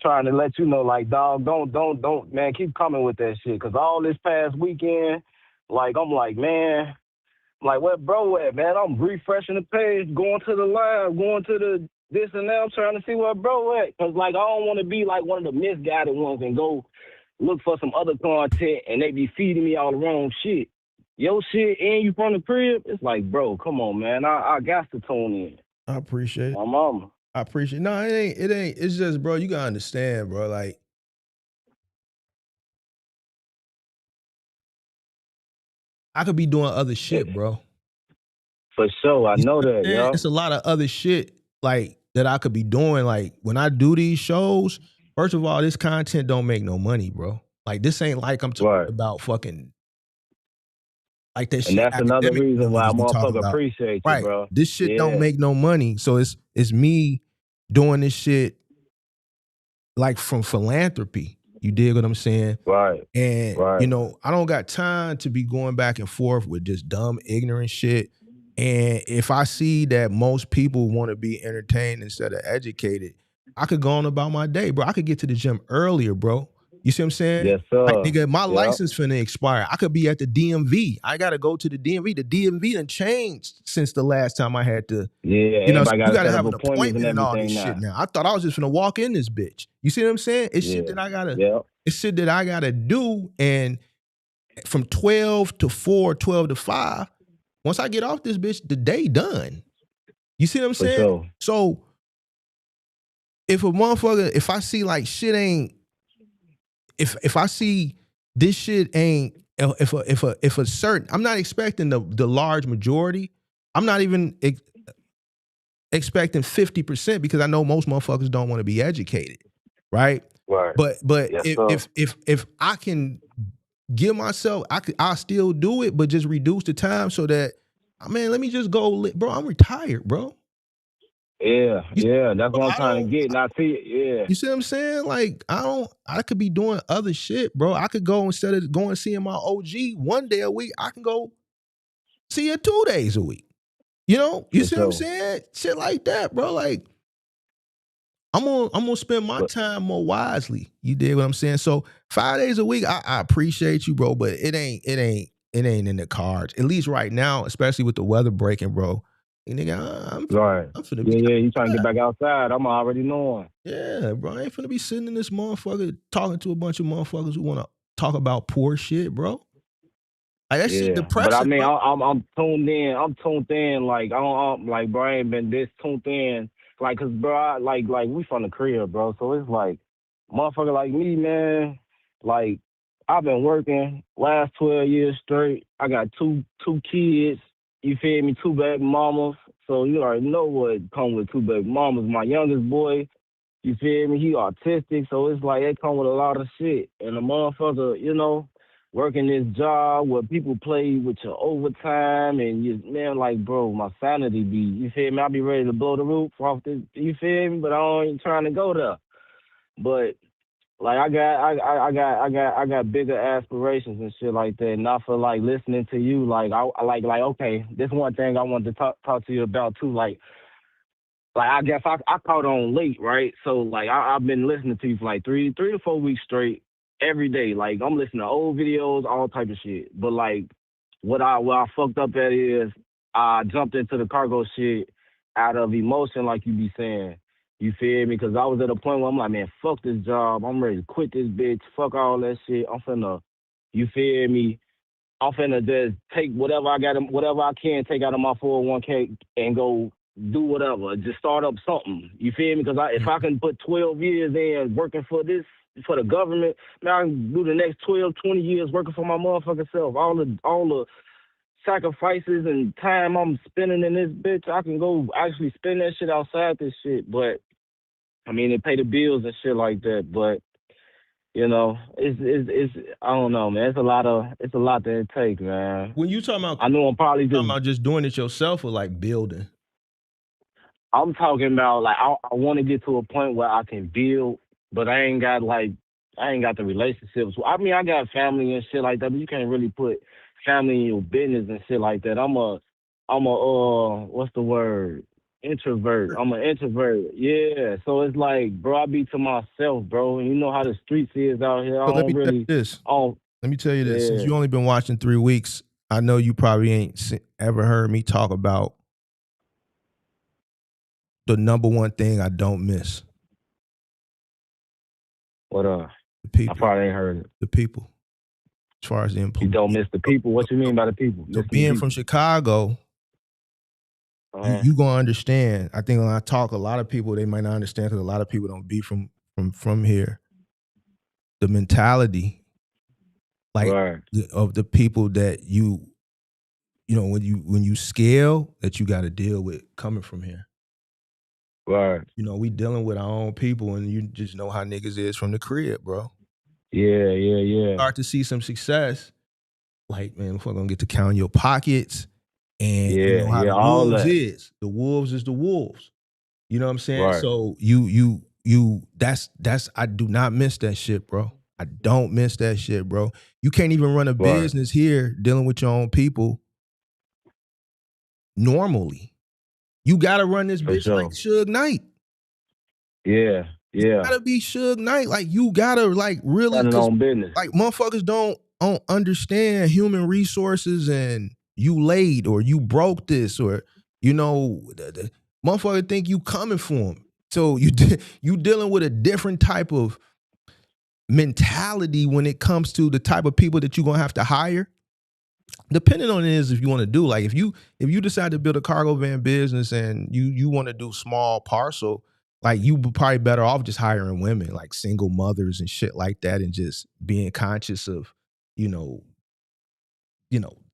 trying to let you know, like, dog, don't, man, keep coming with that shit, because all this past weekend, like, I'm like, man, like, where bro at, man? I'm refreshing the page, going to the live, going to the this and that. I'm trying to see where bro at. Because, like, I don't want to be like one of the misguided ones and go look for some other content and they be feeding me all the wrong shit. Yo shit, and you from the crib? It's like, bro, come on, man. I got to tune in. I appreciate it. My mama. I appreciate it. No, it ain't. It's just, bro, you gotta understand, bro. Like, I could be doing other shit, bro. For sure, I know that, yo. It's a lot of other shit, like, that I could be doing. Like, when I do these shows, first of all, this content don't make no money, bro. Like, this ain't like I'm talking about fucking, like that shit. And that's another reason why I motherfucker about. appreciate you, Right. bro. This shit don't make no money. So it's me doing this shit, like, from philanthropy. You dig what I'm saying? Right. And, I don't got time to be going back and forth with just dumb, ignorant shit And if I see that most people want to be entertained instead of educated, I could go on about my day, bro. I could get to the gym earlier, bro. You see what I'm saying? Yes, Like, sir. nigga, my Yep. license finna expire. I could be at the DMV. I gotta go to the DMV. The DMV done changed since the last time I had to. Yeah, You know, so everybody you got to gotta set up have an appointments and appointment and all this everything shit now. now. I thought I was just finna walk in this bitch. You see what I'm saying? It's shit Yeah. that I gotta. Yep. It's shit that I gotta do. And from 12 to 4, 12 to 5, once I get off this bitch, the day done. You see what I'm For saying? sure. So if a motherfucker, if I see like shit ain't, if I see this shit ain't, if a certain, I'm not expecting the large majority. I'm not even expecting 50% because I know most motherfuckers don't want to be educated, right? Right. But Yes, sir. if I can give myself, I'll still do it, but just reduce the time so that, man, let me just go, bro. I'm retired, bro. Yeah, You, yeah, that's bro, what I'm I trying don't. to get. And I see it. Yeah. You see what I'm saying? Like, I could be doing other shit, bro. I could go, instead of going seeing my OG one day a week, I can go see her 2 days a week. You know, you For see what I'm sure. saying? Shit like that, bro. Like, I'm gonna spend my But time more wisely. You dig what I'm saying? So 5 days a week, I appreciate you, bro, but it ain't in the cards. At least right now, especially with the weather breaking, bro. And nigga, right. I'm finna Yeah, be yeah, you trying to get outside. back outside. I'm already knowing. Yeah, bro. I ain't finna be sitting in this motherfucker talking to a bunch of motherfuckers who wanna talk about poor shit, bro. Like, that shit Yeah. But I depressing, mean, bro. I'm tuned in. I'm tuned in. Like I'm like, bro, I ain't been this tuned in. Like, cause bro, like we from the crib, bro. So it's like, motherfucker like me, man. Like, I've been working last 12 years straight. I got two kids. You feel me? Two baby mamas. So you already know what come with two baby mamas. My youngest boy, you feel me? He autistic, so it's like it come with a lot of shit. And the motherfucker, working this job where people play with your overtime and you, man, like, bro, my sanity be, you feel me? I be ready to blow the roof off this, you feel me? But I ain't trying to go there. But like I got bigger aspirations and shit like that. And I feel like listening to you, like I like okay, this one thing I wanted to talk to you about too, like I guess I caught on late, right? So like I've been listening to you for like three to 4 weeks straight every day. Like I'm listening to old videos, all type of shit. But like what I fucked up at is I jumped into the cargo shit out of emotion, like you be saying. You feel me? Because I was at a point where I'm like, man, fuck this job. I'm ready to quit this bitch. Fuck all that shit. I'm finna, you feel me? I'm finna just take whatever I can take out of my 401k and go do whatever. Just start up something. You feel me? Because if I can put 12 years in working for the government, now I can do the next 12, 20 years working for my motherfucking self. All the sacrifices and time I'm spending in this bitch, I can go actually spend that shit outside this shit. But I mean, it pay the bills and shit like that. But it's I don't know, man. It's a lot that it takes, man. When you talking about, I know I'm probably just doing it yourself or like building? I'm talking about like I want to get to a point where I can build, but I ain't got the relationships. I mean, I got family and shit like that, but you can't really put family in your business and shit like that. I'm a what's the word? Introvert. I'm an introvert. Yeah. So it's like, bro, I be to myself, bro. And you know how the streets is out here. I So let don't me tell you really. this. Oh, Let me tell you this. Since yeah. you only been watching 3 weeks, I know you probably ain't ever heard me talk about the number one thing I don't miss: What the I people. probably ain't heard it. The people. As far as the You employees. don't miss the people. What you mean by the people? So Missing the being people. from Chicago, you gonna understand. I think when I talk, a lot of people, they might not understand because a lot of people don't be from here. The mentality, like, Right. of the people that you know, when you scale, that you got to deal with coming from here. Right. You know, we dealing with our own people, and you just know how niggas is from the crib, bro. Yeah. Start to see some success, like, man, if we're gonna get to count your pockets, and you know how the all wolves that. is. The wolves is the wolves. You know what I'm saying? Right. So that's I do not miss that shit, bro. I don't miss that shit, bro. You can't even run a Right. business here dealing with your own people normally. You gotta run this For bitch like sure. Suge Knight. Yeah. You Yeah. gotta be Suge Knight. Like you gotta like really, Running cause on business. like motherfuckers don't understand human resources and you late or you broke this or the motherfucker think you coming for him. So you dealing with a different type of mentality when it comes to the type of people that you're gonna have to hire. Depending on it is if you want to do like if you decide to build a cargo van business and you want to do small parcel, like you probably better off just hiring women like single mothers and shit like that and just being conscious of you know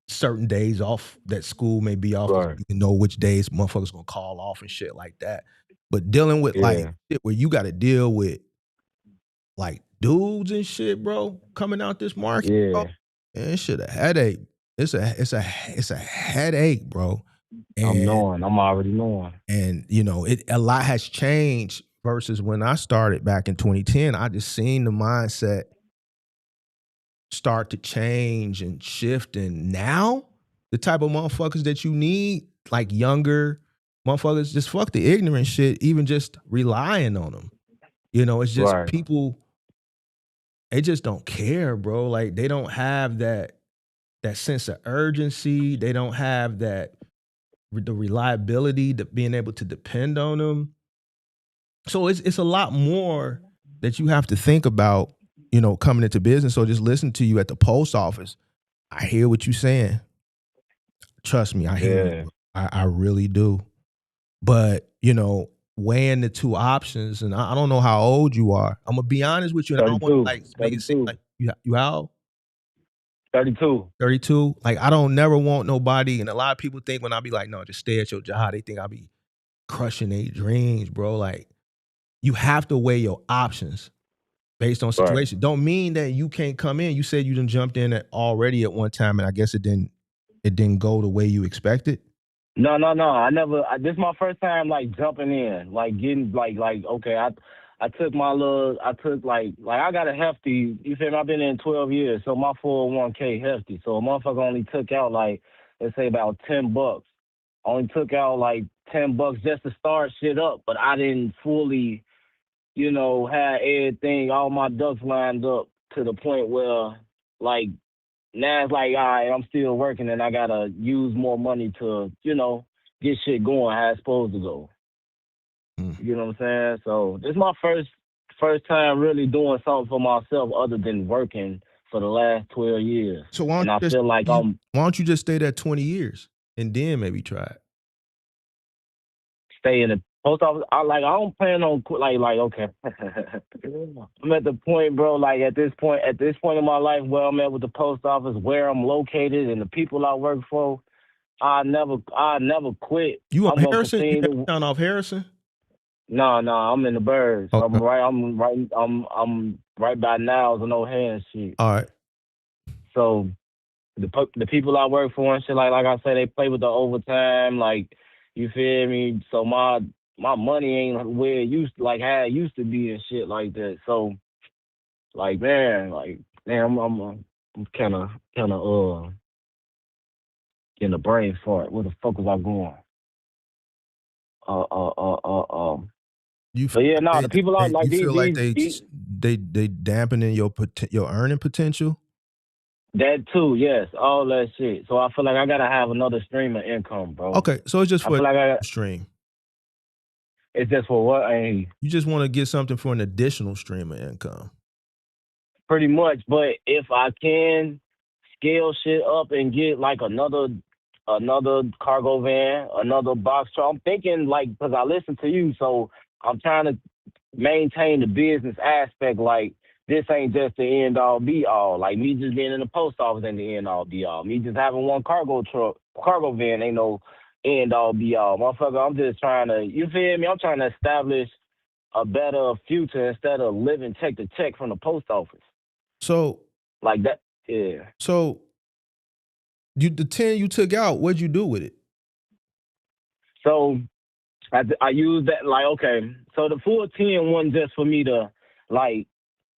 certain days off that school may be off because Right. you can know which days motherfuckers gonna call off and shit like that. But dealing with like Yeah. shit where you got to deal with like dudes and shit, bro, coming out this market, bro, Yeah. man, it's shit a headache. It's a headache, bro. I'm And knowing. I'm already knowing. it a lot has changed versus when I started back in 2010. I just seen the mindset start to change and shift. And now the type of motherfuckers that you need, like younger motherfuckers, just fuck the ignorant shit, even just relying on them. It's just Right. people, they just don't care, bro. Like they don't have that sense of urgency. They don't have the reliability, to being able to depend on them. So it's a lot more that you have to think about, coming into business. So just listen to you at the post office. I hear what you're saying. Trust me, I hear you. Yeah. Bro. I really do. But, weighing the two options, and I don't know how old you are. I'm gonna be honest with you, and I don't want to 32. like make it seem 32. like you how old? 32. 32. Like I don't never want nobody, and a lot of people think when I be like, no, just stay at your job, they think I be crushing their dreams, bro. Like you have to weigh your options based on Right. situation. Don't mean that you can't come in. You said you done jumped in already at one time, and I guess it didn't go the way you expected. No. This is my first time like jumping in, like getting like okay. I took I got a hefty. You feel me? I've been in 12 years, so my 401k hefty. So a motherfucker only took out like let's say about $10. Only took out like $10 just to start shit up, but I didn't fully, have everything, all my ducks lined up to the point where like now it's like, all right, I'm still working and I gotta use more money to, get shit going how it's supposed to go. You know what I'm saying? So this is my first time really doing something for myself other than working for the last 12 years. So why don't And I you just feel like I'm why don't you just stay there 20 years and then maybe try it? staying in the post office. I don't plan on okay. I'm at the point, bro, like at this point in my life where I'm at with the post office, where I'm located and the people I work for, I never quit. You on I'm gonna Harrison? You continue to down off Harrison? No, I'm in the birds. Okay. I'm right by Niles and O'Hare and shit. All right. So the people I work for and shit, like I say, they play with the overtime, like you feel me. So my money ain't where it used like how it used to be and shit like that. So like man, like damn, I'm kind of getting a brain fart. Where the fuck was I going? You But feel yeah, like no, the people out like you feel like these they dampening your earning potential? that too, yes, all that shit. So I feel like I gotta have another stream of income, bro. Okay, so it's just I for feel like stream. it's just for what? I You just want to get something for an additional stream of income. pretty much. But if I can scale shit up and get like another cargo van, another box truck, I'm thinking like because I listen to you, so I'm trying to maintain the business aspect. Like this ain't just the end all be all. Like me just being in the post office ain't the end all be all. Me just having one cargo van ain't no end all be all. Motherfucker, I'm just trying to, you feel me? I'm trying to establish a better future instead of living check to check from the post office. So Like that, yeah. So the 10 you took out, what'd you do with it? So I use that like okay. So the full 10 wasn't just for me to like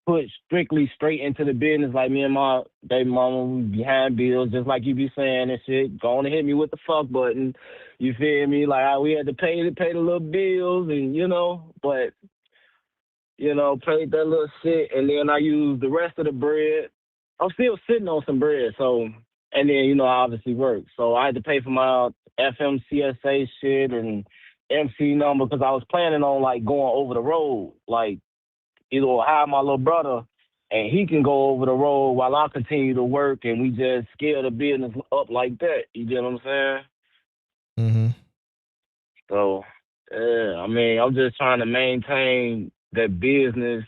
put strictly straight into the business. Like me and my baby mama, we behind bills, just like you be saying and shit. Going to hit me with the fuck button. You feel me? Like we had to pay the little bills, and but paid that little shit, and then I used the rest of the bread. I'm still sitting on some bread, so and then I obviously work, so I had to pay for my FMCSA shit and MC number because I was planning on like going over the road, like either hire my little brother and he can go over the road while I continue to work, and we just scale the business up like that. You get what I'm saying? Mm-hmm. So, yeah, I mean, I'm just trying to maintain that business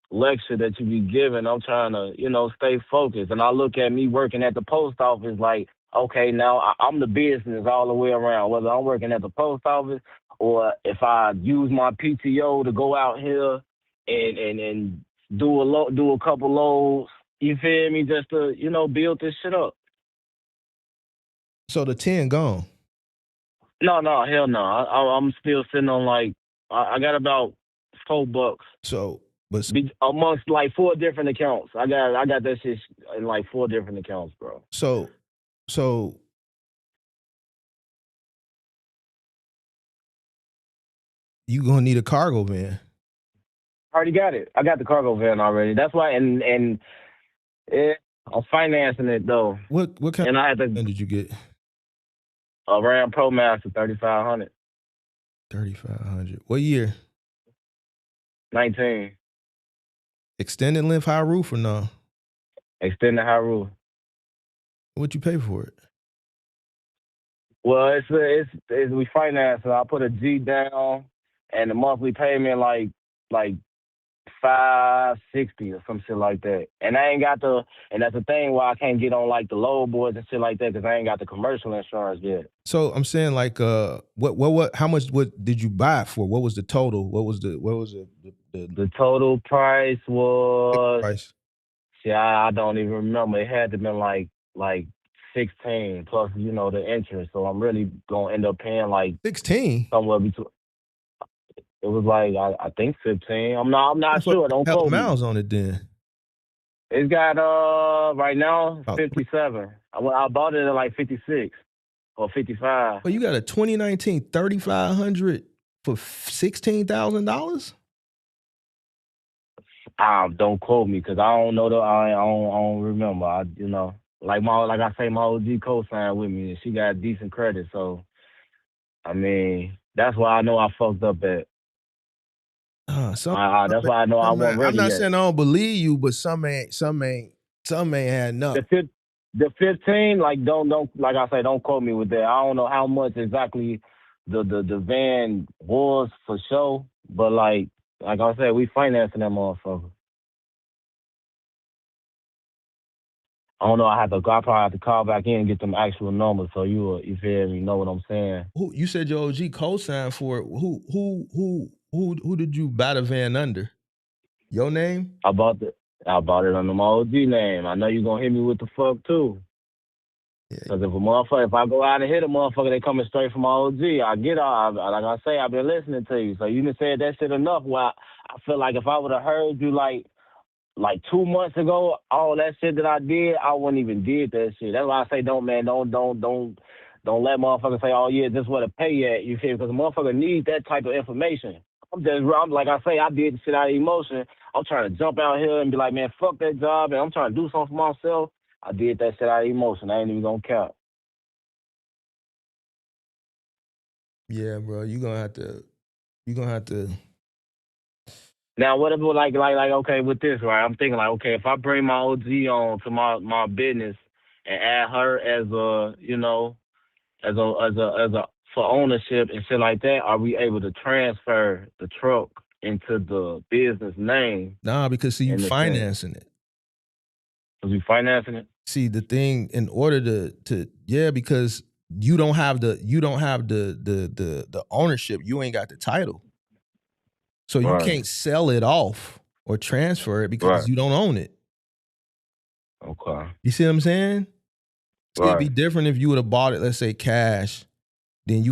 lecture that you be giving. I'm trying to, stay focused. And I look at me working at the post office like, okay, now I'm the business all the way around, whether I'm working at the post office or if I use my PTO to go out here and do a couple loads. You feel me? Just to, build this shit up. So the 10 gone. No, hell no. I'm still sitting on like I got about $4. So, but amongst like 4 different accounts. I got that shit in like 4 different accounts, bro. So you gonna need a cargo van. Already got it. I got the cargo van already. That's why, and I'm financing it though. What kind and I had of van to did you get? a Ram Pro Master 3500. 3500. What year? 19. Extended length, high roof, or no? Extended high roof. What'd you pay for it? Well, it's we finance it. I put a G down, and the monthly payment like $560 or some shit like that. And I ain't got and that's the thing why I can't get on like the load boards and shit like that because I ain't got the commercial insurance yet. So I'm saying like how much did you buy it for? What was the total? What was the total price was price? See, I don't even remember. It had to been like 16 plus the interest. So I'm really gonna end up paying like 16 somewhere between. It was like I think 15. I'm not sure. Don't quote me. Miles on it then. It's got right now 57. I bought it at like 56 or 55. Well, you got a 2019 3500 for $16,000. Don't quote me because I don't know. I don't remember. Like I say, my OG co-signed with me and she got decent credit. So I mean, that's why I know I fucked up at. That's why I know I wasn't ready I'm not yet. saying I don't believe you, but some ain't had enough. The 15, like don't like I say, don't quote me with that. I don't know how much exactly the van was for sure, but like I said, we financing that motherfucker. I don't know. I probably have to call back in and get them actual numbers so you feel me, know what I'm saying. Who you said your OG co-signed for it? Who did you buy the van under? Your name? I bought it under my OG name. I know you're gonna hit me with the fuck too. Yeah. Cause if I go out and hit a motherfucker, they coming straight from my OG. I get all, like I say, I've been listening to you. So you done said that shit enough. Well, I feel like if I would have heard you like 2 months ago, all that shit that I did, I wouldn't even did that shit. That's why I say don't let motherfuckers say, oh yeah, this is what to pay at. You feel? Because a motherfucker needs that type of information. I'm like I say, I did the shit out of emotion. I'm trying to jump out here and be like, man, fuck that job, and I'm trying to do something for myself. I did that shit out of emotion. I ain't even gonna count. Yeah, bro, you gonna have to. Now, what if like okay with this, right? I'm thinking like, okay, if I bring my OG on to my business and add her as a for ownership and shit like that, are we able to transfer the truck into the business name? Nah, because see, you financing it. Because we financing it? See, the thing, in order to because you don't have the ownership, you ain't got the title. So you can't sell it off or transfer it because you don't own it. Okay. You see what I'm saying? It'd be different if you would have bought it, let's say cash. Then she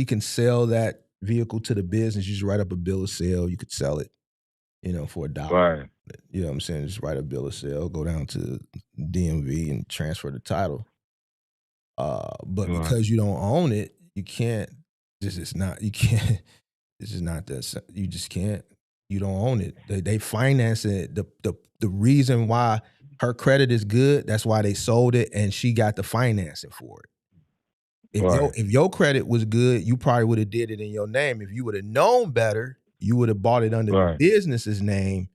can sell that vehicle to the business. You just write up a bill of sale. You could sell it. for $1. Right. You know what I'm saying? Just write a bill of sale, go down to DMV and transfer the title. But Right. because you don't own it, you can't. This is not. You can't. This is not that. You just can't. You don't own it. They finance it. The reason why her credit is good, that's why they sold it, and she got the financing for it. If your credit was good, you probably would have did it in your name. If you would have known better, you would have bought it under the business's name,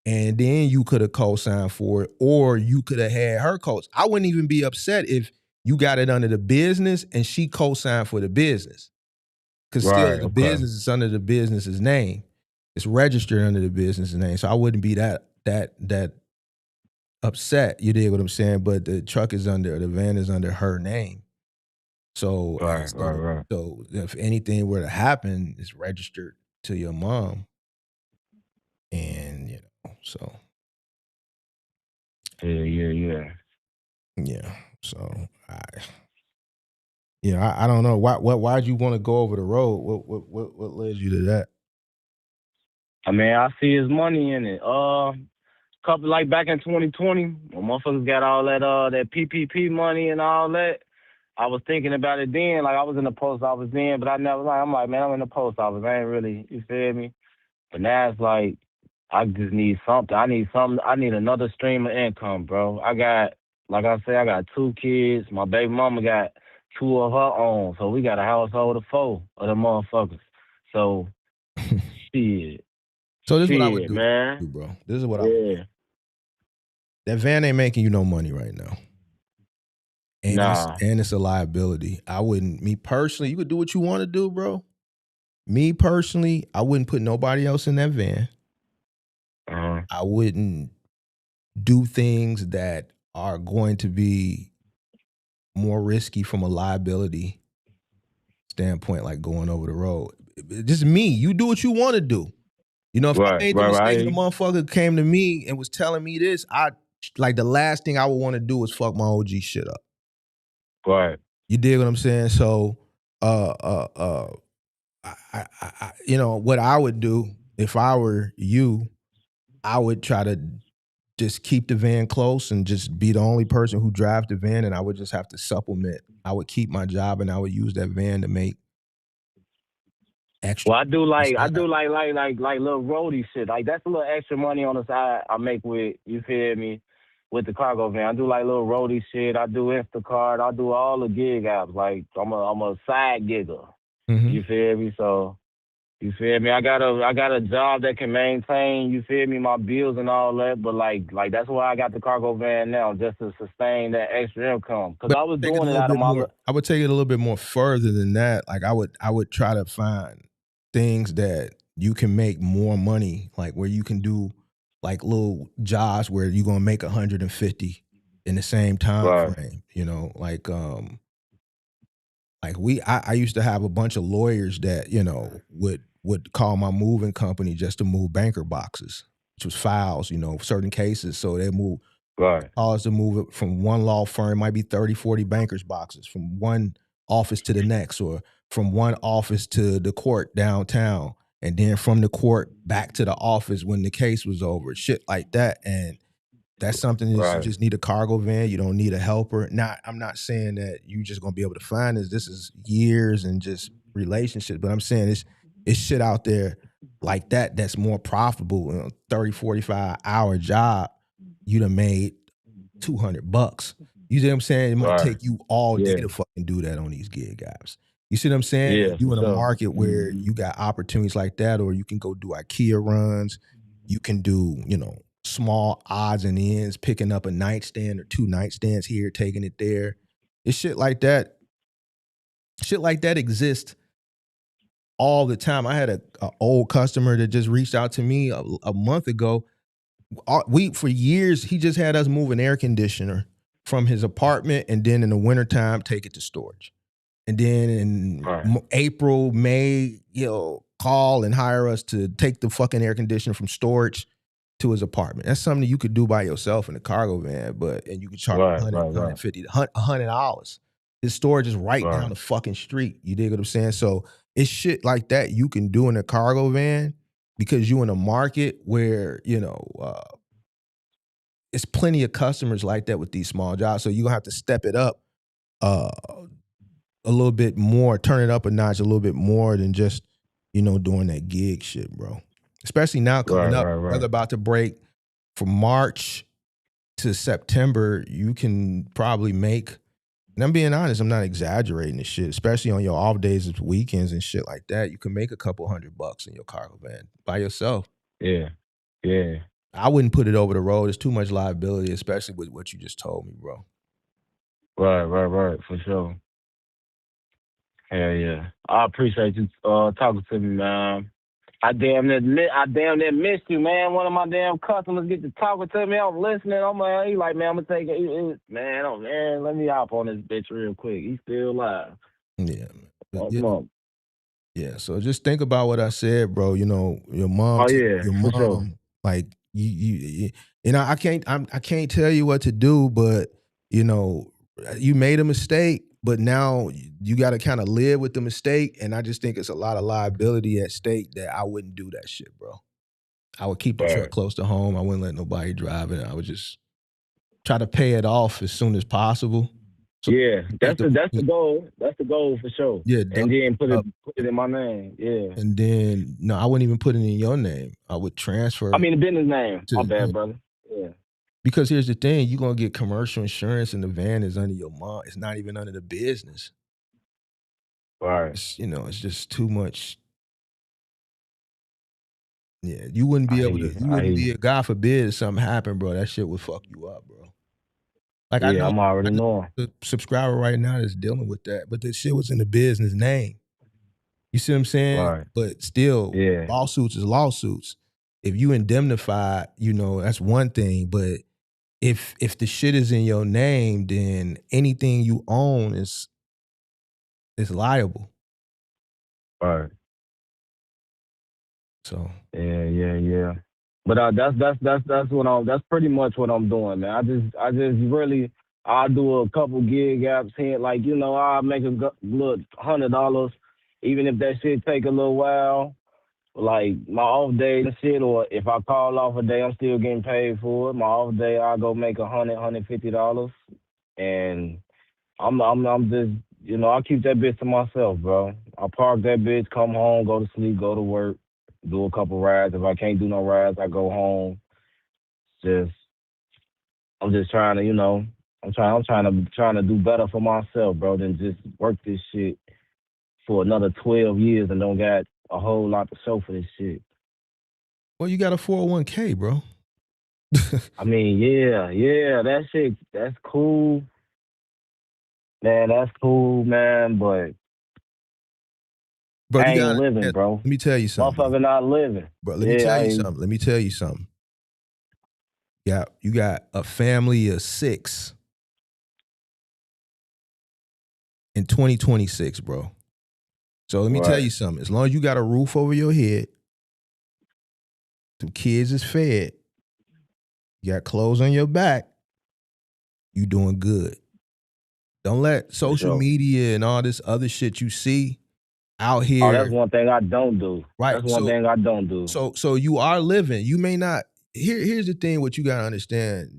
and then you could have co-signed for it, or you could have had her co. I wouldn't even be upset if you got it under the business and she co-signed for the business, because still the business is under the business's name. It's registered under the business's name, so I wouldn't be that upset. You dig what I'm saying? But the van is under her name. So, so if anything were to happen, it's registered to your mom, and so. Yeah. So I don't know why'd you want to go over the road? What led you to that? I mean, I see his money in it. Couple like back in 2020, when motherfuckers got all that PPP money and all that. I was thinking about it then, like I was in the post office then, but I'm like, man, I'm in the post office. I ain't really, you feel me? But now it's like, I just need something. I need another stream of income, bro. I got 2 kids. My baby mama got 2 of her own. So we got a household of 4 of them motherfuckers. So, shit. So this is what I would do, man. Bro. This is what I would do. That van ain't making you no money right now. And it's a liability. Me personally, you could do what you want to do, bro. Me personally, I wouldn't put nobody else in that van. I wouldn't do things that are going to be more risky from a liability standpoint, like going over the road. Just me. You do what you want to do. If I made the mistake, the motherfucker came to me and was telling me this, the last thing I would want to do is fuck my OG shit up. Right. You dig what I'm saying? So, what I would do if I were you, I would try to just keep the van close and just be the only person who drives the van, and I would just have to supplement. I would keep my job and I would use that van to make extra. Well, I do like little roadie shit. Like that's a little extra money on the side I make with, you feel me, with the cargo van. I do like little roadie shit. I do Instacart. I do all the gig apps. Like I'm a side gigger. Mm-hmm. You feel me? So you feel me? I got a job that can maintain, you feel me, my bills and all that. But like that's why I got the cargo van now, just to sustain that extra income. Because I was doing it out of my. I would take it a little bit more further than that. Like I would try to find things that you can make more money, like where you can do like little jobs where you're gonna make 150 in the same time frame. I used to have a bunch of lawyers that would call my moving company just to move banker boxes, which was files, certain cases. So they move calls to move it from one law firm, might be 30, 40 bankers boxes from one office to the next, or from one office to the court downtown, and then from the court back to the office when the case was over, shit like that. And that's something that you just need a cargo van. You don't need a helper. I'm not saying that you just gonna be able to find this. This is years and just relationships. But I'm saying it's shit out there like that that's more profitable. 30, 45-hour job, you'd have made $200. You see what I'm saying? It might take you all day to fucking do that on these gig apps. You see what I'm saying? Yeah, you in a market where you got opportunities like that, or you can go do IKEA runs. You can do, small odds and ends, picking up a nightstand or 2 nightstands here, taking it there. It's shit like that. Shit like that exists all the time. I had a old customer that just reached out to me a month ago. For years, he just had us move an air conditioner from his apartment, and then in the wintertime, take it to storage. And then in April, May, call and hire us to take the fucking air conditioner from storage to his apartment. That's something that you could do by yourself in a cargo van, and you could charge $150, $100. His storage is right down the fucking street. You dig what I'm saying? So it's shit like that you can do in a cargo van because you're in a market where, it's plenty of customers like that with these small jobs. So you're gonna have to step it up a little bit more, turn it up a notch a little bit more than just, doing that gig shit, bro. Especially now coming up, weather about to break from March to September, you can probably make, and I'm being honest, I'm not exaggerating this shit, especially on your off days and weekends and shit like that, you can make a couple $100 in your cargo van by yourself. Yeah. I wouldn't put it over the road. It's too much liability, especially with what you just told me, bro. Right, for sure. Hell yeah. I appreciate you talking to me, man. I damn near missed you, man. One of my damn customers get to talking to me. I'm listening. He like, man, I'm gonna take it. Man, let me hop on this bitch real quick. He's still alive. Yeah. Come on. Yeah, so just think about what I said, bro. Your mom, Oh yeah, for sure. like you I can't tell you what to do, but you made a mistake, but now you got to kind of live with the mistake, and I just think it's a lot of liability at stake that I wouldn't do that shit, bro. I would keep the truck close to home. I wouldn't let nobody drive it. I would just try to pay it off as soon as possible. So yeah, that's the goal. That's the goal for sure. Yeah, and then put it in my name. Yeah. And then no, I wouldn't even put it in your name. I would transfer. I mean the business name. My bad, brother. Yeah. Because here's the thing, you're gonna get commercial insurance and the van is under your mom. It's not even under the business. Right. It's just too much. Yeah, you wouldn't be able to. You wouldn't be. God forbid if something happened, bro. That shit would fuck you up, bro. Like yeah, I'm already knowing. The subscriber right now that's dealing with that, but the shit was in the business name. You see what I'm saying? Right. But still, lawsuits is lawsuits. If you indemnify, that's one thing. But if the shit is in your name, then anything you own is liable. Right. So yeah. But that's pretty much what I'm doing, man. I just really I'll do a couple gig apps here, like I'll make a look $100, even if that shit take a little while. Like my off day and shit, or if I call off a day, I'm still getting paid for it. My off day, I'll go make $150, and I'm just I keep that bitch to myself, bro. I park that bitch, come home, go to sleep, go to work, do a couple rides. If I can't do no rides, I go home. I'm just trying to, I'm trying to do better for myself, bro, than just work this shit for another 12 years and don't got a whole lot to show for this shit. Well, you got a 401k, bro. I mean, yeah, that shit, that's cool. Man, that's cool, man, but I ain't living, bro. Let me tell you something. Motherfucker not living. Bro, let me tell you something. Yeah, you got a family of 6 in 2026, bro. So let me tell you something. As long as you got a roof over your head, some kids is fed, you got clothes on your back, you doing good. Don't let social media and all this other shit you see out here. Oh, that's one thing I don't do. Right. That's one thing I don't do. So you are living. You may not. Here's the thing. What you gotta understand.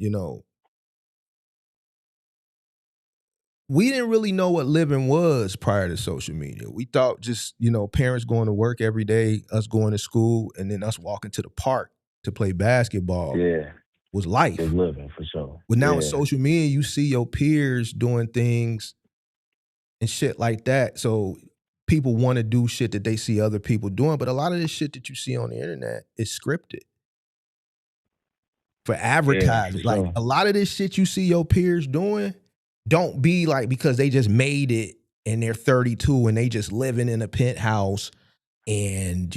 We didn't really know what living was prior to social media. We thought just parents going to work every day, us going to school, and then us walking to the park to play basketball. Yeah. Was life. It's living for sure. But now with social media, you see your peers doing things and shit like that. So people want to do shit that they see other people doing. But a lot of this shit that you see on the internet is scripted for advertising. Yeah, for like a lot of this shit you see your peers doing, don't be like because they just made it and they're 32 and they just living in a penthouse and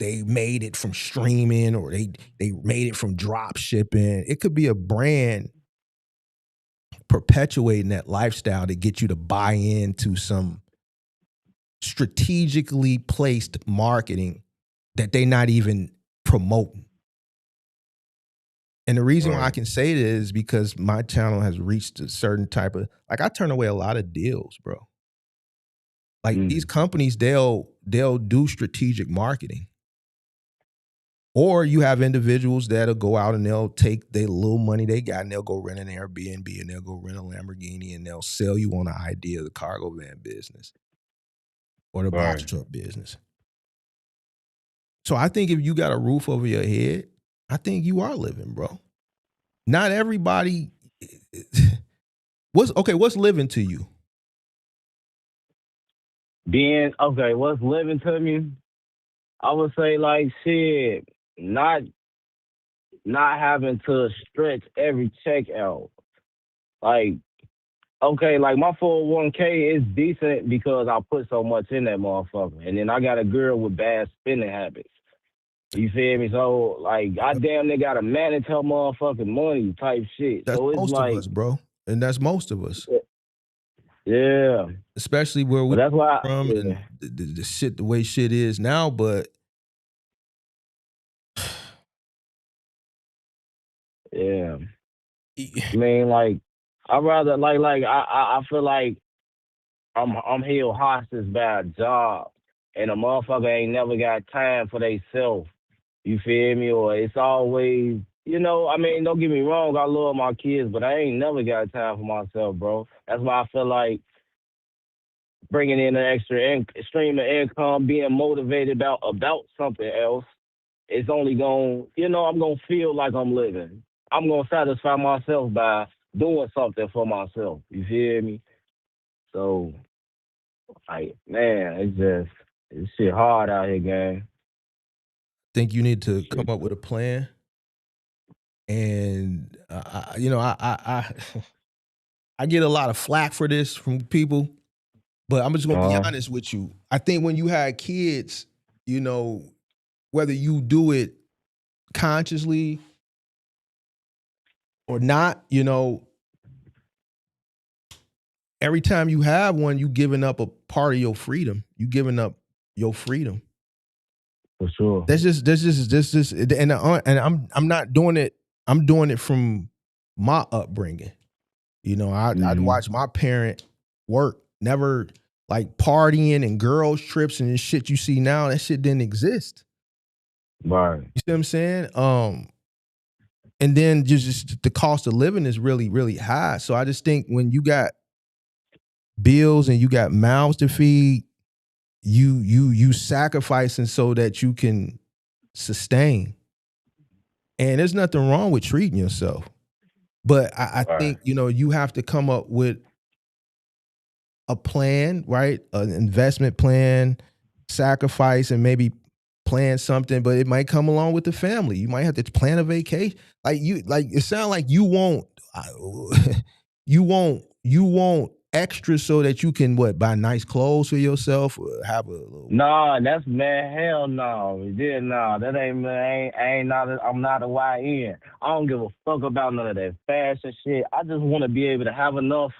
they made it from streaming or they made it from drop shipping. It could be a brand perpetuating that lifestyle to get you to buy into some strategically placed marketing that they not even promoting. And the reason why I can say this is because my channel has reached a certain type of, like I turn away a lot of deals, bro. Like these companies, they'll do strategic marketing. Or you have individuals that'll go out and they'll take their little money they got and they'll go rent an Airbnb and they'll go rent a Lamborghini and they'll sell you on the idea of the cargo van business or the box Right. truck business. So I think if you got a roof over your head, I think you are living, bro. Not everybody. What's living to you? What's living to me? I would say like shit, not having to stretch every check out. Like, okay, like my 401k is decent because I put so much in that motherfucker. And then I got a girl with bad spending habits. You feel me? So like I damn near gotta manage her motherfucking money type shit. That's So it's most like of us, bro. And that's most of us. yeah. Especially where But we that's why from and the shit, the way shit is now, but yeah. I mean, like, I rather I feel like I'm held hostage by a job, and a motherfucker ain't never got time for theyself. You feel me? Or it's always, I mean, don't get me wrong, I love my kids, but I ain't never got time for myself, bro. That's why I feel like bringing in an extra stream of income, being motivated about something else, it's only going, I'm going to feel like I'm living. I'm going to satisfy myself by doing something for myself. You feel me? So, like, man, it's shit hard out here, gang. think you need to come up with a plan. And I I get a lot of flack for this from people, but I'm just gonna be honest with you. I think when you had kids, whether you do it consciously or not, every time you have one, you giving up a part of your freedom. You giving up your freedom. For sure. That's just, and I'm not doing it. I'm doing it from my upbringing. I'd watch my parent work, never like partying and girls trips and shit you see now. That shit didn't exist. Right. You see what I'm saying? And then just the cost of living is really, really high. So I just think when you got bills and you got mouths to feed, you sacrificing so that you can sustain. And there's nothing wrong with treating yourself. But I think, you have to come up with a plan, right? An investment plan, sacrifice, and maybe plan something, but it might come along with the family. You might have to plan a vacation. It sounds like you won't extra so that you can buy nice clothes for yourself or have a little. Nah, that's man, hell no. That I'm not a YN. I don't give a fuck about none of that fashion shit. I just want to be able to have enough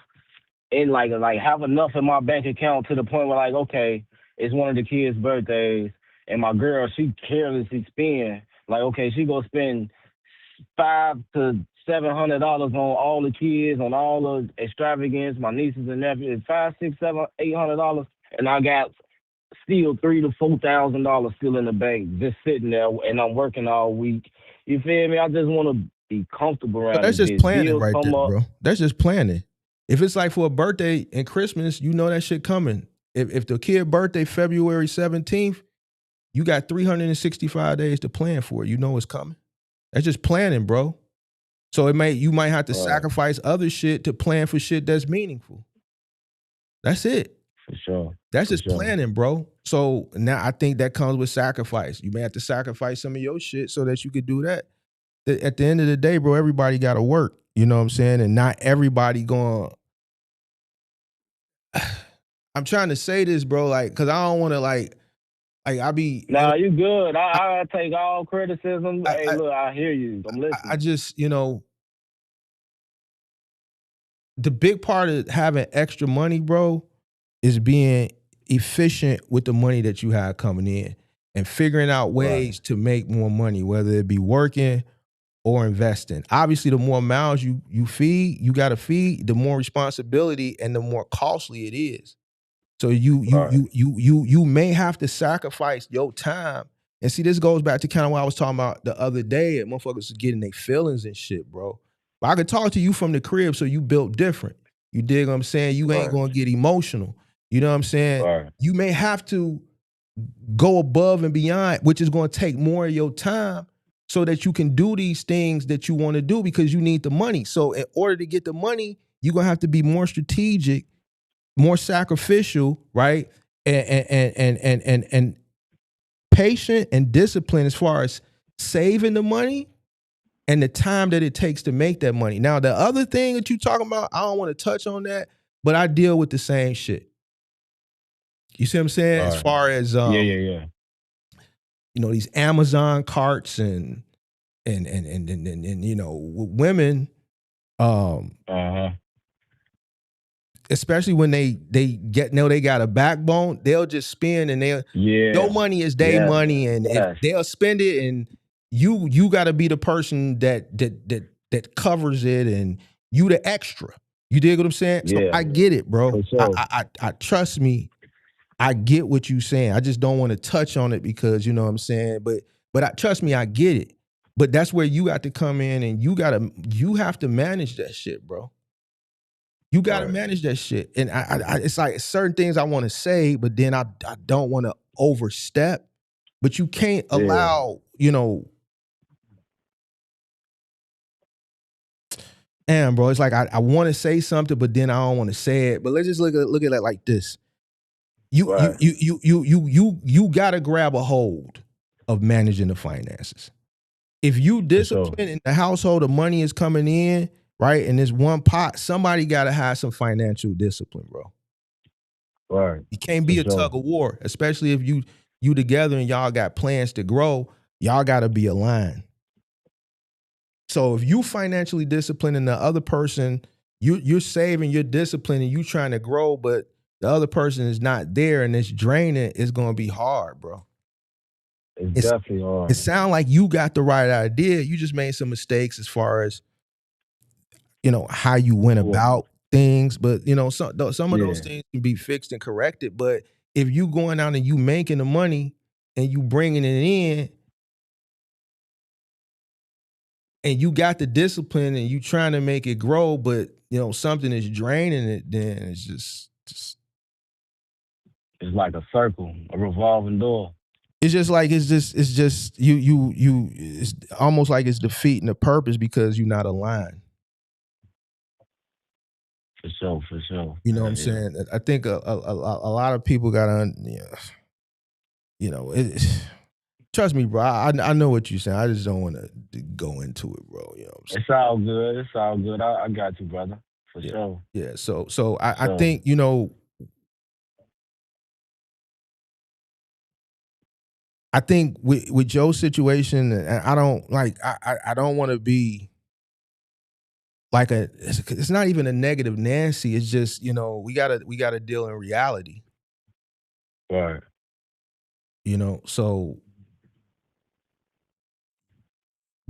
have enough in my bank account to the point where like, okay, it's one of the kids' birthdays and my girl, she carelessly spend like, okay, she gonna spend $500 to $700 on all the kids, on all the extravagance, my nieces and nephews, $500, $600, $700, $800, and I got still $3,000 to $4,000 still in the bank, just sitting there, and I'm working all week. You feel me? I just want to be comfortable around. That's just planning right there, bro. That's just planning. If it's like for a birthday and Christmas, you know that shit coming. If the kid birthday February 17th, you got 365 days to plan for it. You know it's coming. That's just planning, bro. So you might have to sacrifice other shit to plan for shit that's meaningful. That's it. For sure. That's just planning, bro. So now I think that comes with sacrifice. You may have to sacrifice some of your shit so that you could do that. At the end of the day, bro, everybody got to work. You know what I'm saying? And not everybody going. I'm trying to say this, bro, like, cause I don't want to like I be. Nah, you good. I take all criticism. Hey, look, I hear you. I'm listening. I just, the big part of having extra money, bro, is being efficient with the money that you have coming in and figuring out ways to make more money, whether it be working or investing. Obviously, the more mouths you got to feed, the more responsibility and the more costly it is. So you may have to sacrifice your time And see, this goes back to kind of what I was talking about the other day. Motherfuckers getting their feelings and shit, bro. But I could talk to you from the crib, so you built different. You dig what I'm saying? You ain't gonna get emotional. You know what I'm saying? Right. You may have to go above and beyond, which is going to take more of your time so that you can do these things that you want to do because you need the money. So in order to get the money, you're going to have to be more strategic, more sacrificial, right? And patient and disciplined as far as saving the money and the time that it takes to make that money. Now, the other thing that you're talking about, I don't want to touch on that, but I deal with the same shit. You see what I'm saying? As far as yeah. you know, these Amazon carts and you know, women, especially when they get know they got a backbone, they'll just spend and your money is their money, and if they'll spend it, and you got to be the person that covers it, and you the extra. You dig what I'm saying? So I get it, bro. For sure. I trust me. I get what you're saying. I just don't want to touch on it because you know what I'm saying. But trust me, I get it. But that's where you got to come in, and you have to manage that shit, bro. You got to manage that shit. And I it's like certain things I want to say, but then I don't want to overstep. But you can't allow, you know. Damn, bro. It's like I want to say something, but then I don't want to say it. But let's just look at it like this. You gotta grab a hold of managing the finances. If you discipline in the household, the money is coming in, right? And there's one pot, somebody gotta have some financial discipline, bro. Right. You can't be a tug of war, especially if you together and y'all got plans to grow, y'all gotta be aligned. So if you financially disciplined and the other person, you're saving, you're disciplined, and you trying to grow, but the other person is not there and it's draining, it's gonna be hard, bro. It's definitely hard. It sounds like you got the right idea. You just made some mistakes as far as, you know, how you went about things. But you know, some of those things can be fixed and corrected. But if you going out and you making the money and you bringing it in, and you got the discipline and you trying to make it grow, but you know something is draining it, then it's just it's like a circle, a revolving door. It's just like it's just you it's almost like it's defeating the purpose because you're not aligned. For sure. You know what I'm saying? I think a lot of people gotta, you know, trust me, bro. I know what you're saying. I just don't want to go into it, bro. You know what I'm saying? It's all good. I got you, brother. For sure. Yeah. So I think, you know, I think with your situation, and I don't like I don't want to be like it's not even a negative Nancy. It's just, you know, we gotta deal in reality. Right. You know, so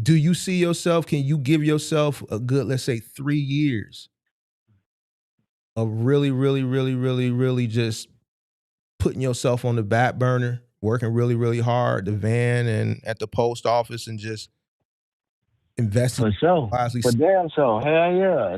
do you see yourself? Can you give yourself a good, let's say, 3 years of really just putting yourself on the back burner, working really hard, the van and at the post office, and just investing For sure. wisely? For damn sure. Hell yeah.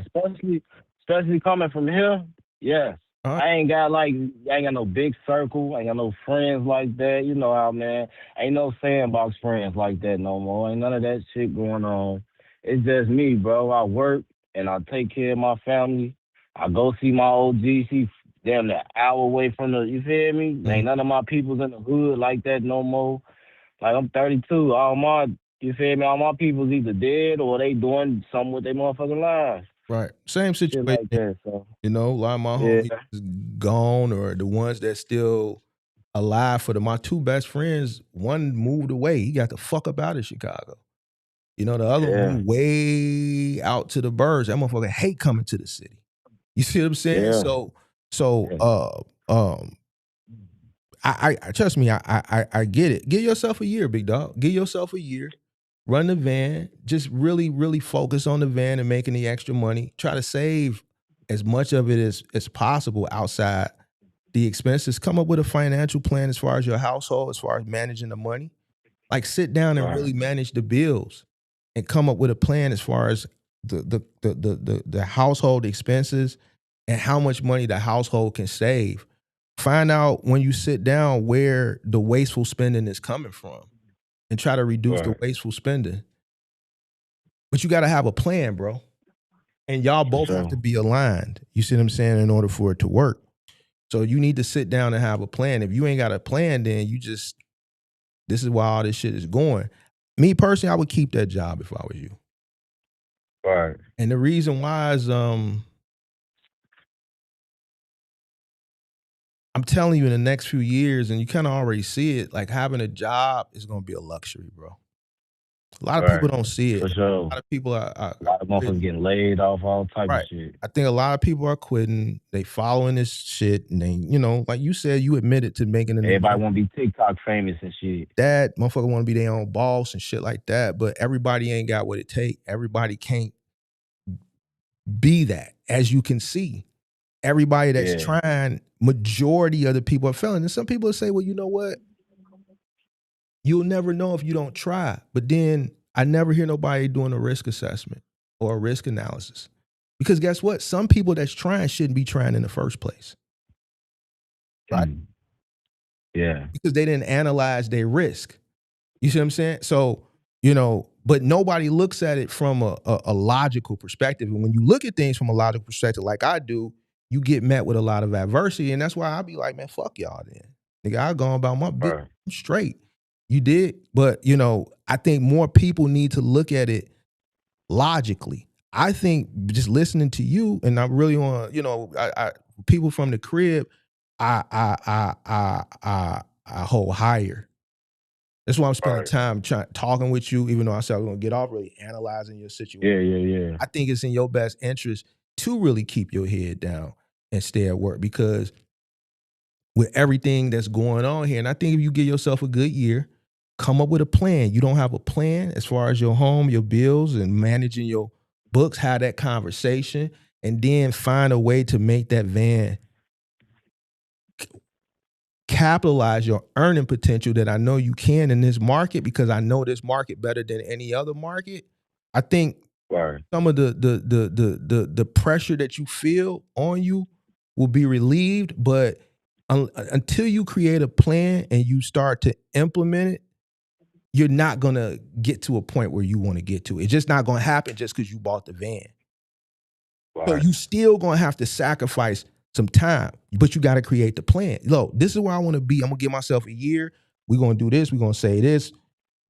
Especially coming from here. Yes. I ain't got no big circle. I ain't got no friends like that. You know how, man. Ain't no sandbox friends like that no more. Ain't none of that shit going on. It's just me, bro. I work and I take care of my family. I go see my OG. She damn near hour away from you feel me? Mm-hmm. Ain't none of my people's in the hood like that no more. Like, I'm 32. You feel me? All my people's either dead or they doing something with their motherfucking lives. Right. Same situation. Shit like that, so. You know, a lot of my homies is gone, or the ones that still alive. My two best friends, one moved away. He got the fuck up out of Chicago. You know, the other one moved way out to the burbs. That motherfucker hate coming to the city. You see what I'm saying? Yeah. So I trust me, I get it. Give yourself a year, big dog. Give yourself a year. Run the van. Just really focus on the van and making the extra money. Try to save as much of it as possible outside the expenses. Come up with a financial plan as far as your household, as far as managing the money. Like sit down and really manage the bills and come up with a plan as far as the household expenses and how much money the household can save. Find out when you sit down where the wasteful spending is coming from and try to reduce the wasteful spending. But you got to have a plan, bro. And y'all both have to be aligned. You see what I'm saying? In order for it to work. So you need to sit down and have a plan. If you ain't got a plan, then this is why all this shit is going. Me personally, I would keep that job if I was you. Right. And the reason why is I'm telling you in the next few years, and you kind of already see it, like having a job is gonna be a luxury, bro. A lot of people don't see it. For sure. A lot of people are a lot of motherfuckers getting laid off, all type of shit. I think a lot of people are quitting. They following this shit, and they, like you said, you admitted to making an. Everybody want to be TikTok famous and shit. That motherfucker want to be their own boss and shit like that. But everybody ain't got what it take. Everybody can't be that, as you can see. Everybody that's trying, majority of the people are failing. And some people say, well, you know what? You'll never know if you don't try. But then I never hear nobody doing a risk assessment or a risk analysis. Because guess what? Some people that's trying shouldn't be trying in the first place. Right? Yeah. Because they didn't analyze their risk. You see what I'm saying? So, but nobody looks at it from a logical perspective. And when you look at things from a logical perspective like I do, you get met with a lot of adversity. And that's why I be like, man, fuck y'all then. Nigga, I go about my business straight. You did. But, I think more people need to look at it logically. I think just listening to you, and I really want to, people from the crib, I hold higher. That's why I'm spending time talking with you, even though I said I was going to get off, really analyzing your situation. Yeah. I think it's in your best interest to really keep your head down and stay at work, because with everything that's going on here, and I think if you give yourself a good year, come up with a plan. You don't have a plan as far as your home, your bills, and managing your books, have that conversation, and then find a way to make that van capitalize your earning potential that I know you can in this market, because I know this market better than any other market. I think some of the pressure that you feel on you will be relieved, but until you create a plan and you start to implement it, you're not going to get to a point where you want to get to. It's just not going to happen just because you bought the van. So you still going to have to sacrifice some time, but you got to create the plan. Look, this is where I want to be. I'm going to give myself a year. We're going to do this. We're going to say this.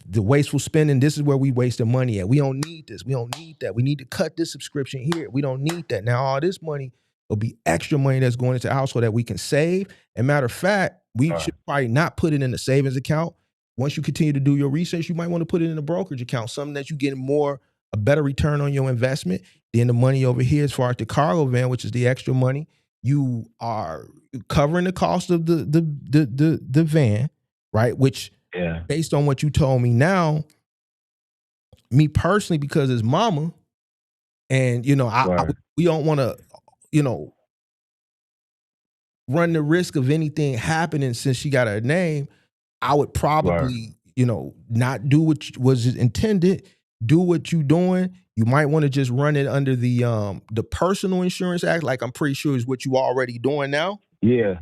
The wasteful spending, this is where we wasting money at. We don't need this. We don't need that. We need to cut this subscription here. We don't need that. Now, all this money will be extra money that's going into the household that we can save. And matter of fact, we should probably not put it in the savings account. Once you continue to do your research, you might want to put it in a brokerage account, something that you get a better return on your investment. Then the money over here, as far as the cargo van, which is the extra money, you are covering the cost of the van, right? Which, based on what you told me now, me personally, because it's mama, and we don't want to, run the risk of anything happening since she got her name. I would probably, not do what was intended. Do what you doing. You might want to just run it under the Personal Insurance Act, like I'm pretty sure is what you already doing now. Yeah.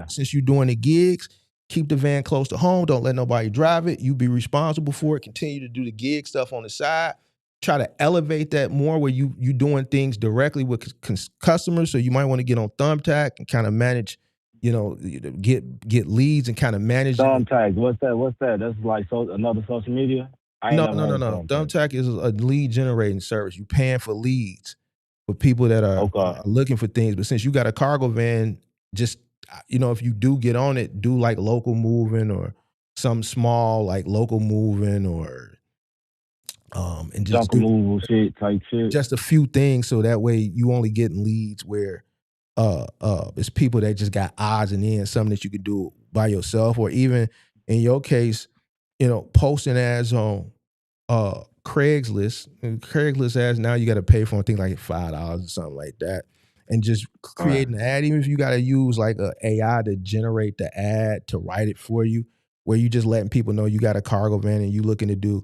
Since you're doing the gigs, keep the van close to home. Don't let nobody drive it. You be responsible for it. Continue to do the gig stuff on the side. Try to elevate that more where you doing things directly with customers. So you might want to get on Thumbtack and kind of manage, get leads and kind of manage. Thumbtack, what's that? That's like another social media? No. Thumbtack is a lead generating service. You paying for leads for people that are looking for things. But since you got a cargo van, just, if you do get on it, do like local moving or some small like local moving or and just removal shit type shit. Just a few things, so that way you only getting leads where it's people that just got odds and ends, something that you could do by yourself, or even in your case, posting ads on Craigslist. And Craigslist ads now you got to pay for, I think, like $5 or something like that, and just creating an ad. Even if you got to use like a AI to generate the ad, to write it for you, where you just letting people know you got a cargo van and you looking to do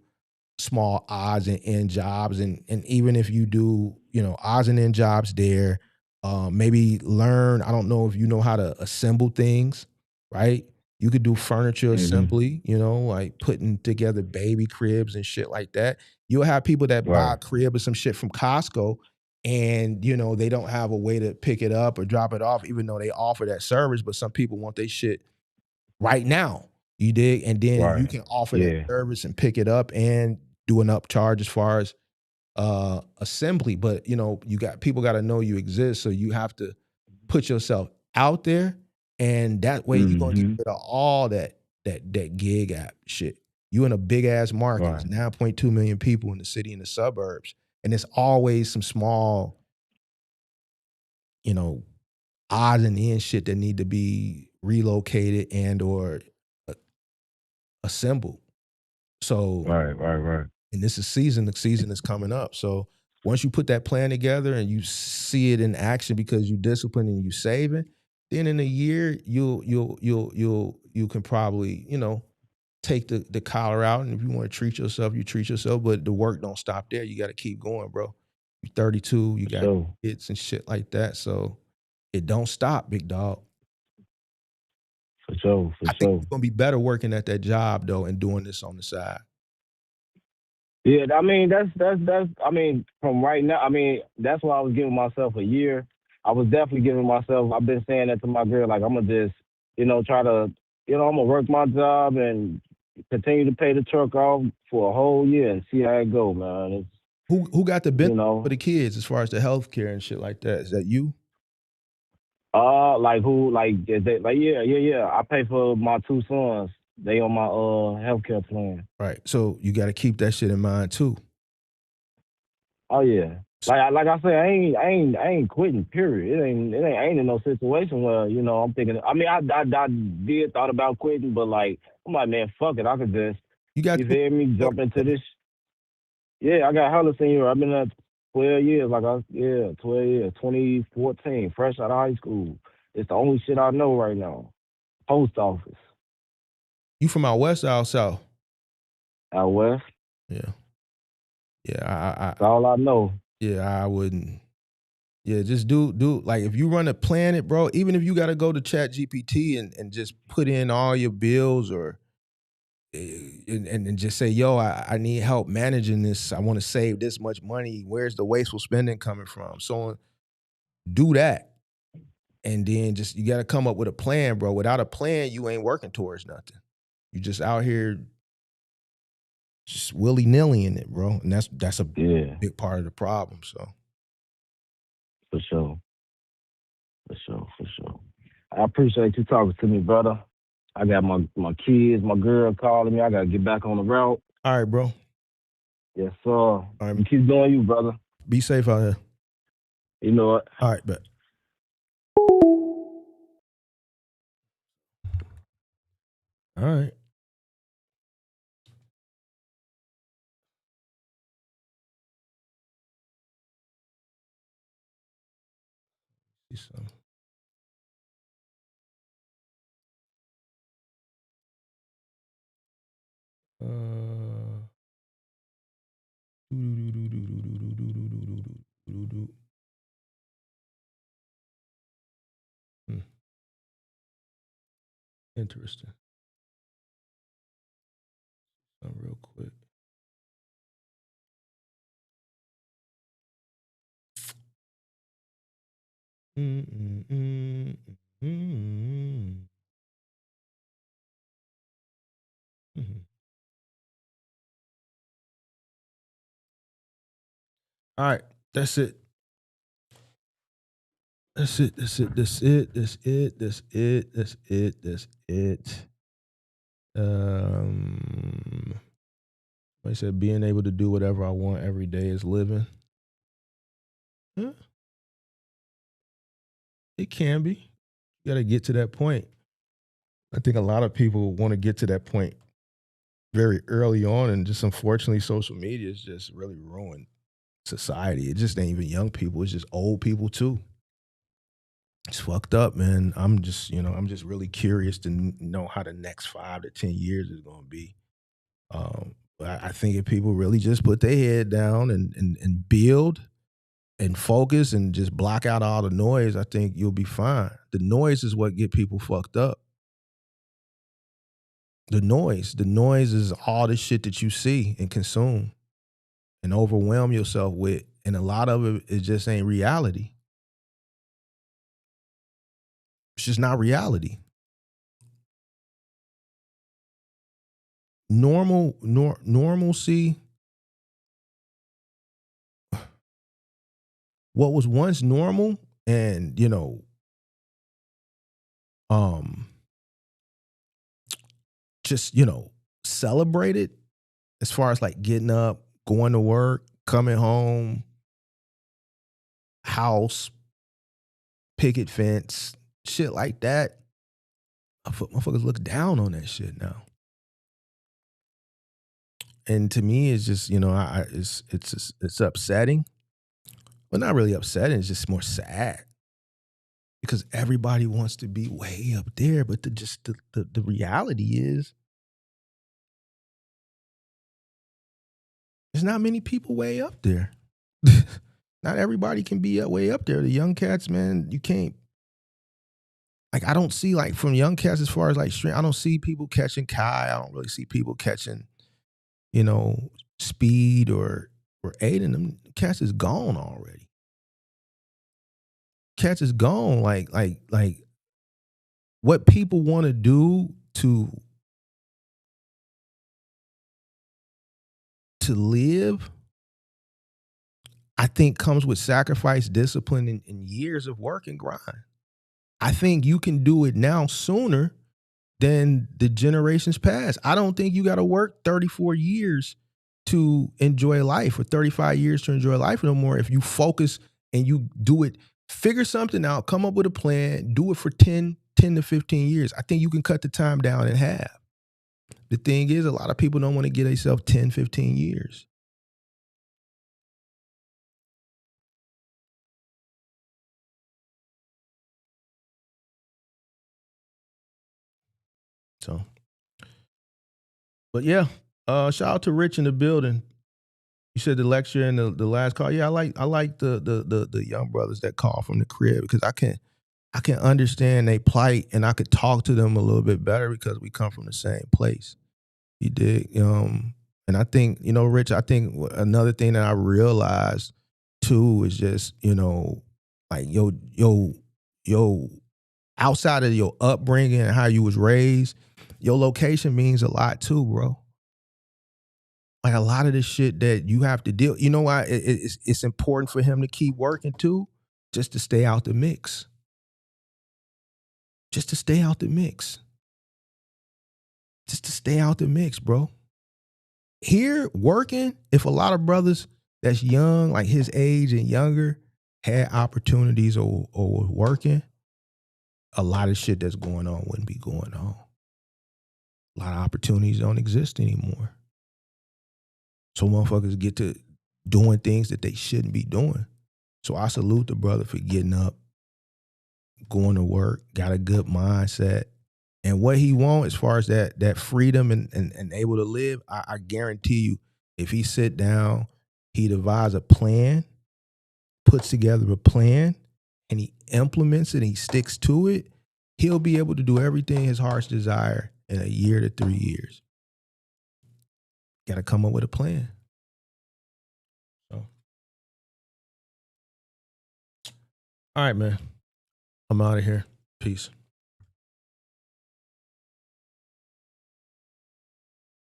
small odds and end jobs, and even if you do, odds and end jobs there, maybe learn. I don't know if you know how to assemble things, right? You could do furniture assembly, like putting together baby cribs and shit like that. You'll have people that buy a crib or some shit from Costco, and they don't have a way to pick it up or drop it off, even though they offer that service. But some people want their shit right now. You dig? And then you can offer that service and pick it up and do an upcharge as far as assembly. But you got people got to know you exist, so you have to put yourself out there, and that way you're gonna get rid of all that gig app shit. You in a big ass market. It's 9.2 million people in the city and the suburbs, and it's always some small, odds and ends shit that need to be relocated and or assembled. So Right. and this is the season is coming up. So once you put that plan together and you see it in action because you discipline and you saving, then in a year you can probably, take the collar out. And if you want to treat yourself, you treat yourself. But the work don't stop there. You got to keep going, bro. You're 32, you got kids and shit like that. So it don't stop, big dog. For sure. I think you're gonna be better working at that job though and doing this on the side. Yeah, I mean that's I mean from right now. I mean that's why I was giving myself a year. I was definitely giving myself. I've been saying that to my girl. Like I'm gonna just try to I'm gonna work my job and continue to pay the truck off for a whole year and see how it go, man. Who got the benefit for the kids as far as the health care and shit like that? Is that you? Like who? Like is they, like yeah. I pay for my two sons. They on my healthcare plan. Right. So you got to keep that shit in mind too. Oh yeah. Like I say, I ain't quitting. Period. I ain't in no situation where I'm thinking. I mean, I did thought about quitting, but like I'm like, man, fuck it. I could just you feel me jump into this. Yeah, I got hella senior. I've been at 12 years. 12 years. 2014, fresh out of high school. It's the only shit I know right now. Post office. You from out west or out south? Out west. Yeah. Yeah, that's all I know. Yeah, I wouldn't. Yeah, just do like if you run a Planet, bro, even if you got to go to Chat GPT and just put in all your bills or and just say, yo, I need help managing this. I want to save this much money. Where's the wasteful spending coming from? So do that. And then just you got to come up with a plan, bro. Without a plan, you ain't working towards nothing. You just out here just willy-nilly in it, bro. And that's a big part of the problem. So for sure. I appreciate you talking to me, brother. I got my kids, my girl calling me. I gotta get back on the route. All right, bro. Yes, sir. All right. You keep doing you, brother. Be safe out here. You know it. All right, bet. All right. So. Interesting. Real quick. All right, that's it. That's it. Like I said, being able to do whatever I want every day is living. Huh? It can be. You got to get to that point. I think a lot of people want to get to that point very early on, and just unfortunately, social media has just really ruined society. It just ain't even young people; it's just old people too. It's fucked up, man. I'm just really curious to know how the next 5 to 10 years is going to be. But I think if people really just put their head down and build and focus and just block out all the noise, I think you'll be fine. The noise is what get people fucked up. The noise is all the shit that you see and consume and overwhelm yourself with, and a lot of it just ain't reality. It's just not reality. Normalcy, what was once normal and just celebrated, as far as like getting up, going to work, coming home, house, picket fence, shit like that. Motherfuckers look down on that shit now. And to me, it's just it's upsetting, but not really upsetting. It's just more sad because everybody wants to be way up there, but the reality is there's not many people way up there. Not everybody can be way up there. The young cats, man, you can't. Like I don't see like from young cats as far as like I don't see people catching Kai. I don't really see people catching Speed or Aiden. Them cats is gone already. Cats is gone. Like what people want to do to live, I think comes with sacrifice, discipline, and years of work and grind. I think you can do it now sooner than the generations past. I don't think you got to work 34 years to enjoy life or 35 years to enjoy life no more. If you focus and you do it, figure something out, come up with a plan, do it for 10 to 15 years. I think you can cut the time down in half. The thing is, a lot of people don't want to give themselves 10, 15 years. So, but yeah, shout out to Rich in the building. You said the lecture and the last call. Yeah, I like the young brothers that call from the crib because I can understand their plight and I could talk to them a little bit better because we come from the same place. You dig? And I think, Rich, I think another thing that I realized too is just, like yo, outside of your upbringing and how you was raised, your location means a lot too, bro. Like a lot of the shit that you have to deal, you know why it's important for him to keep working too, just to stay out the mix. Just to stay out the mix. Just to stay out the mix, bro. Here working, if a lot of brothers that's young, like his age and younger, had opportunities or was working, a lot of shit that's going on wouldn't be going on. A lot of opportunities don't exist anymore. So motherfuckers get to doing things that they shouldn't be doing. So I salute the brother for getting up, going to work, got a good mindset. And what he wants as far as that freedom and able to live, I guarantee you, if he sit down, he devise a plan, puts together a plan, and he implements it and he sticks to it, he'll be able to do everything his heart's desire in a year to 3 years. Got to come up with a plan. So, all right, man. I'm out of here. Peace.